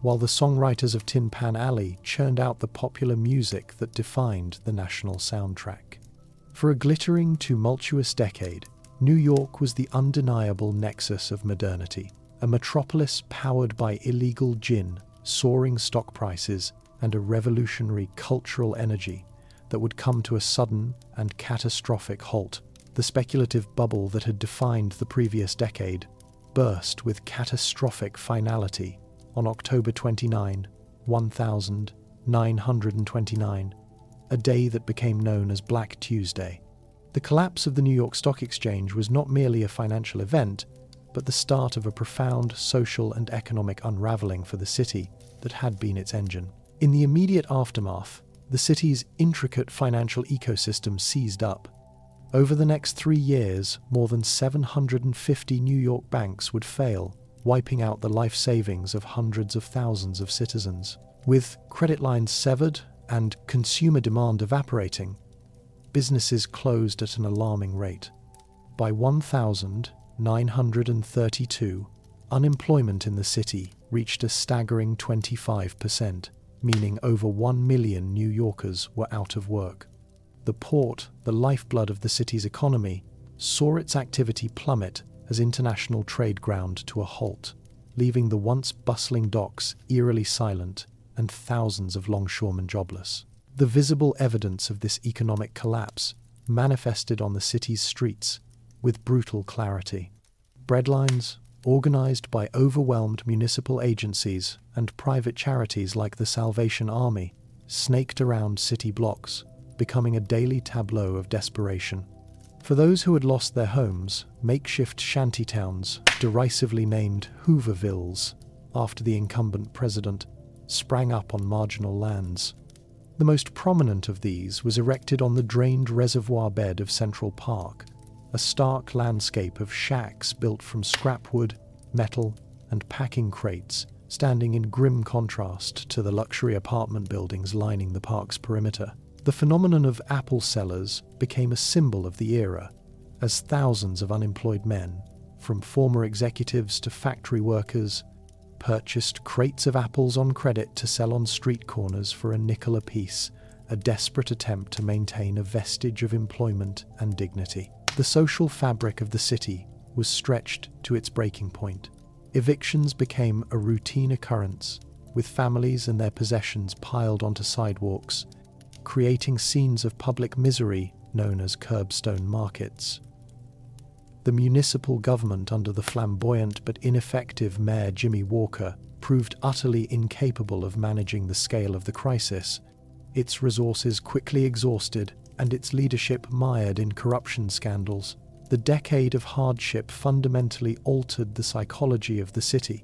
while the songwriters of Tin Pan Alley churned out the popular music that defined the national soundtrack. For a glittering, tumultuous decade, New York was the undeniable nexus of modernity, a metropolis powered by illegal gin, soaring stock prices, and a revolutionary cultural energy that would come to a sudden and catastrophic halt. The speculative bubble that had defined the previous decade burst with catastrophic finality on October 29, 1929, a day that became known as Black Tuesday. The collapse of the New York Stock Exchange was not merely a financial event, but the start of a profound social and economic unraveling for the city that had been its engine. In the immediate aftermath, the city's intricate financial ecosystem seized up. Over the next 3 years, more than 750 New York banks would fail, wiping out the life savings of hundreds of thousands of citizens. With credit lines severed and consumer demand evaporating, businesses closed at an alarming rate. By 1932, unemployment in the city reached a staggering 25%, meaning over 1 million New Yorkers were out of work. The port, the lifeblood of the city's economy, saw its activity plummet as international trade ground to a halt, leaving the once bustling docks eerily silent and thousands of longshoremen jobless. The visible evidence of this economic collapse manifested on the city's streets with brutal clarity. Breadlines, organized by overwhelmed municipal agencies and private charities like the Salvation Army, snaked around city blocks, becoming a daily tableau of desperation. For those who had lost their homes, makeshift shantytowns, derisively named Hoovervilles, after the incumbent president, sprang up on marginal lands. The most prominent of these was erected on the drained reservoir bed of Central Park, a stark landscape of shacks built from scrap wood, metal, and packing crates standing in grim contrast to the luxury apartment buildings lining the park's perimeter. The phenomenon of apple sellers became a symbol of the era, as thousands of unemployed men, from former executives to factory workers, purchased crates of apples on credit to sell on street corners for a nickel apiece, a desperate attempt to maintain a vestige of employment and dignity. The social fabric of the city was stretched to its breaking point. Evictions became a routine occurrence, with families and their possessions piled onto sidewalks, creating scenes of public misery known as curbstone markets. The municipal government under the flamboyant but ineffective Mayor Jimmy Walker proved utterly incapable of managing the scale of the crisis, its resources quickly exhausted and its leadership mired in corruption scandals. The decade of hardship fundamentally altered the psychology of the city,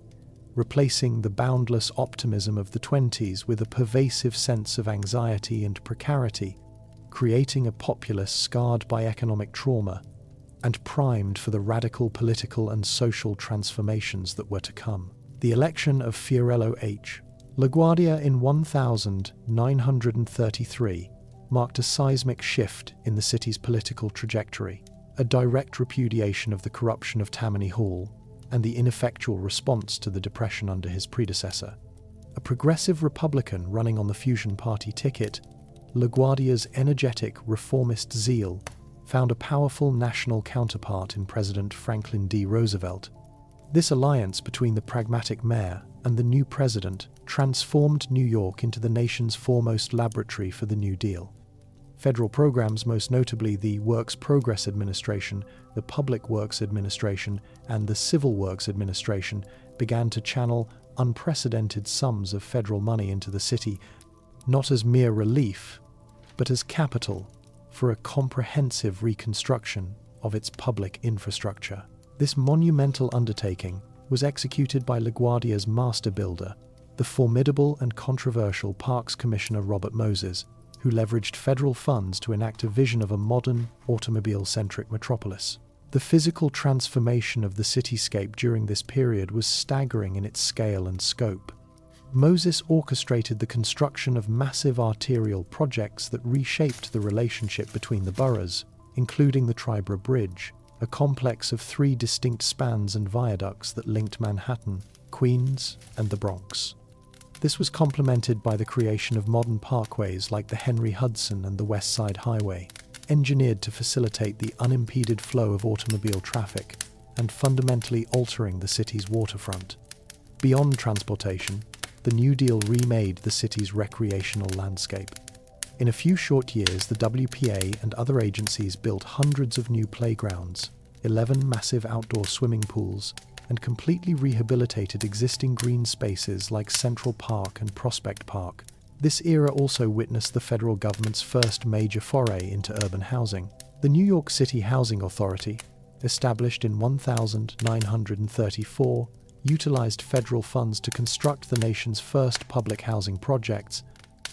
replacing the boundless optimism of the 20s with a pervasive sense of anxiety and precarity, creating a populace scarred by economic trauma and primed for the radical political and social transformations that were to come. The election of Fiorello H. LaGuardia in 1933 marked a seismic shift in the city's political trajectory, a direct repudiation of the corruption of Tammany Hall and the ineffectual response to the Depression under his predecessor. A progressive Republican running on the Fusion Party ticket, LaGuardia's energetic reformist zeal found a powerful national counterpart in President Franklin D. Roosevelt. This alliance between the pragmatic mayor and the new president transformed New York into the nation's foremost laboratory for the New Deal. Federal programs, most notably the Works Progress Administration, the Public Works Administration, and the Civil Works Administration, began to channel unprecedented sums of federal money into the city, not as mere relief, but as capital for a comprehensive reconstruction of its public infrastructure. This monumental undertaking was executed by LaGuardia's master builder, the formidable and controversial Parks Commissioner Robert Moses, who leveraged federal funds to enact a vision of a modern, automobile-centric metropolis. The physical transformation of the cityscape during this period was staggering in its scale and scope. Moses orchestrated the construction of massive arterial projects that reshaped the relationship between the boroughs, including the Triborough Bridge, a complex of 3 distinct spans and viaducts that linked Manhattan, Queens, and the Bronx. This was complemented by the creation of modern parkways like the Henry Hudson and the West Side Highway, engineered to facilitate the unimpeded flow of automobile traffic and fundamentally altering the city's waterfront. Beyond transportation, the New Deal remade the city's recreational landscape. In a few short years, the WPA and other agencies built hundreds of new playgrounds, 11 massive outdoor swimming pools, and completely rehabilitated existing green spaces like Central Park and Prospect Park. This era also witnessed the federal government's first major foray into urban housing. The New York City Housing Authority, established in 1934, utilized federal funds to construct the nation's first public housing projects,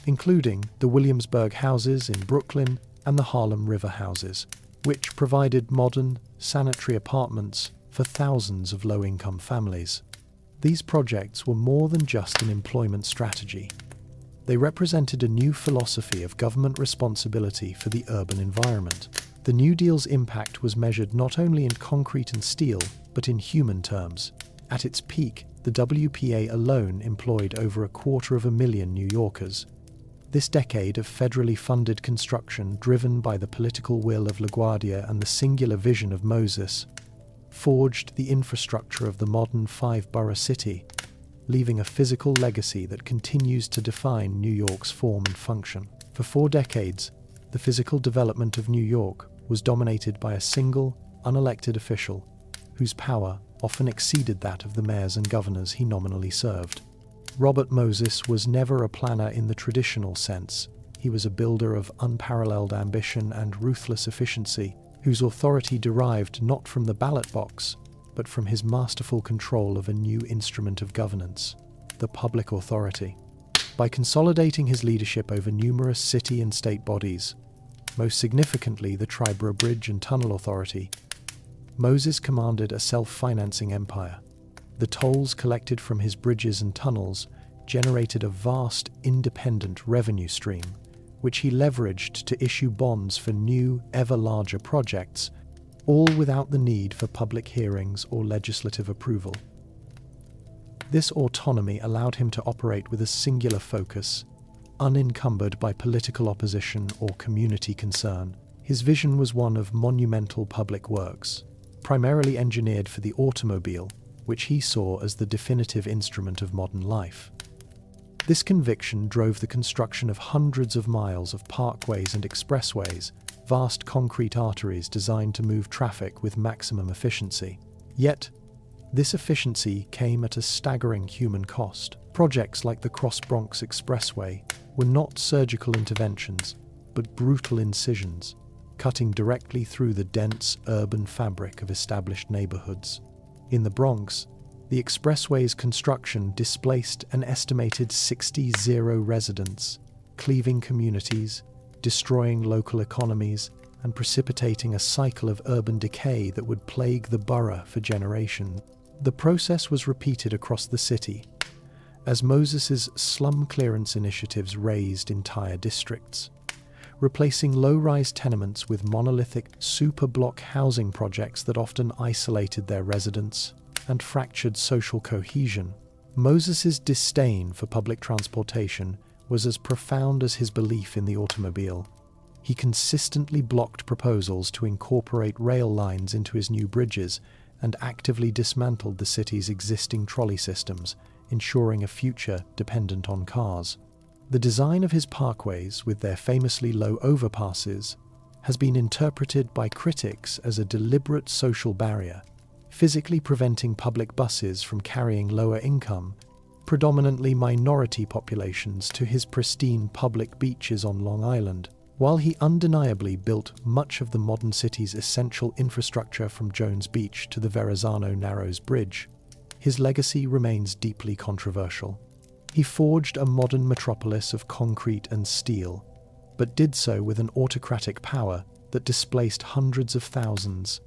including the Williamsburg Houses in Brooklyn and the Harlem River Houses, which provided modern, sanitary apartments for thousands of low-income families. These projects were more than just an employment strategy. They represented a new philosophy of government responsibility for the urban environment. The New Deal's impact was measured not only in concrete and steel, but in human terms. At its peak, the WPA alone employed over 250,000 New Yorkers. This decade of federally funded construction, driven by the political will of LaGuardia and the singular vision of Moses, forged the infrastructure of the modern 5-borough city, leaving a physical legacy that continues to define New York's form and function. For 4 decades, the physical development of New York was dominated by a single, unelected official, whose power often exceeded that of the mayors and governors he nominally served. Robert Moses was never a planner in the traditional sense. He was a builder of unparalleled ambition and ruthless efficiency, whose authority derived not from the ballot box, but from his masterful control of a new instrument of governance, the public authority. By consolidating his leadership over numerous city and state bodies, most significantly the Triborough Bridge and Tunnel Authority, Moses commanded a self-financing empire. The tolls collected from his bridges and tunnels generated a vast, independent revenue stream, which he leveraged to issue bonds for new, ever larger projects, all without the need for public hearings or legislative approval. This autonomy allowed him to operate with a singular focus, unencumbered by political opposition or community concern. His vision was one of monumental public works, primarily engineered for the automobile, which he saw as the definitive instrument of modern life. This conviction drove the construction of hundreds of miles of parkways and expressways, vast concrete arteries designed to move traffic with maximum efficiency. Yet, this efficiency came at a staggering human cost. Projects like the Cross-Bronx Expressway were not surgical interventions, but brutal incisions, cutting directly through the dense urban fabric of established neighborhoods. In the Bronx, the expressway's construction displaced an estimated 60 residents, cleaving communities, destroying local economies, and precipitating a cycle of urban decay that would plague the borough for generations. The process was repeated across the city, as Moses's slum clearance initiatives razed entire districts, replacing low-rise tenements with monolithic superblock housing projects that often isolated their residents and fractured social cohesion. Moses's disdain for public transportation was as profound as his belief in the automobile. He consistently blocked proposals to incorporate rail lines into his new bridges and actively dismantled the city's existing trolley systems, ensuring a future dependent on cars. The design of his parkways, with their famously low overpasses, has been interpreted by critics as a deliberate social barrier, physically preventing public buses from carrying lower-income, predominantly minority populations to his pristine public beaches on Long Island. While he undeniably built much of the modern city's essential infrastructure from Jones Beach to the Verrazano Narrows Bridge, his legacy remains deeply controversial. He forged a modern metropolis of concrete and steel, but did so with an autocratic power that displaced hundreds of thousands,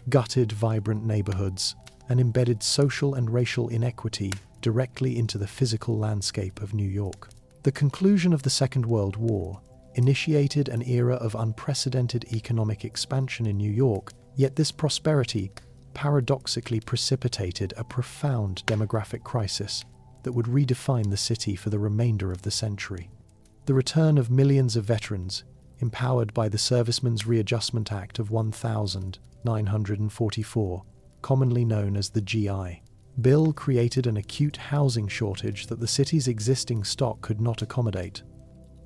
gutted vibrant neighborhoods, and embedded social and racial inequity directly into the physical landscape of New York. The conclusion of the Second World War initiated an era of unprecedented economic expansion in New York, yet this prosperity paradoxically precipitated a profound demographic crisis that would redefine the city for the remainder of the century. The return of millions of veterans, empowered by the Servicemen's Readjustment Act of 1944, commonly known as the GI Bill, created an acute housing shortage that the city's existing stock could not accommodate.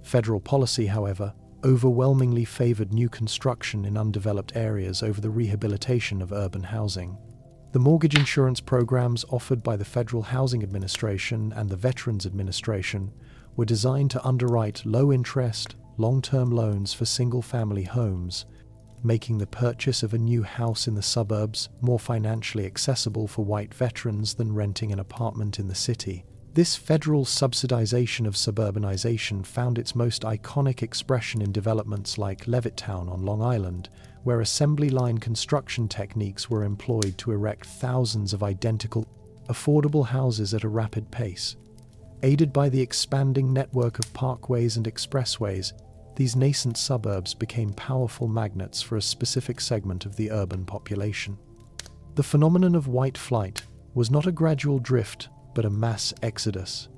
Federal policy, however, overwhelmingly favored new construction in undeveloped areas over the rehabilitation of urban housing. The mortgage insurance programs offered by the Federal Housing Administration and the Veterans Administration were designed to underwrite low-interest, long-term loans for single-family homes, making the purchase of a new house in the suburbs more financially accessible for white veterans than renting an apartment in the city. This federal subsidization of suburbanization found its most iconic expression in developments like Levittown on Long Island, where assembly line construction techniques were employed to erect thousands of identical, affordable houses at a rapid pace. Aided by the expanding network of parkways and expressways, these nascent suburbs became powerful magnets for a specific segment of the urban population. The phenomenon of white flight was not a gradual drift, but a mass exodus.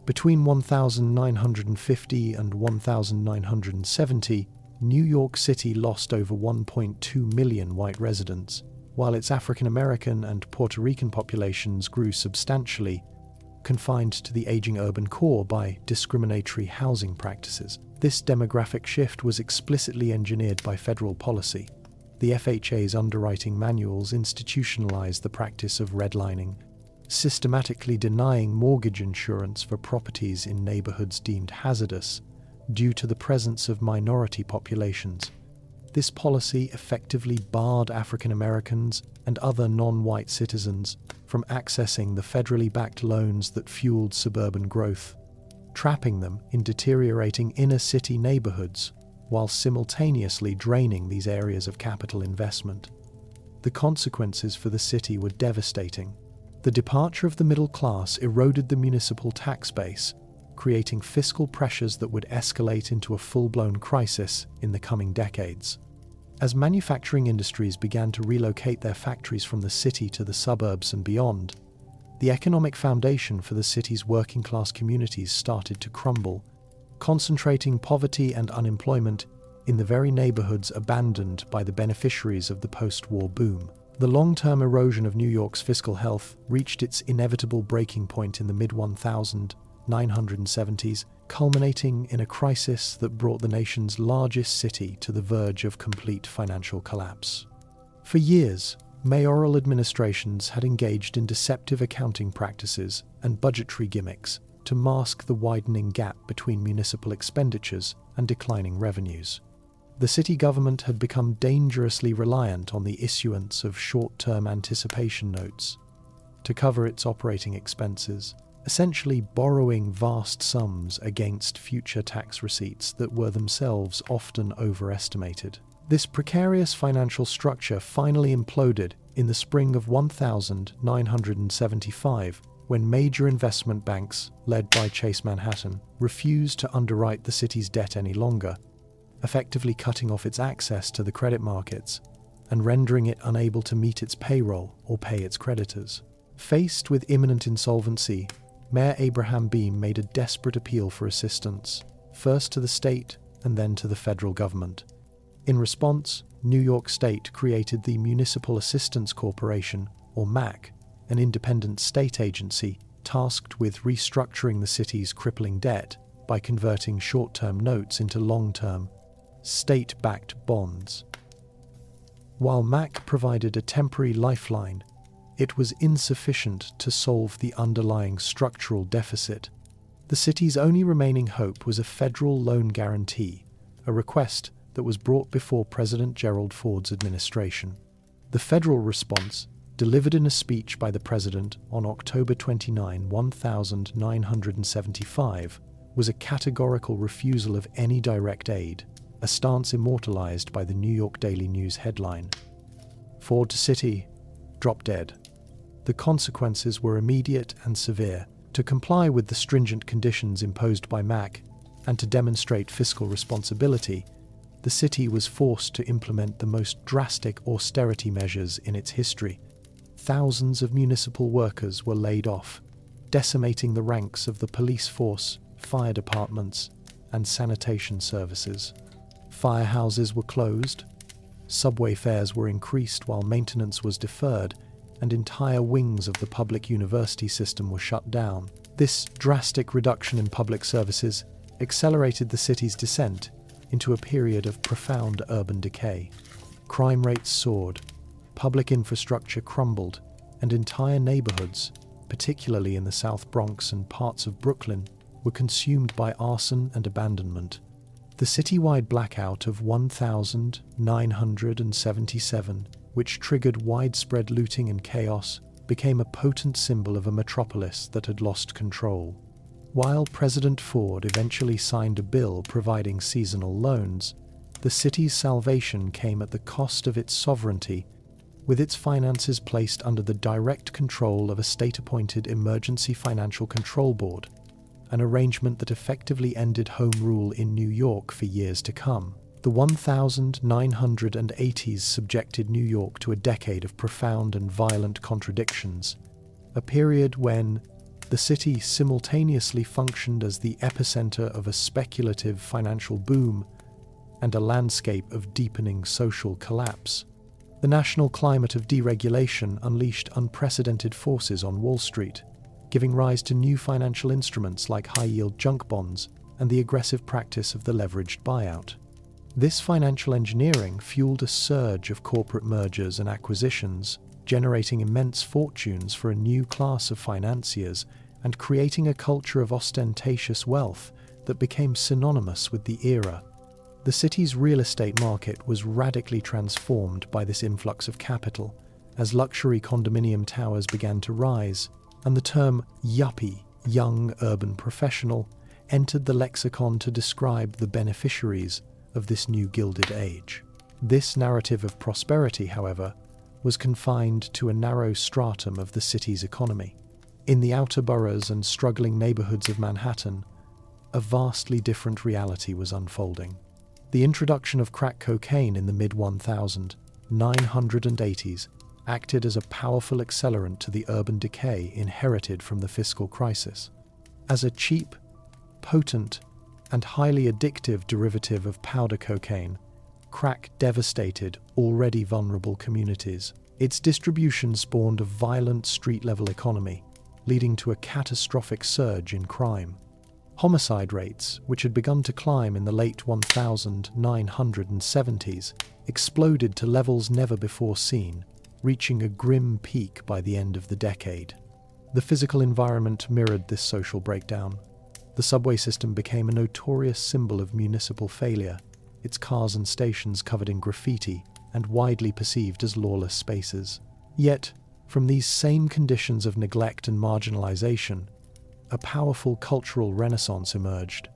Between 1950 and 1970, New York City lost over 1.2 million white residents, while its African American and Puerto Rican populations grew substantially, confined to the aging urban core by discriminatory housing practices. This demographic shift was explicitly engineered by federal policy. The FHA's underwriting manuals institutionalized the practice of redlining, systematically denying mortgage insurance for properties in neighborhoods deemed hazardous due to the presence of minority populations. This policy effectively barred African Americans and other non-white citizens from accessing the federally backed loans that fueled suburban growth, trapping them in deteriorating inner-city neighborhoods while simultaneously draining these areas of capital investment. The consequences for the city were devastating. The departure of the middle class eroded the municipal tax base, creating fiscal pressures that would escalate into a full-blown crisis in the coming decades. As manufacturing industries began to relocate their factories from the city to the suburbs and beyond, the economic foundation for the city's working-class communities started to crumble, concentrating poverty and unemployment in the very neighborhoods abandoned by the beneficiaries of the post-war boom. The long-term erosion of New York's fiscal health reached its inevitable breaking point in the mid-1970s, culminating in a crisis that brought the nation's largest city to the verge of complete financial collapse. For years, mayoral administrations had engaged in deceptive accounting practices and budgetary gimmicks to mask the widening gap between municipal expenditures and declining revenues. The city government had become dangerously reliant on the issuance of short-term anticipation notes to cover its operating expenses, essentially borrowing vast sums against future tax receipts that were themselves often overestimated. This precarious financial structure finally imploded in the spring of 1975, when major investment banks, led by Chase Manhattan, refused to underwrite the city's debt any longer, effectively cutting off its access to the credit markets and rendering it unable to meet its payroll or pay its creditors. Faced with imminent insolvency, Mayor Abraham Beame made a desperate appeal for assistance, first to the state and then to the federal government. In response, New York State created the Municipal Assistance Corporation, or MAC, an independent state agency tasked with restructuring the city's crippling debt by converting short-term notes into long-term, state-backed bonds. While MAC provided a temporary lifeline, it was insufficient to solve the underlying structural deficit. The city's only remaining hope was a federal loan guarantee, a request that was brought before President Gerald Ford's administration. The federal response, delivered in a speech by the president on October 29, 1975, was a categorical refusal of any direct aid, a stance immortalized by the New York Daily News headline, "Ford to City, drop dead." The consequences were immediate and severe. To comply with the stringent conditions imposed by MAC and to demonstrate fiscal responsibility, the city was forced to implement the most drastic austerity measures in its history. Thousands of municipal workers were laid off, decimating the ranks of the police force, fire departments, and sanitation services. Firehouses were closed, subway fares were increased while maintenance was deferred, and entire wings of the public university system were shut down. This drastic reduction in public services accelerated the city's descent into a period of profound urban decay. Crime rates soared, public infrastructure crumbled, and entire neighborhoods, particularly in the South Bronx and parts of Brooklyn, were consumed by arson and abandonment. The citywide blackout of 1977, which triggered widespread looting and chaos, became a potent symbol of a metropolis that had lost control. While President Ford eventually signed a bill providing seasonal loans, the city's salvation came at the cost of its sovereignty, with its finances placed under the direct control of a state-appointed Emergency Financial Control Board, an arrangement that effectively ended home rule in New York for years to come. The 1980s subjected New York to a decade of profound and violent contradictions, a period when the city simultaneously functioned as the epicenter of a speculative financial boom and a landscape of deepening social collapse. The national climate of deregulation unleashed unprecedented forces on Wall Street, giving rise to new financial instruments like high-yield junk bonds and the aggressive practice of the leveraged buyout. This financial engineering fueled a surge of corporate mergers and acquisitions, generating immense fortunes for a new class of financiers and creating a culture of ostentatious wealth that became synonymous with the era. The city's real estate market was radically transformed by this influx of capital, as luxury condominium towers began to rise, and the term yuppie, young urban professional, entered the lexicon to describe the beneficiaries of this new gilded age. This narrative of prosperity, however, was confined to a narrow stratum of the city's economy. In the outer boroughs and struggling neighborhoods of Manhattan, a vastly different reality was unfolding. The introduction of crack cocaine in the mid-1980s acted as a powerful accelerant to the urban decay inherited from the fiscal crisis. As a cheap, potent, and highly addictive derivative of powder cocaine, crack devastated already vulnerable communities. Its distribution spawned a violent street-level economy, leading to a catastrophic surge in crime. Homicide rates, which had begun to climb in the late 1970s, exploded to levels never before seen, reaching a grim peak by the end of the decade. The physical environment mirrored this social breakdown. The subway system became a notorious symbol of municipal failure, its cars and stations covered in graffiti and widely perceived as lawless spaces. Yet, from these same conditions of neglect and marginalization, a powerful cultural renaissance emerged.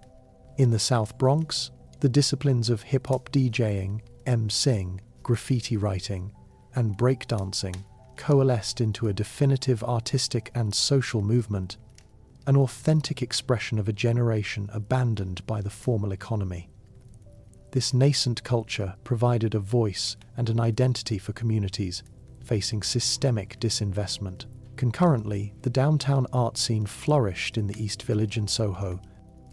In the South Bronx, the disciplines of hip-hop DJing, emceeing, graffiti writing, and breakdancing coalesced into a definitive artistic and social movement, an authentic expression of a generation abandoned by the formal economy. This nascent culture provided a voice and an identity for communities facing systemic disinvestment. Concurrently, the downtown art scene flourished in the East Village and Soho,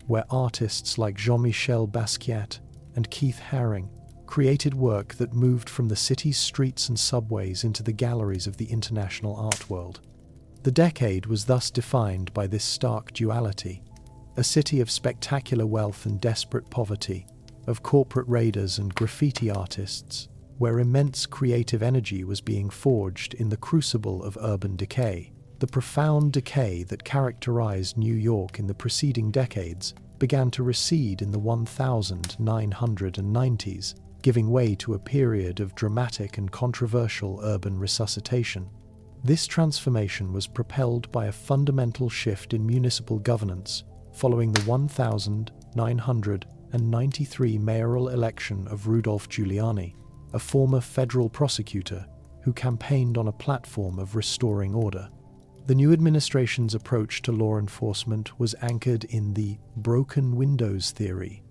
where artists like Jean-Michel Basquiat and Keith Haring created work that moved from the city's streets and subways into the galleries of the international art world. The decade was thus defined by this stark duality: a city of spectacular wealth and desperate poverty, of corporate raiders and graffiti artists, where immense creative energy was being forged in the crucible of urban decay. The profound decay that characterized New York in the preceding decades began to recede in the 1990s, giving way to a period of dramatic and controversial urban resuscitation. This transformation was propelled by a fundamental shift in municipal governance following the 1993 mayoral election of Rudolph Giuliani, a former federal prosecutor who campaigned on a platform of restoring order. The new administration's approach to law enforcement was anchored in the broken windows theory,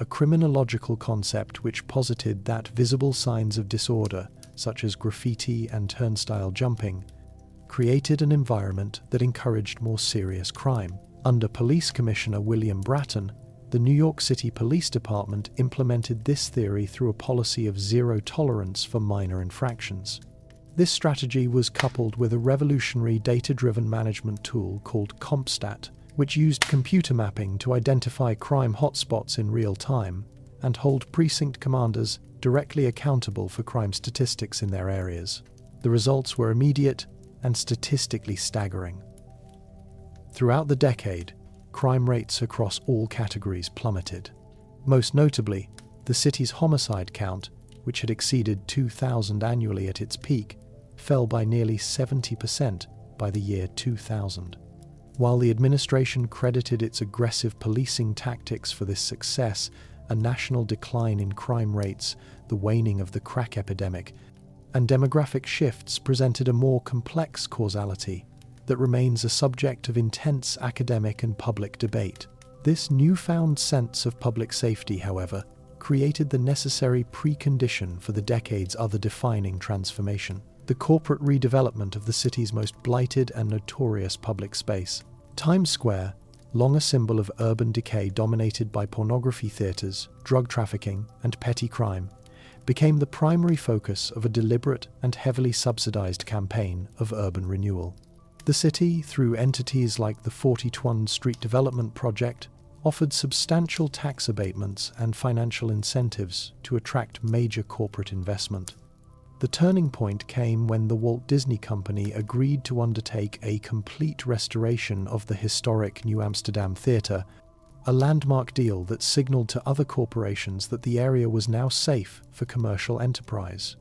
a criminological concept which posited that visible signs of disorder, such as graffiti and turnstile jumping, created an environment that encouraged more serious crime. Under Police Commissioner William Bratton, the New York City Police Department implemented this theory through a policy of zero tolerance for minor infractions. This strategy was coupled with a revolutionary data-driven management tool called CompStat, which used computer mapping to identify crime hotspots in real time and hold precinct commanders directly accountable for crime statistics in their areas. The results were immediate and statistically staggering. Throughout the decade, crime rates across all categories plummeted. Most notably, the city's homicide count, which had exceeded 2,000 annually at its peak, fell by nearly 70% by the year 2000. While the administration credited its aggressive policing tactics for this success, a national decline in crime rates, the waning of the crack epidemic, and demographic shifts presented a more complex causality that remains a subject of intense academic and public debate. This newfound sense of public safety, however, created the necessary precondition for the decade's other defining transformation: the corporate redevelopment of the city's most blighted and notorious public space. Times Square, long a symbol of urban decay dominated by pornography theaters, drug trafficking, and petty crime, became the primary focus of a deliberate and heavily subsidized campaign of urban renewal. The city, through entities like the 41 Street Development Project, offered substantial tax abatements and financial incentives to attract major corporate investment. The turning point came when the Walt Disney Company agreed to undertake a complete restoration of the historic New Amsterdam Theatre, a landmark deal that signaled to other corporations that the area was now safe for commercial enterprise.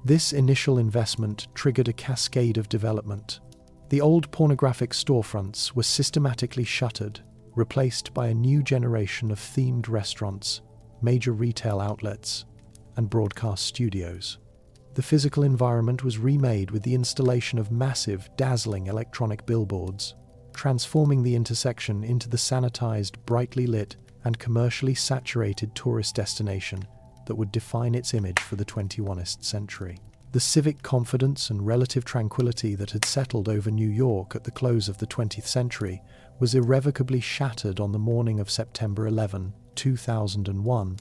This initial investment triggered a cascade of development. The old pornographic storefronts were systematically shuttered, replaced by a new generation of themed restaurants, major retail outlets, and broadcast studios. The physical environment was remade with the installation of massive, dazzling electronic billboards, transforming the intersection into the sanitized, brightly lit, and commercially saturated tourist destination that would define its image for the 21st century. The civic confidence and relative tranquility that had settled over New York at the close of the 20th century was irrevocably shattered on the morning of September 11, 2001,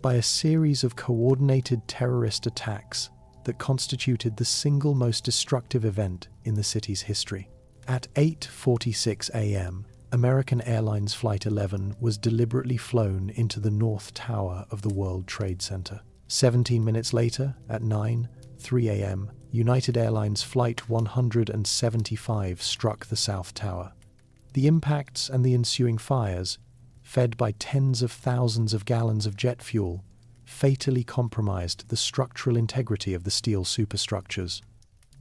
by a series of coordinated terrorist attacks that constituted the single most destructive event in the city's history. At 8:46 a.m., American Airlines Flight 11 was deliberately flown into the North Tower of the World Trade Center. 17 minutes later, at 9:03 a.m., United Airlines Flight 175 struck the South Tower. The impacts and the ensuing fires, fed by tens of thousands of gallons of jet fuel, fatally compromised the structural integrity of the steel superstructures.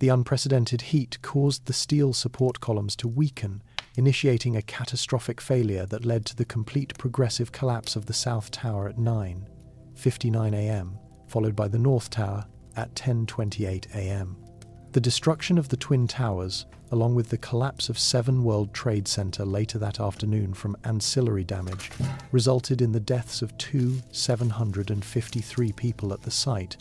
The unprecedented heat caused the steel support columns to weaken, initiating a catastrophic failure that led to the complete progressive collapse of the South Tower at 9:59 a.m., followed by the North Tower at 10:28 a.m. The destruction of the Twin Towers, along with the collapse of 7 World Trade Center later that afternoon from ancillary damage, resulted in the deaths of 753 people at the site,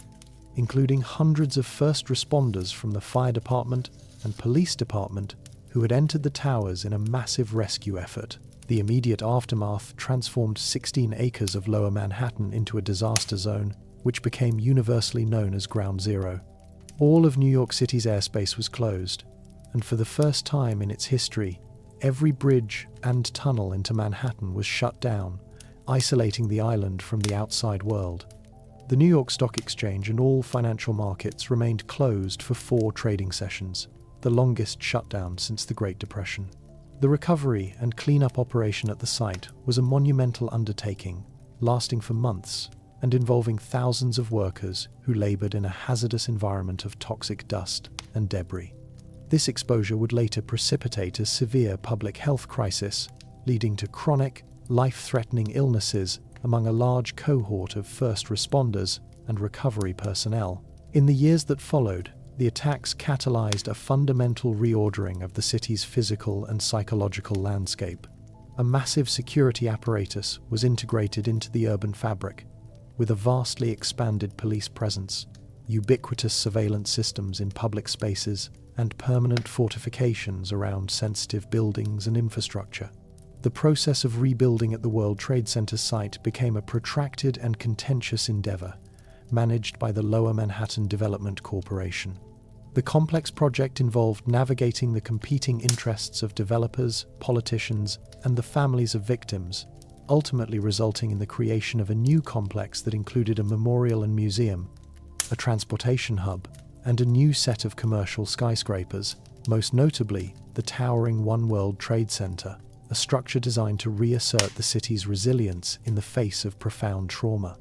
including hundreds of first responders from the fire department and police department who had entered the towers in a massive rescue effort. The immediate aftermath transformed 16 acres of Lower Manhattan into a disaster zone, which became universally known as Ground Zero. All of New York City's airspace was closed, and for the first time in its history, every bridge and tunnel into Manhattan was shut down, isolating the island from the outside world. The New York Stock Exchange and all financial markets remained closed for 4 trading sessions, the longest shutdown since the Great Depression. The recovery and cleanup operation at the site was a monumental undertaking, lasting for months and involving thousands of workers who labored in a hazardous environment of toxic dust and debris. This exposure would later precipitate a severe public health crisis, leading to chronic, life-threatening illnesses among a large cohort of first responders and recovery personnel. In the years that followed, the attacks catalyzed a fundamental reordering of the city's physical and psychological landscape. A massive security apparatus was integrated into the urban fabric, with a vastly expanded police presence, ubiquitous surveillance systems in public spaces, and permanent fortifications around sensitive buildings and infrastructure. The process of rebuilding at the World Trade Center site became a protracted and contentious endeavor, managed by the Lower Manhattan Development Corporation. The complex project involved navigating the competing interests of developers, politicians, and the families of victims, ultimately resulting in the creation of a new complex that included a memorial and museum, a transportation hub, and a new set of commercial skyscrapers, most notably the towering One World Trade Center, a structure designed to reassert the city's resilience in the face of profound trauma.